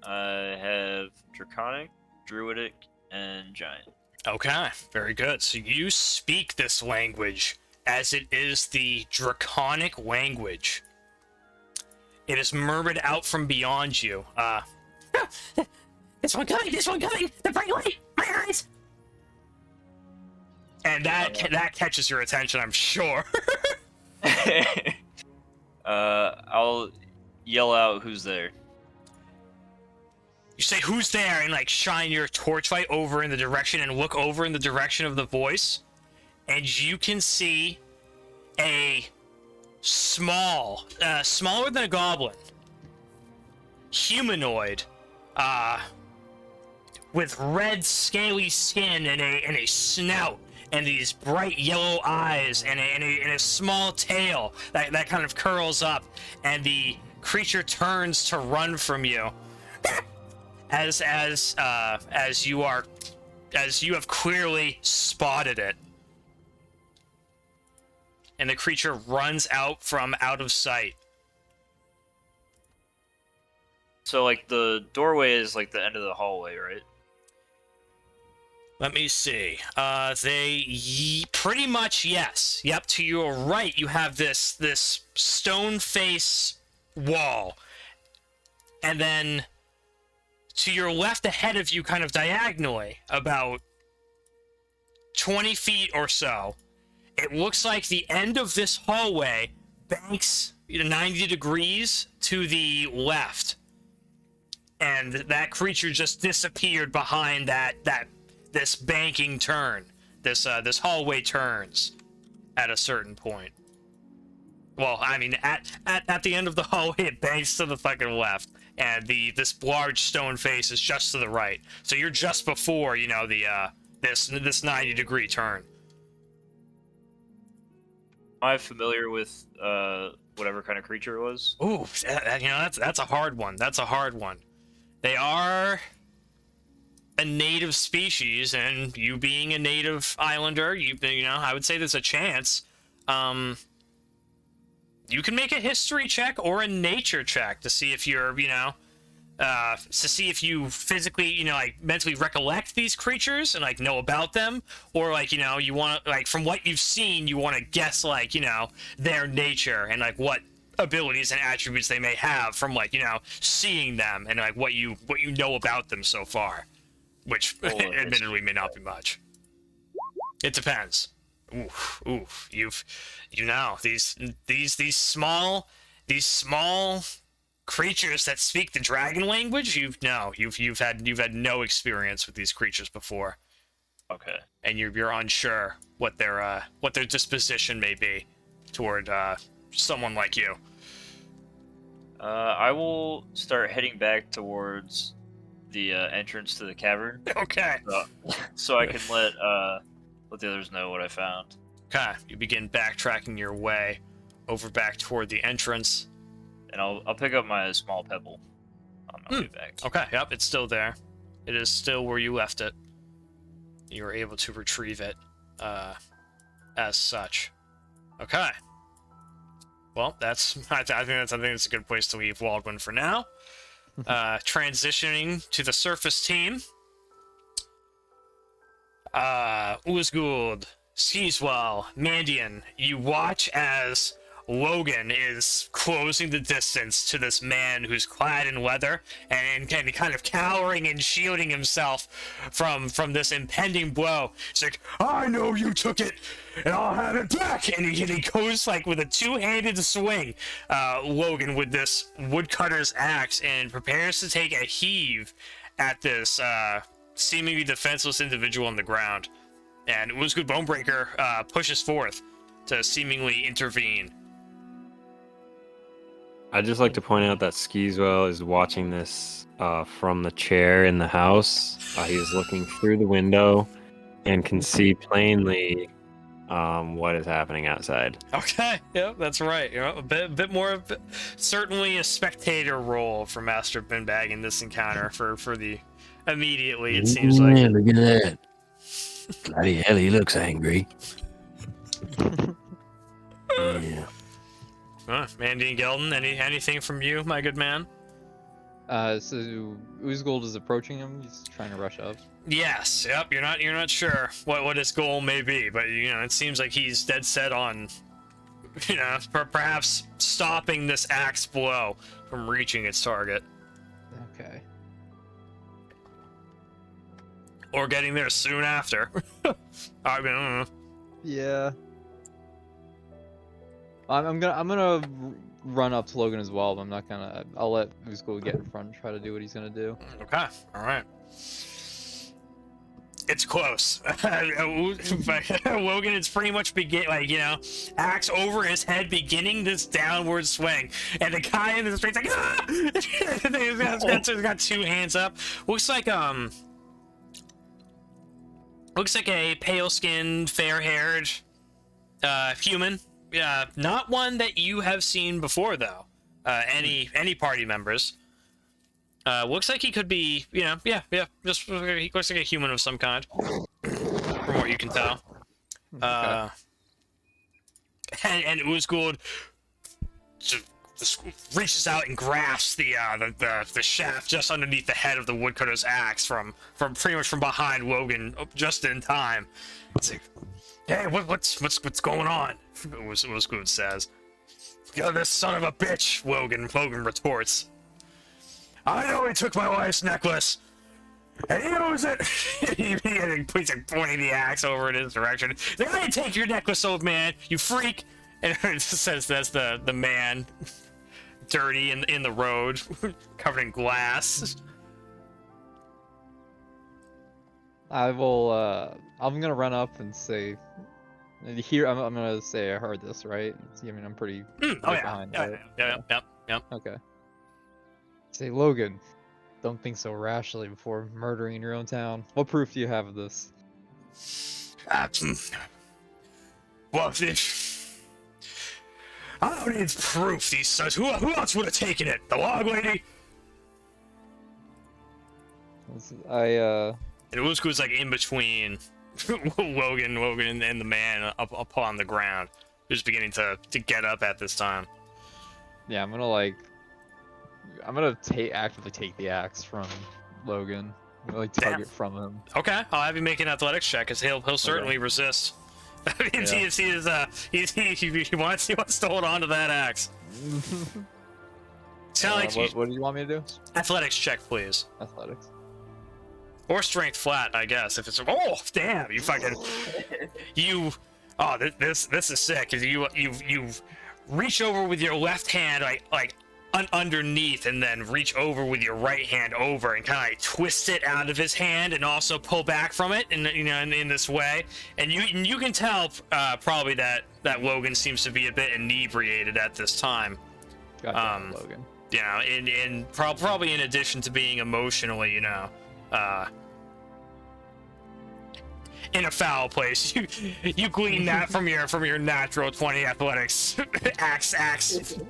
I have Draconic, Druidic, and Giant. Okay, very good. So you speak this language as it is the Draconic language. It is murmured out from beyond you. This one coming! The bright light! My eyes! And that catches your attention, I'm sure. I'll yell out who's there. You say, who's there? And shine your torchlight over in the direction and look over in the direction of the voice. And you can see a smaller than a goblin, humanoid, with red scaly skin and a snout and these bright yellow eyes and a small tail that kind of curls up, and the creature turns to run from you as you have clearly spotted it. And the creature runs out of sight. So, the doorway is, the end of the hallway, right? Let me see. Pretty much, yes. Yep, to your right, you have this stone face wall. And then to your left ahead of you, kind of diagonally, about 20 feet or so, it looks like the end of this hallway banks 90 degrees to the left. And that creature just disappeared behind this banking turn. This hallway turns at a certain point. Well, I mean, at the end of the hallway, it banks to the fucking left, and this large stone face is just to the right. So you're just before, this 90-degree turn. Am I familiar with whatever kind of creature it was? Ooh, that's a hard one. That's a hard one. They are a native species, and you being a native islander, I would say there's a chance. You can make a history check or a nature check to see if you're, to see if you physically, mentally recollect these creatures and know about them, or you want to, from what you've seen, you want to guess their nature and what abilities and attributes they may have from seeing them and what you know about them so far, which admittedly may not be much. It depends. These small creatures that speak the dragon language, you've had no experience with these creatures before, Okay. and you're unsure what their disposition may be toward someone like you. I will start heading back towards the entrance to the cavern. Okay. So I can let the others know what I found. Okay. You begin backtracking your way over back toward the entrance. And I'll pick up my small pebble on my way back. Okay. Yep. It's still there. It is still where you left it. You were able to retrieve it as such. Okay. Well, I think that's a good place to leave Waldwin for now. Transitioning to the surface team. Ulzgud, Skeezewell, Mandion, you watch as Logan is closing the distance to this man who's clad in leather and kind of cowering and shielding himself from this impending blow. He's like, I know you took it, and I'll have it back! And he goes like with a two-handed swing, Logan, with this woodcutter's axe, and prepares to take a heave at this seemingly defenseless individual on the ground. And Ulzgud Bone-Breaker pushes forth to seemingly intervene. I'd just like to point out that Skeezewell is watching this from the chair in the house. He is looking through the window and can see plainly what is happening outside. Okay, yep, that's right. You know, a bit more, certainly a spectator role for Master Binbag in this encounter. For the immediately, it seems like. Look at that! Bloody hell, he looks angry. Yeah. Mandion, Gelden, anything from you, my good man? So Ulzgud is approaching him. He's trying to rush up. Yes. Yep. You're not sure what his goal may be, but it seems like he's dead set on, perhaps stopping this axe blow from reaching its target. Okay. Or getting there soon after. I mean, Yeah. I'm gonna run up to Logan as well, but I'm not gonna. I'll let Ulzgud get in front and try to do what he's gonna do. Okay. All right. It's close. Logan is pretty much axe over his head, beginning this downward swing, and the guy in the street's like, ah! He's got two hands up. Looks like a pale-skinned, fair-haired human. Not one that you have seen before, though. Any party members. Looks like he could be, just he looks like a human of some kind, from what you can tell. Okay. And Ulzgud just reaches out and grasps the shaft just underneath the head of the woodcutter's axe from pretty much from behind Logan, just in time. It's like, hey, what's going on? Ulzgud says. Yo, this son of a bitch, Logan retorts. I know he took my wife's necklace, and he owes it. He's pointing the axe over in his direction. They didn't take your necklace, old man, you freak. And it says that's the man, dirty in the road, covered in glass. I will. I'm gonna run up and say, here. I'm gonna say I heard this, right? I mean, I'm pretty behind. Yep. Okay. Say, Logan, don't think so rashly before murdering your own town. What proof do you have of this? Well, I don't need proof, these sons. Who else would have taken it? The log lady? And Ulzgud's like in between Logan and the man up on the ground, who's beginning to get up at this time. Yeah, I'm gonna actively take the axe from Logan. I'm gonna, target from him. Okay, I'll have you make an athletics check, because he'll certainly resist. He wants to hold on to that axe. What do you want me to do? Athletics check, please. Athletics. Or strength flat, I guess. If it's damn, you fucking this is sick. Cause you reach over with your left hand, like underneath, and then reach over with your right hand over and kind of like twist it out of his hand, and also pull back from it, and in this way. And you can tell probably that Logan seems to be a bit inebriated at this time. Goddamn, Logan. You know, probably in addition to being emotionally, in a foul place. You glean that from your natural 20 athletics axe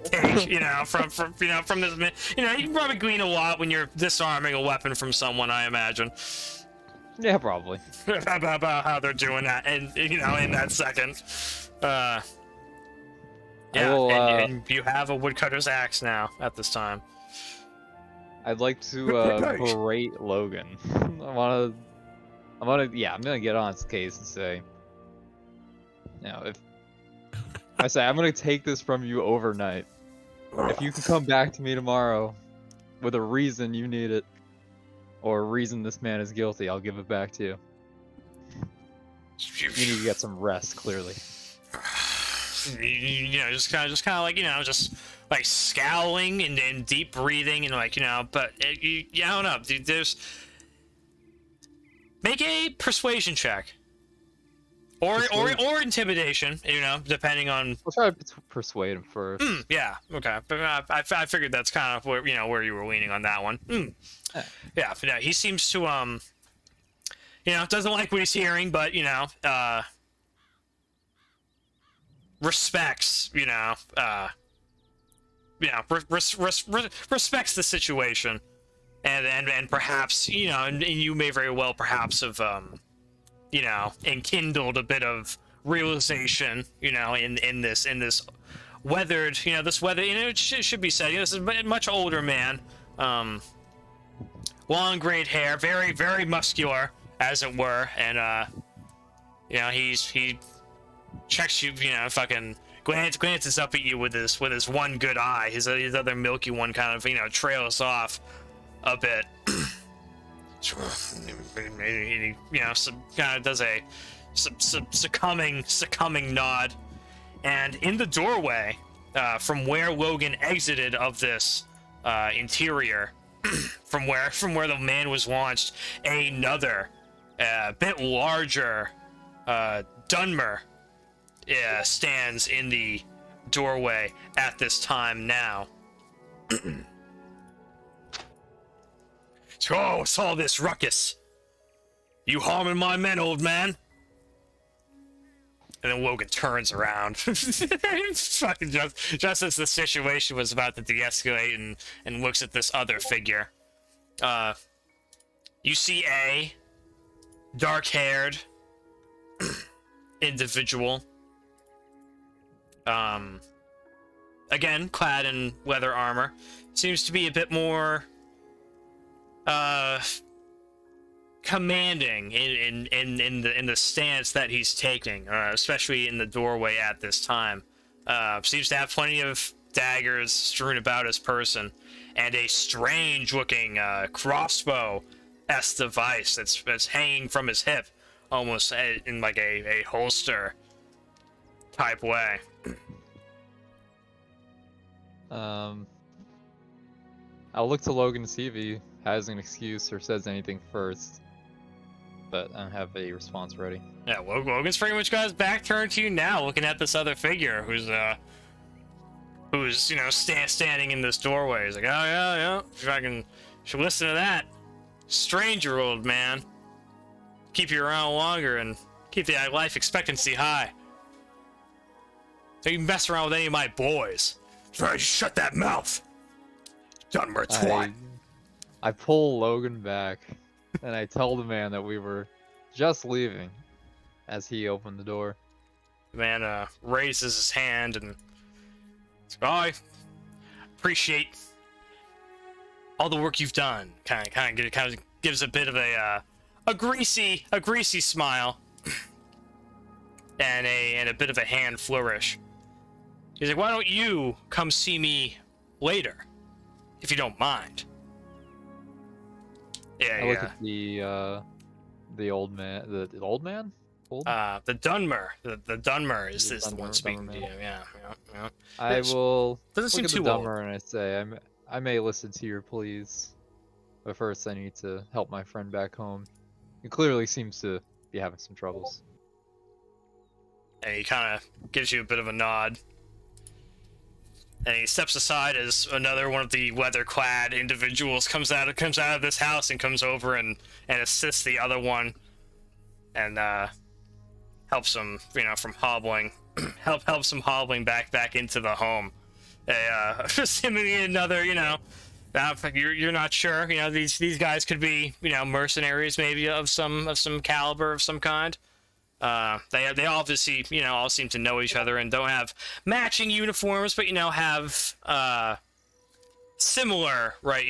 take, from this, you can probably glean a lot when you're disarming a weapon from someone, I imagine. Yeah, probably. about how they're doing that, and in that second. And you have a woodcutter's axe now at this time. I'd like to berate Logan. I'm gonna get on his case and say, if I say I'm gonna take this from you overnight, if you can come back to me tomorrow with a reason you need it, or a reason this man is guilty, I'll give it back to you. You need to get some rest, clearly. Just kind of like, just like scowling and deep breathing and like, but I don't know, dude, make a persuasion check. Or intimidation, depending on. We'll try to persuade him first. Yeah, okay. But I figured that's kind of where where you were leaning on that one. Yeah, but he seems to doesn't like what he's hearing, but respects, respects the situation, and perhaps and you may very well perhaps have enkindled a bit of realization, in this weathered, this weather, it should be said, this is a much older man, long grayed hair, very, very muscular, as it were, and he checks you, fucking glances up at you with his one good eye. His other milky one kind of, trails off a bit. He, kind of does a succumbing nod, and in the doorway, from where Logan exited of this interior, from where the man was launched, another bit larger Dunmer stands in the doorway at this time now. So, what's all this ruckus? You harming my men, old man? And then Logan turns around. Fucking just as the situation was about to de-escalate, and looks at this other figure. You see a dark-haired individual. Again, clad in leather armor. Seems to be a bit more commanding in the stance that he's taking, especially in the doorway at this time. Seems to have plenty of daggers strewn about his person, and a strange-looking crossbow-esque device that's hanging from his hip, almost in like a holster type way. I'll look to Logan to see if he has an excuse or says anything first, but I don't have a response ready. Yeah, Logan's pretty much got his back turned to you now, looking at this other figure who's standing in this doorway. He's like, oh yeah, if I should listen to that stranger, old man. Keep you around longer and keep the life expectancy high. So you can mess around with any of my boys. Try to shut that mouth. Dunmer twat. I pull Logan back, and I tell the man that we were just leaving as he opened the door. The man raises his hand and says, I appreciate all the work you've done. Kind of gives a bit of a greasy smile and a bit of a hand flourish. He's like, why don't you come see me later, if you don't mind? Yeah, I look at the old man. The old man? Hold. The Dunmer. The Dunmer is The the one Dunmer speaking to man. you. Yeah. I It's- will doesn't look seem at the too old. dumber and I say, I may listen to your pleas, but first I need to help my friend back home. He clearly seems to be having some troubles. And he kind of gives you a bit of a nod. And he steps aside as another one of the weather-clad individuals comes out of this house and comes over and assists the other one, and helps him, from hobbling, helps him hobbling back into the home. Seemingly another, you're not sure. These guys could be, mercenaries maybe of some caliber of some kind. They obviously, all seem to know each other and don't have matching uniforms, but, have, similar, right,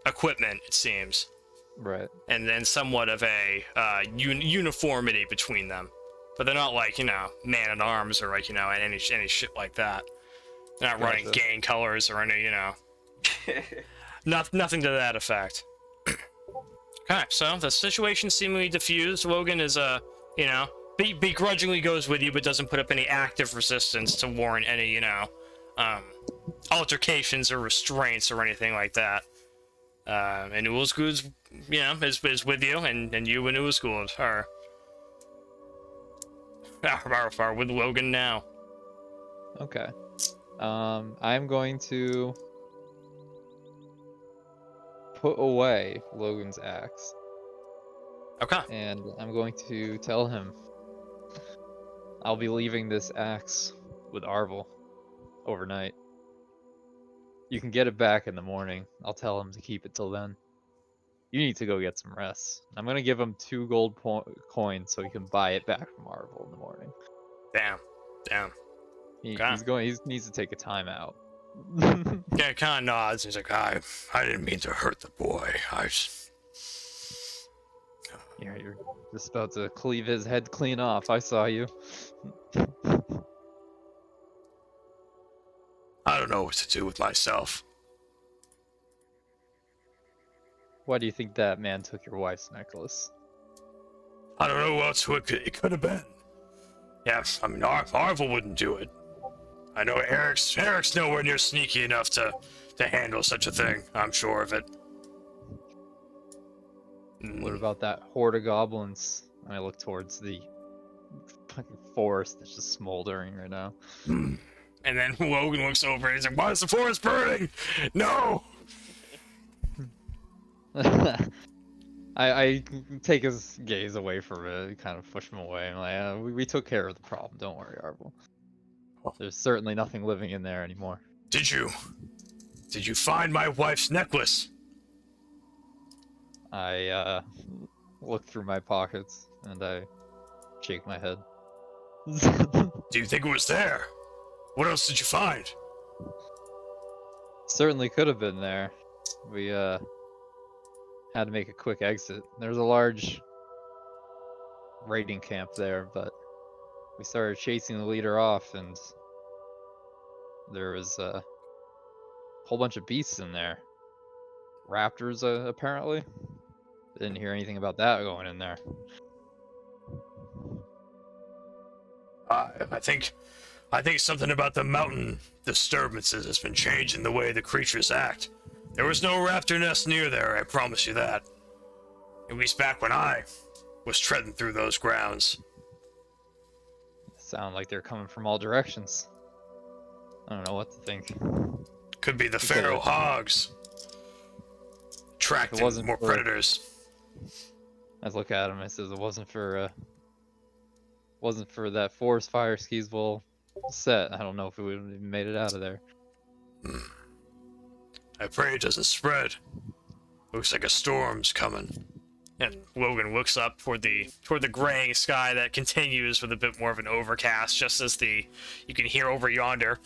equipment, it seems. Right. And then somewhat of a, uniformity between them. But they're not like, man-at-arms or like, any shit like that. They're not running gang colors or any, nothing to that effect. Okay, so the situation seemingly diffused. Logan is, begrudgingly goes with you, but doesn't put up any active resistance to warrant any, altercations or restraints or anything like that. And Ulzgud's, is with you, and you and Ulzgud are with Logan now. Okay. I'm going to put away Logan's axe. Okay. And I'm going to tell him I'll be leaving this axe with Arvel overnight. You can get it back in the morning. I'll tell him to keep it till then. You need to go get some rest. I'm going to give him 2 gold coins so he can buy it back from Arvel in the morning. Damn. He Okay. needs to take a time out. Yeah, kind of nods. He's like, I didn't mean to hurt the boy. Yeah, you're just about to cleave his head clean off. I saw you. I don't know what to do with myself. Why do you think that man took your wife's necklace? I don't know who it could have been. Yeah, I mean, Arvel wouldn't do it. I know Eric's nowhere near sneaky enough to handle such a thing. I'm sure of it. What about that horde of goblins? I look towards the fucking forest that's just smoldering right now. And then Logan looks over and he's like, why is the forest burning? No! I take his gaze away from it, kind of push him away. I'm like, we took care of the problem. Don't worry, Arvel. There's certainly nothing living in there anymore. Did you find my wife's necklace? I look through my pockets and I shake my head. Do you think it was there? What else did you find? Certainly could have been there. We had to make a quick exit. There's a large raiding camp there, but we started chasing the leader off, and there was a whole bunch of beasts in there. Raptors, apparently. Didn't hear anything about that going in there. I think something about the mountain disturbances has been changing the way the creatures act. There was no raptor nest near there, I promise you that. At least back when I was treading through those grounds. Sound like they're coming from all directions. I don't know what to think. Could be the feral hogs. Attracting more predators. I look at him and I says, it wasn't for that forest fire Skeezewell set, I don't know if we would have even made it out of there. I pray it doesn't spread. Looks like a storm's coming. And Logan looks up toward the graying sky that continues with a bit more of an overcast, just as you can hear over yonder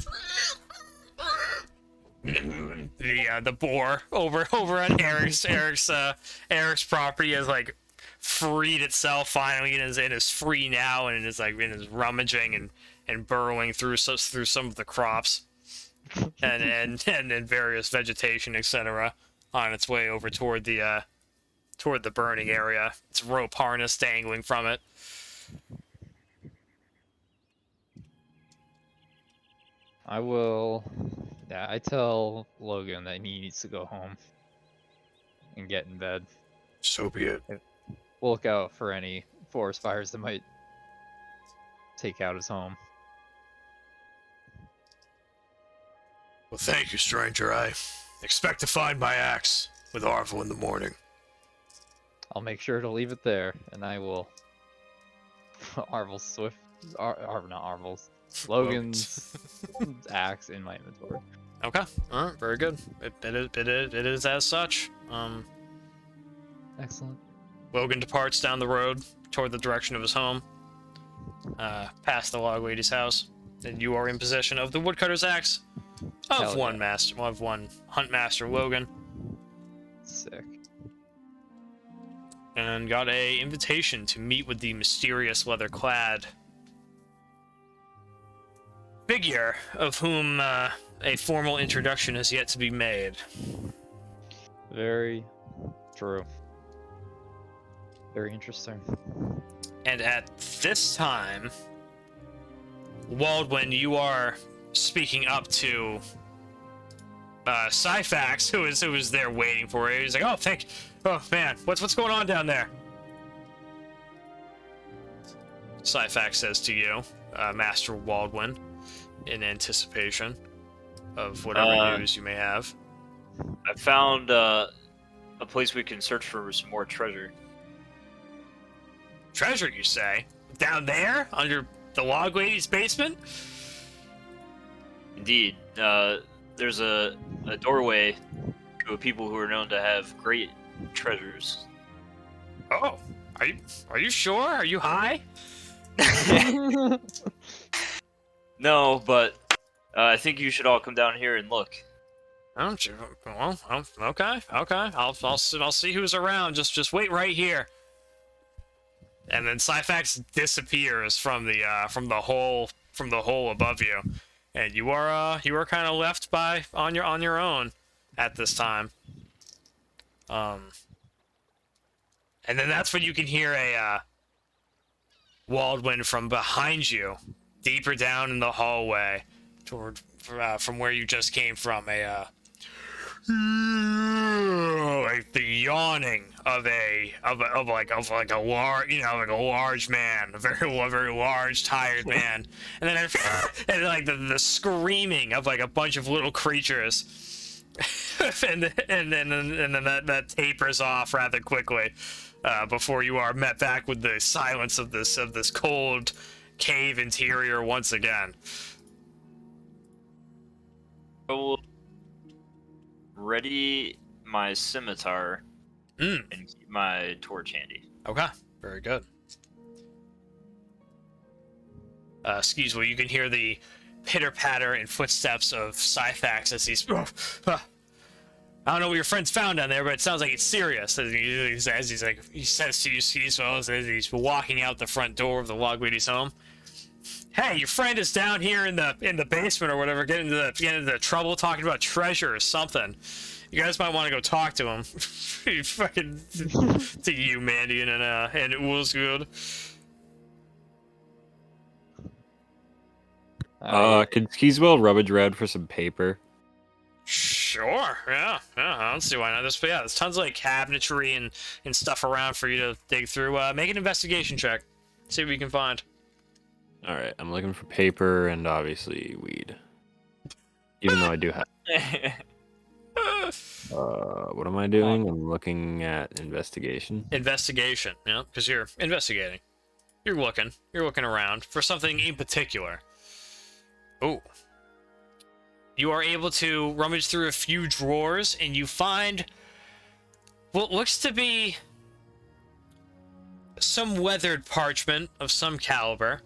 the boar over on Eric's property has like freed itself finally and is free now and is rummaging and burrowing through some of the crops and various vegetation, etc., on its way over toward the toward the burning area. Its rope harness dangling from it. I will. Yeah, I tell Logan that he needs to go home and get in bed. So be it. We'll look out for any forest fires that might take out his home. Well, thank you, stranger. I expect to find my axe with Arvel in the morning. I'll make sure to leave it there, and I will. Arvel's swift. Not Arvel's. Logan's axe in my inventory. Okay. All right. Very good. It is as such. Excellent. Logan departs down the road toward the direction of his home, past the log lady's house, and you are in possession of the woodcutter's axe of Hell one yeah. master, of one hunt master, Logan, Sick. and got a invitation to meet with the mysterious leather-clad figure of whom a formal introduction has yet to be made. Very true. Very interesting. And at this time, Waldwin, you are speaking up to Syphax, who was there waiting for you. He's like, oh man, what's going on down there? Syphax says to you, Master Waldwin, in anticipation of whatever news you may have. I found a place we can search for some more treasure. Treasure, you say? Down there? Under the log lady's basement? Indeed, there's a doorway to a people who are known to have great treasures. Oh, are you sure? Are you high? No, but I think you should all come down here and look. Don't you? Well, okay. I'll see who's around. Just wait right here. And then Syphax disappears from the hole above you, and you are kind of left on your own at this time. And then that's when you can hear a Waldwin from behind you, deeper down in the hallway, toward from where you just came from. Like the yawning of a large man, a very large, tired man, and then like the screaming of like a bunch of little creatures, and then that tapers off rather quickly, before you are met back with the silence of this cold cave interior once again. I will ready my scimitar and keep my torch handy. Okay, very good. Skeezewell, you can hear the pitter-patter and footsteps of Syphax as he's... I don't know what your friend's found down there, but it sounds like it's serious. He says to you, Skeezewell, as he's walking out the front door of the log lady's home. Hey, your friend is down here in the basement or whatever, getting into trouble talking about treasure or something. You guys might want to go talk to him. You fucking to you, Mandion and Ulzgud. Could Skeezewell rummage around for some paper? Sure, yeah, I don't see why not. There's tons of like cabinetry and stuff around for you to dig through. Make an investigation check. See what you can find. All right, I'm looking for paper and obviously weed. Even though I do have. What am I doing? I'm looking at investigation. Investigation, yeah, because you're investigating. You're looking around for something in particular. Oh. You are able to rummage through a few drawers, and you find what looks to be some weathered parchment of some caliber.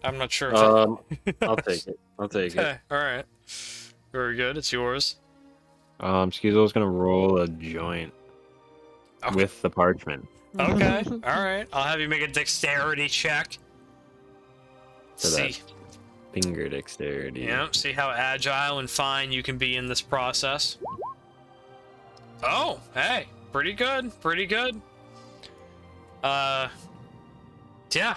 I'm not sure if I'll take it. Okay, alright. Very good, it's yours. Skeezewell's gonna roll a joint with the parchment. Okay, alright. I'll have you make a dexterity check. So See. finger dexterity. Yeah, see how agile and fine you can be in this process. Oh, hey, pretty good, pretty good. Yeah,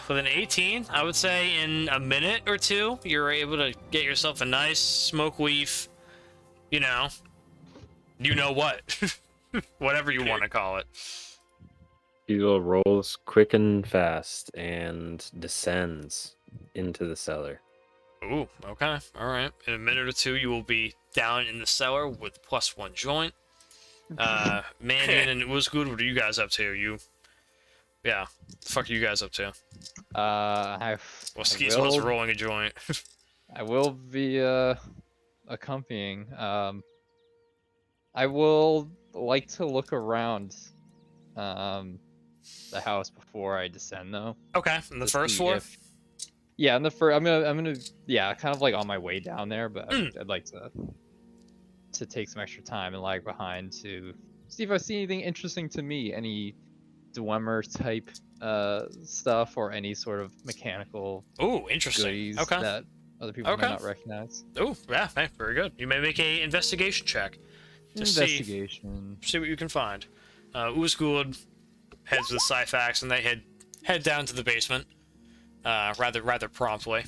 with an 18, I would say in a minute or two, you're able to get yourself a nice smoke leaf, you know what, whatever you want to call it. Skeezewell rolls quick and fast and descends into the cellar. Ooh, okay, all right. In a minute or two, you will be down in the cellar with +1 joint. Mandion and Ulzgud, what are you guys up to? Yeah, the fuck are you guys up to? Well, Skeezewell's rolling a joint. I will be accompanying. I will like to look around the house before I descend, though. Okay, on the first floor. Yeah, on the first. I'm gonna. Yeah, kind of like on my way down there, but I'd like to take some extra time and lag behind to see if I see anything interesting to me. Any Dwemer type stuff or any sort of mechanical interesting goodies that other people might not recognize. Oh, yeah, hey, very good. You may make a investigation check to see what you can find. Ulzgud heads with Syphax, and they head down to the basement rather promptly.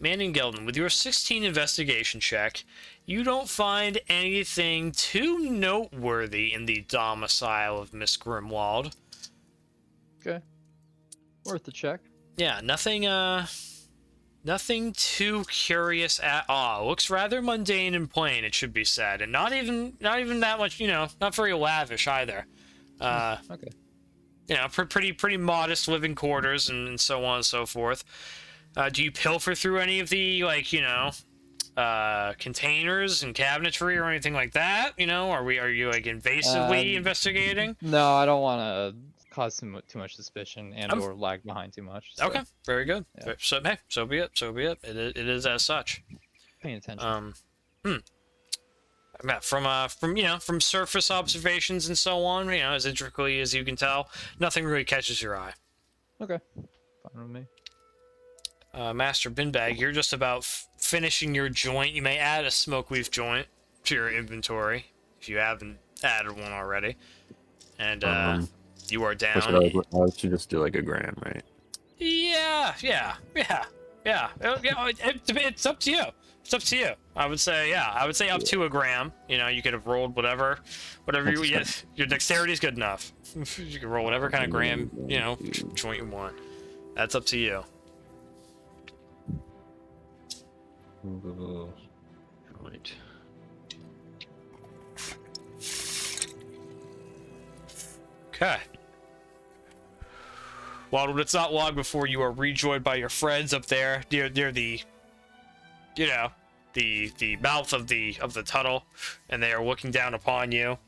Mandion Gelden, with your 16 investigation check, you don't find anything too noteworthy in the domicile of Miss Grimwald. Okay. Worth a check. Yeah, nothing too curious at all. Looks rather mundane and plain, it should be said, and not even that much, not very lavish either. Okay. Pretty modest living quarters and so on and so forth. Do you pilfer through any of the containers and cabinetry or anything like that? Are you like invasively investigating? No, I don't want to cause too much suspicion and or lag behind too much. So. Okay, very good. Yeah. So hey, so be it. It is as such. Paying attention. From surface observations and so on, as intricately as you can tell, nothing really catches your eye. Okay, fine with me. Master Binbag, you're just about finishing your joint. You may add a smoke leaf joint to your inventory if you haven't added one already. And you are down. I should just do like a gram, right? Yeah. It's up to you. It's up to you. I would say up to a gram. You could have rolled whatever your dexterity is good enough. You can roll whatever kind of gram, joint you want. That's up to you. Right. Okay. Waldwin, it's not long before you are rejoined by your friends up there near the mouth of the tunnel, and they are looking down upon you.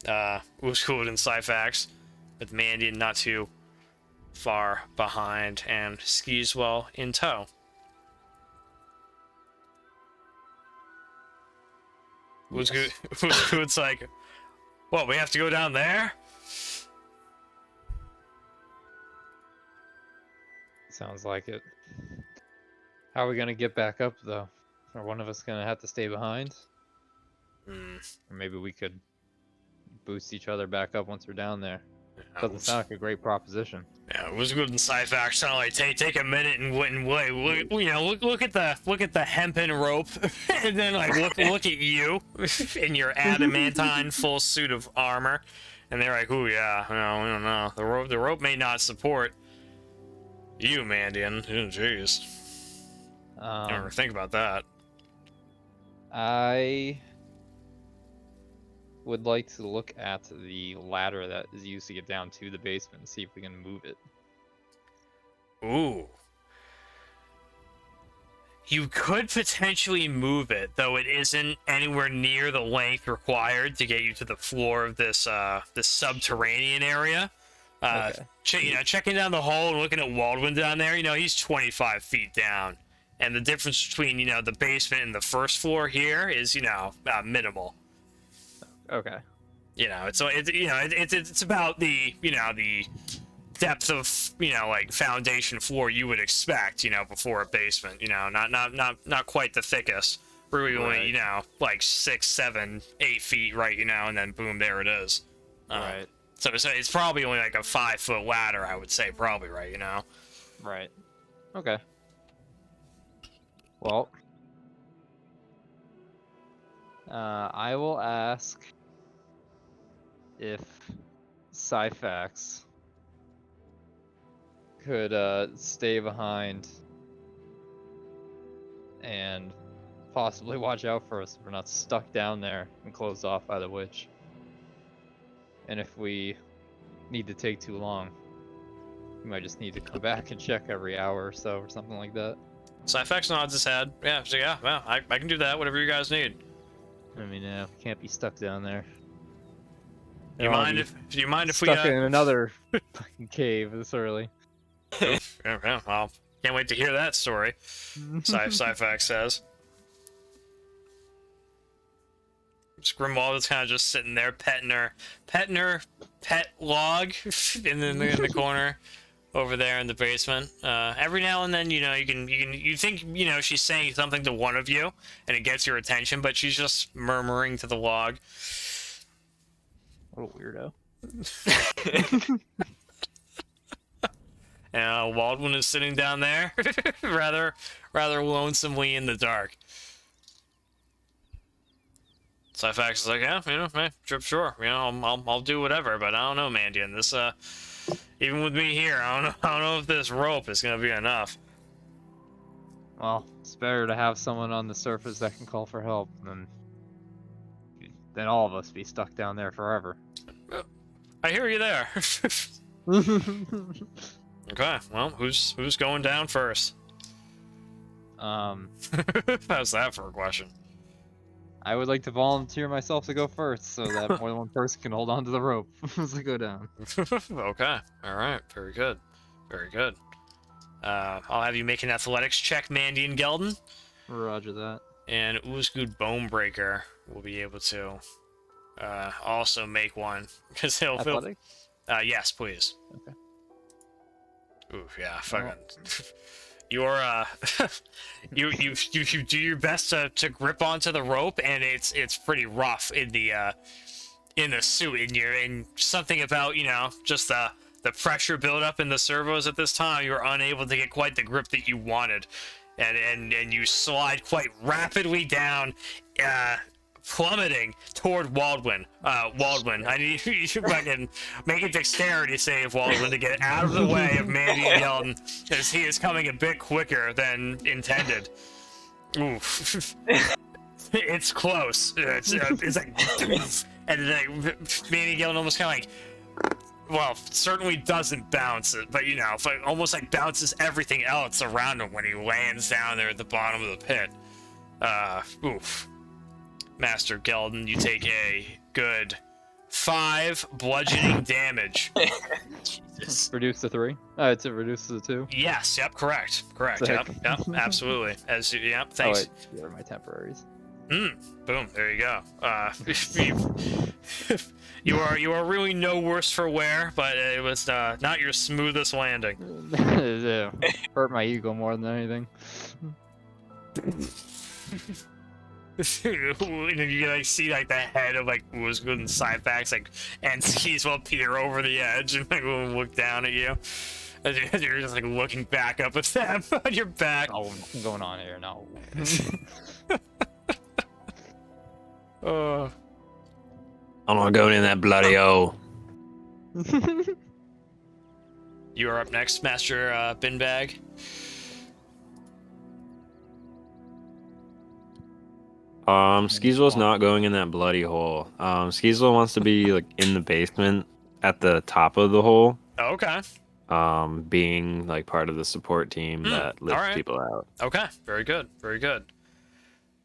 Ulzgud and Syphax, with Mandion not too far behind, and Skeezewell in tow. Ulzgud's like, what, we have to go down there? Sounds like it. How are we gonna get back up, though? Are one of us gonna have to stay behind? Or maybe we could boost each other back up once we're down there. Doesn't sound like a great proposition. Yeah, Ulzgud and Syphax kind of like take a minute and wait. Look at the hempen rope, and then like look at you in your adamantine full suit of armor, and they're like, "Ooh, yeah, no, we don't know. The rope may not support you, Mandion. Jeez, never think about that." I would like to look at the ladder that is used to get down to the basement and see if we can move it. Ooh. You could potentially move it, though it isn't anywhere near the length required to get you to the floor of this subterranean area. Okay. Checking down the hole and looking at Waldwin down there, he's 25 feet down. And the difference between, the basement and the first floor here is, minimal. Okay. It's about the depth of, you know, like foundation floor you would expect, you know, before a basement, you know, not quite the thickest. Really only, you know, like 6, 7, 8 feet, right, you know, and then boom, there it is. Right. So it's probably only like a 5-foot ladder, I would say, probably, right, you know? Right. Okay. Well, I will ask if Syphax could stay behind and possibly watch out for us if we're not stuck down there and closed off by the witch. And if we need to take too long, we might just need to come back and check every hour or so or something like that. Syphax nods his head. Yeah, so yeah, well, I can do that, whatever you guys need. I mean, yeah, we can't be stuck down there. Do you mind if we stuck in another fucking cave this early? Yeah, well, can't wait to hear that story. Syphax says. Grimwald is kind of just sitting there petting her pet log in the corner over there in the basement. Every now and then, you know, you think, you know, she's saying something to one of you and it gets your attention, but she's just murmuring to the log. What a weirdo. And Waldwin is sitting down there, rather lonesomely in the dark. Syphax is like, yeah, you know, sure, you know, I'll do whatever, but I don't know, Mandion. This, even with me here, I don't know if this rope is gonna be enough. Well, it's better to have someone on the surface that can call for help than all of us be stuck down there forever. I hear you there. Okay, well, who's going down first? How's that for a question? I would like to volunteer myself to go first, so that more than one person can hold on to the rope as I go down. Okay, all right, very good, very good. I'll have you make an athletics check, Mandion Gelden. Roger that. And Ulzgud Bone-Breaker will be able to also make one because he'll. Athletics? Yes, please. Okay. Oof, yeah, fucking. You're you do your best to grip onto the rope, and it's pretty rough in the suit, and something about, you know, just the pressure buildup in the servos at this time. You're unable to get quite the grip that you wanted, and you slide quite rapidly down, plummeting toward Waldwin. Waldwin, I need you to fucking make a dexterity save, Waldwin, to get out of the way of Mandion Gelden, as he is coming a bit quicker than intended. Oof. It's close. It's like, and then Mandion Gelden almost kind of like, well, certainly doesn't bounce it, but, you know, almost like bounces everything else around him when he lands down there at the bottom of the pit. Oof. Master Gelden, you take a good 5 bludgeoning damage. Jesus. Reduce to 3? It's reduced to 2? Yes, yep, correct. Yep, absolutely. Yep, thanks. Oh, wait, these are my temporaries. Boom, there you go. You are really no worse for wear, but it was not your smoothest landing. Yeah, hurt my ego more than anything. You like see like the head of like Ulzgud and Syphax like and Skeezewell peer over the edge and like look down at you. And you're just like looking back up at them on your back. Oh, what's going on here? No. I'm not going in that bloody hole. You are up next, Master Binbag. Skeezewell's not going in that bloody hole. Skeezewell wants to be like in the basement at the top of the hole. Oh, okay. Being like part of the support team that lifts people out. Okay, very good, very good.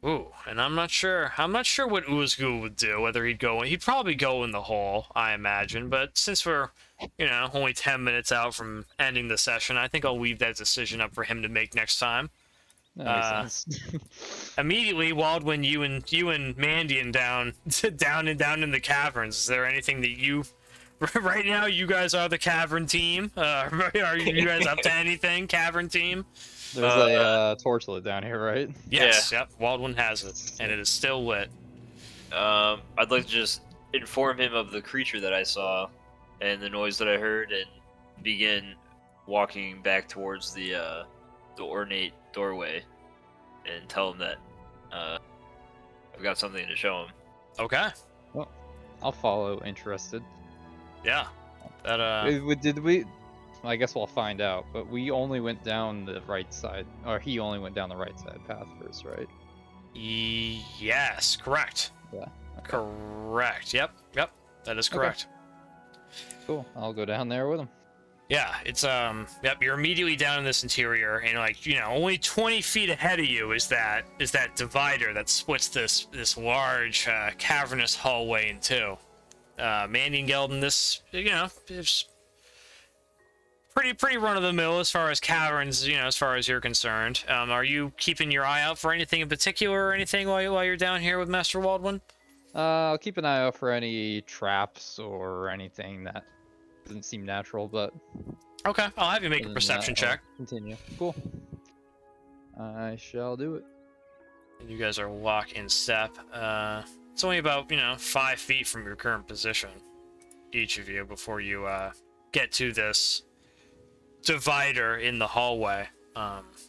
Ooh, and I'm not sure what Ulzgud would do, whether he'd probably go in the hole, I imagine, but since we're, you know, only 10 minutes out from ending the session, I think I'll leave that decision up for him to make next time. That makes sense. Immediately, Waldwin, you and Mandion down in the caverns. Is there anything that you right now, you guys are the cavern team. Are you guys up to anything, cavern team? There's a torchlit down here, right? Yes. Yep. Waldwin has it, and it is still lit. I'd like to just inform him of the creature that I saw and the noise that I heard, and begin walking back towards the ornate doorway, and tell him that I've got something to show him. Okay. Well, I'll follow, interested. Yeah. That Did we? I guess we'll find out. But we only went down the right side, or he only went down the right side path first, right? Yes. Correct. Yeah. Correct. Yep. That is correct. Cool. I'll go down there with him. Yeah, it's yep, you're immediately down in this interior, and like, only 20 feet ahead of you is that divider that splits this large cavernous hallway in two. Mandion, Gelden, this is pretty run of the mill as far as caverns, as far as you're concerned. Are you keeping your eye out for anything in particular or anything while you're down here with Master Waldwin? I'll keep an eye out for any traps or anything that doesn't seem natural, but okay, I'll have you make a perception check. Continue. Cool. I shall do it. And you guys are lock in step. It's only about 5 feet from your current position, each of you, before you get to this divider in the hallway.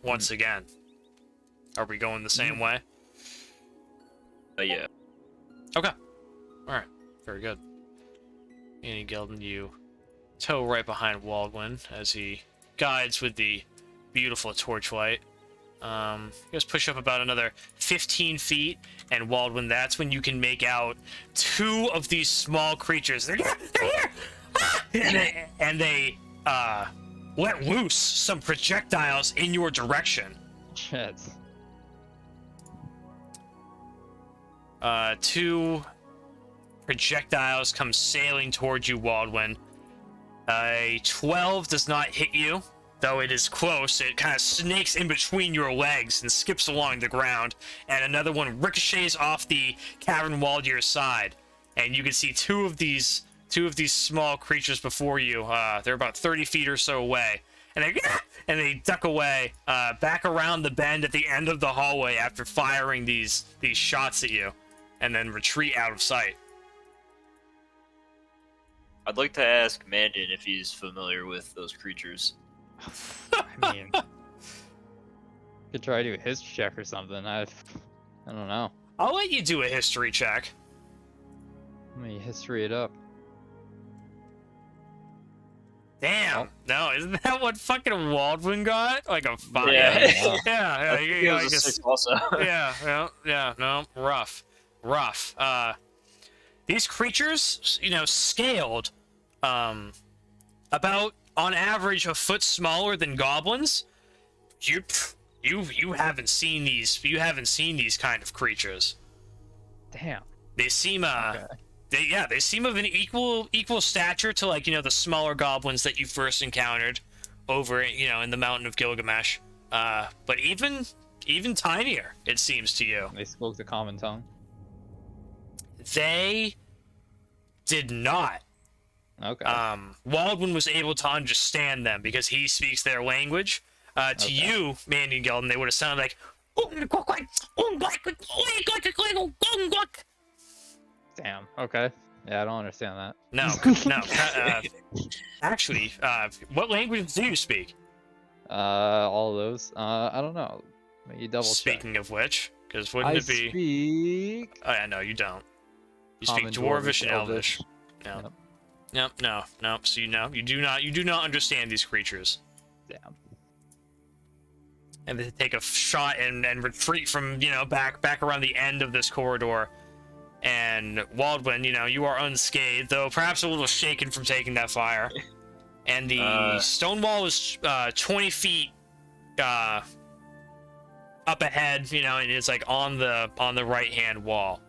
Once again, are we going the same way? Yeah. Okay. All right. Very good. And Gelden, you toe right behind Waldwin as he guides with the beautiful torchlight. You guys push up about another 15 feet, and Waldwin, that's when you can make out two of these small creatures. They're here! Ah! And they let loose some projectiles in your direction. Shit. Two projectiles come sailing towards you, Waldwin. A 12 does not hit you, though it is close. It kind of snakes in between your legs and skips along the ground. And another one ricochets off the cavern wall to your side. And you can see two of these small creatures before you. They're about 30 feet or so away. And they duck away back around the bend at the end of the hallway after firing these shots at you, and then retreat out of sight. I'd like to ask Mandion if he's familiar with those creatures. I mean, could try to do a history check or something. I don't know. I'll let you do a history check. Let me history it up. Damn. No, isn't that what fucking Waldwin got? Like a 5? Yeah. Yeah. He was a 6 also. Yeah. No, rough. These creatures, scaled, about on average a foot smaller than goblins. You haven't seen these. You haven't seen these kind of creatures. Damn. They seem Okay. They seem of an equal stature to the smaller goblins that you first encountered over in the mountain of Gilgamesh. But even tinier, it seems to you. They spoke the common tongue. They did not. Okay. Waldwin was able to understand them because he speaks their language. To you, Mandion Gelden, they would have sounded like. Damn. Okay. Yeah, I don't understand that. No. Actually, what language do you speak? All of those. I don't know. Maybe double check. Speaking of which, because wouldn't I it be? speak. Oh yeah, no, you don't. You speak Common, Dwarvish and Elvish. Elvish. No. Yep. No. So you do not understand these creatures. Damn. And they take a shot and retreat from back around the end of this corridor. And Waldwin, you are unscathed, though perhaps a little shaken from taking that fire. And the stone wall is 20 feet up ahead, and it's like on the right hand wall.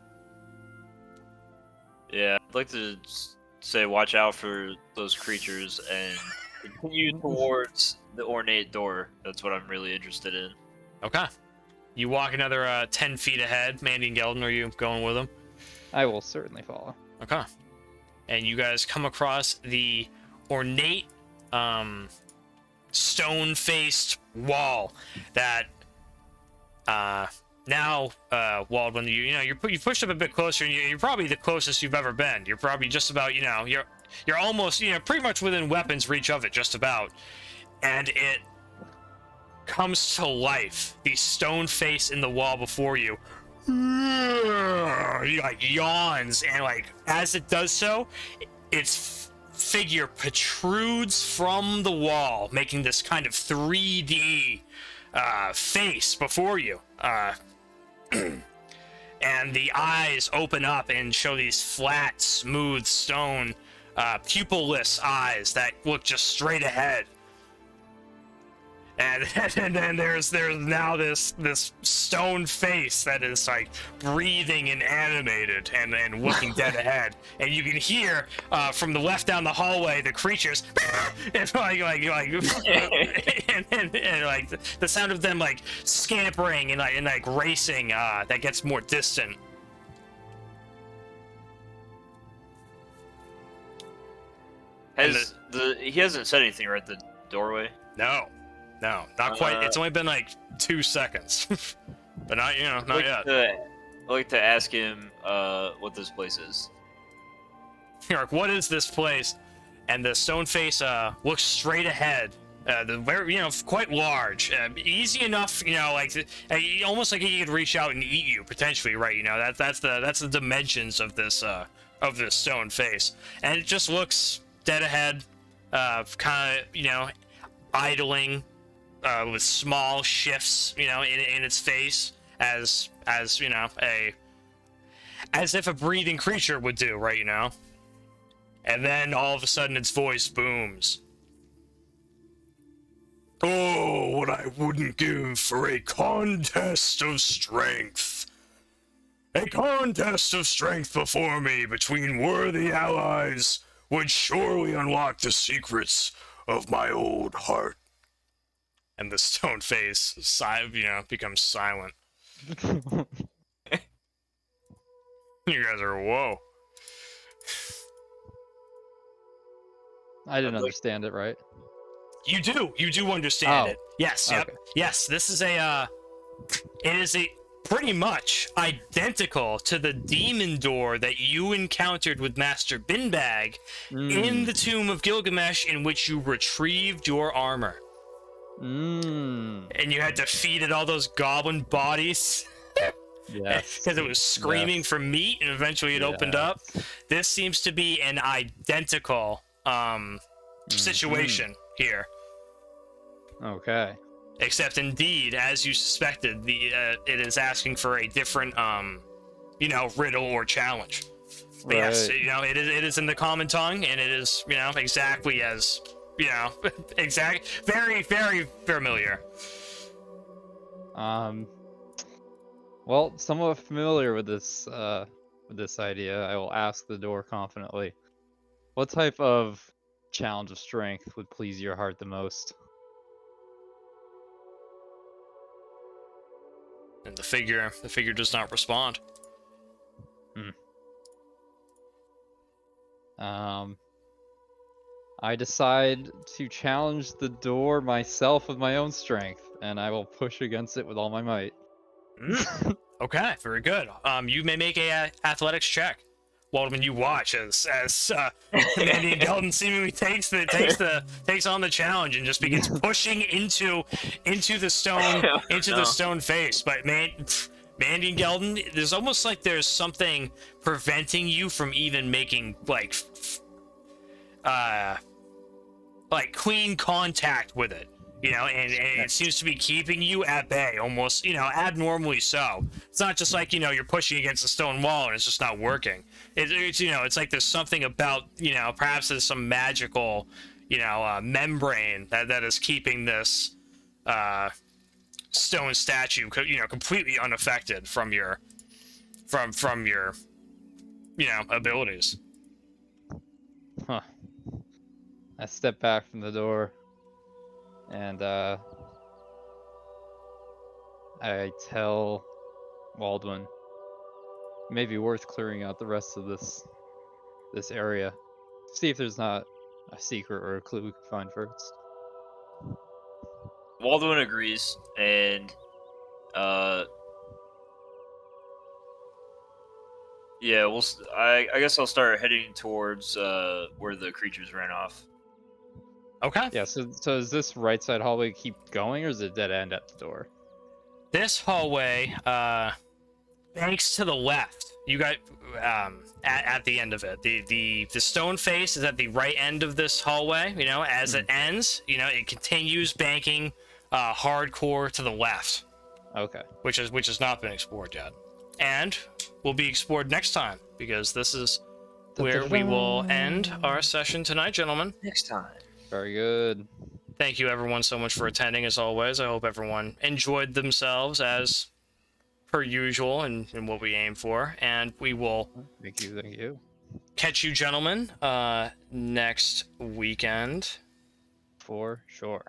Yeah, I'd like to say watch out for those creatures and continue towards the ornate door. That's what I'm really interested in. Okay. You walk another 10 feet ahead. Mandion Gelden, are you going with him? I will certainly follow. Okay. and you guys come across the ornate, stone-faced wall that now, Waldwin, you pushed up a bit closer, and you're probably the closest you've ever been. You're probably just about, you're almost, pretty much within weapons reach of it, just about. And it comes to life. The stone face in the wall before you, like, yawns, and like as it does so, its figure protrudes from the wall, making this kind of 3D face before you. And the eyes open up and show these flat, smooth stone, pupilless eyes that look just straight ahead. And then there's now this stone face that is like breathing and animated and looking dead ahead. And you can hear from the left down the hallway the creatures and like and like the sound of them like scampering and like racing that gets more distant. He hasn't said anything right at the doorway? No, not quite. It's only been like 2 seconds, but not yet. I'd like to ask him what this place is. You're like, what is this place? And the stone face looks straight ahead. The very, quite large, easy enough, like almost like he could reach out and eat you potentially, right? That's the dimensions of this stone face, and it just looks dead ahead, kind of, idling, with small shifts, in its face, as if a breathing creature would do, right? And then all of a sudden its voice booms. Oh, what I wouldn't give for a contest of strength. A contest of strength before me between worthy allies would surely unlock the secrets of my old heart. And the stone face, becomes silent. You guys are, whoa. I didn't understand it, right? You do understand it. Yes, yep. Okay. Yes, this is it is pretty much identical to the demon door that you encountered with Master Binbag in the Tomb of Gilgamesh, in which you retrieved your armor. And you had to feed it all those goblin bodies. Yes. Because it was screaming for meat, and eventually it opened up. This seems to be an identical situation here. Okay. Except, indeed, as you suspected, it is asking for a different, riddle or challenge. But yes, it is in the common tongue, and it is, exactly as, very, very familiar. Well, somewhat familiar with this idea. I will ask the door confidently. What type of challenge of strength would please your heart the most? And the figure does not respond. I decide to challenge the door myself with my own strength, and I will push against it with all my might. Okay, very good. You may make a athletics check. Waldwin, you watch as Mandion Gelden seemingly takes on the challenge and just begins pushing into the stone face. But Mandion Gelden, there's almost like there's something preventing you from even making like clean contact with it. And it seems to be keeping you at bay, almost, abnormally so. It's not just like, you're pushing against a stone wall and it's just not working. It's like there's something about, perhaps there's some magical, membrane that is keeping this stone statue, completely unaffected from your abilities. Huh. I step back from the door. And I tell Waldwin, it may be worth clearing out the rest of this this area. See if there's not a secret or a clue we can find first. Waldwin agrees, and yeah, I guess I'll start heading towards where the creatures ran off. Okay. Yeah, so does this right side hallway keep going, or is it dead end at the door? This hallway banks to the left. You got at the end of it. The stone face is at the right end of this hallway. You know, as it ends, you know, it continues banking hardcore to the left. Okay. Which has not been explored yet, and will be explored next time, because this is where we will end our session tonight, gentlemen. Next time. Very good. Thank you everyone so much for attending, as always. I hope everyone enjoyed themselves as per usual and what we aim for, and we will Thank you. catch you gentlemen next weekend. For sure.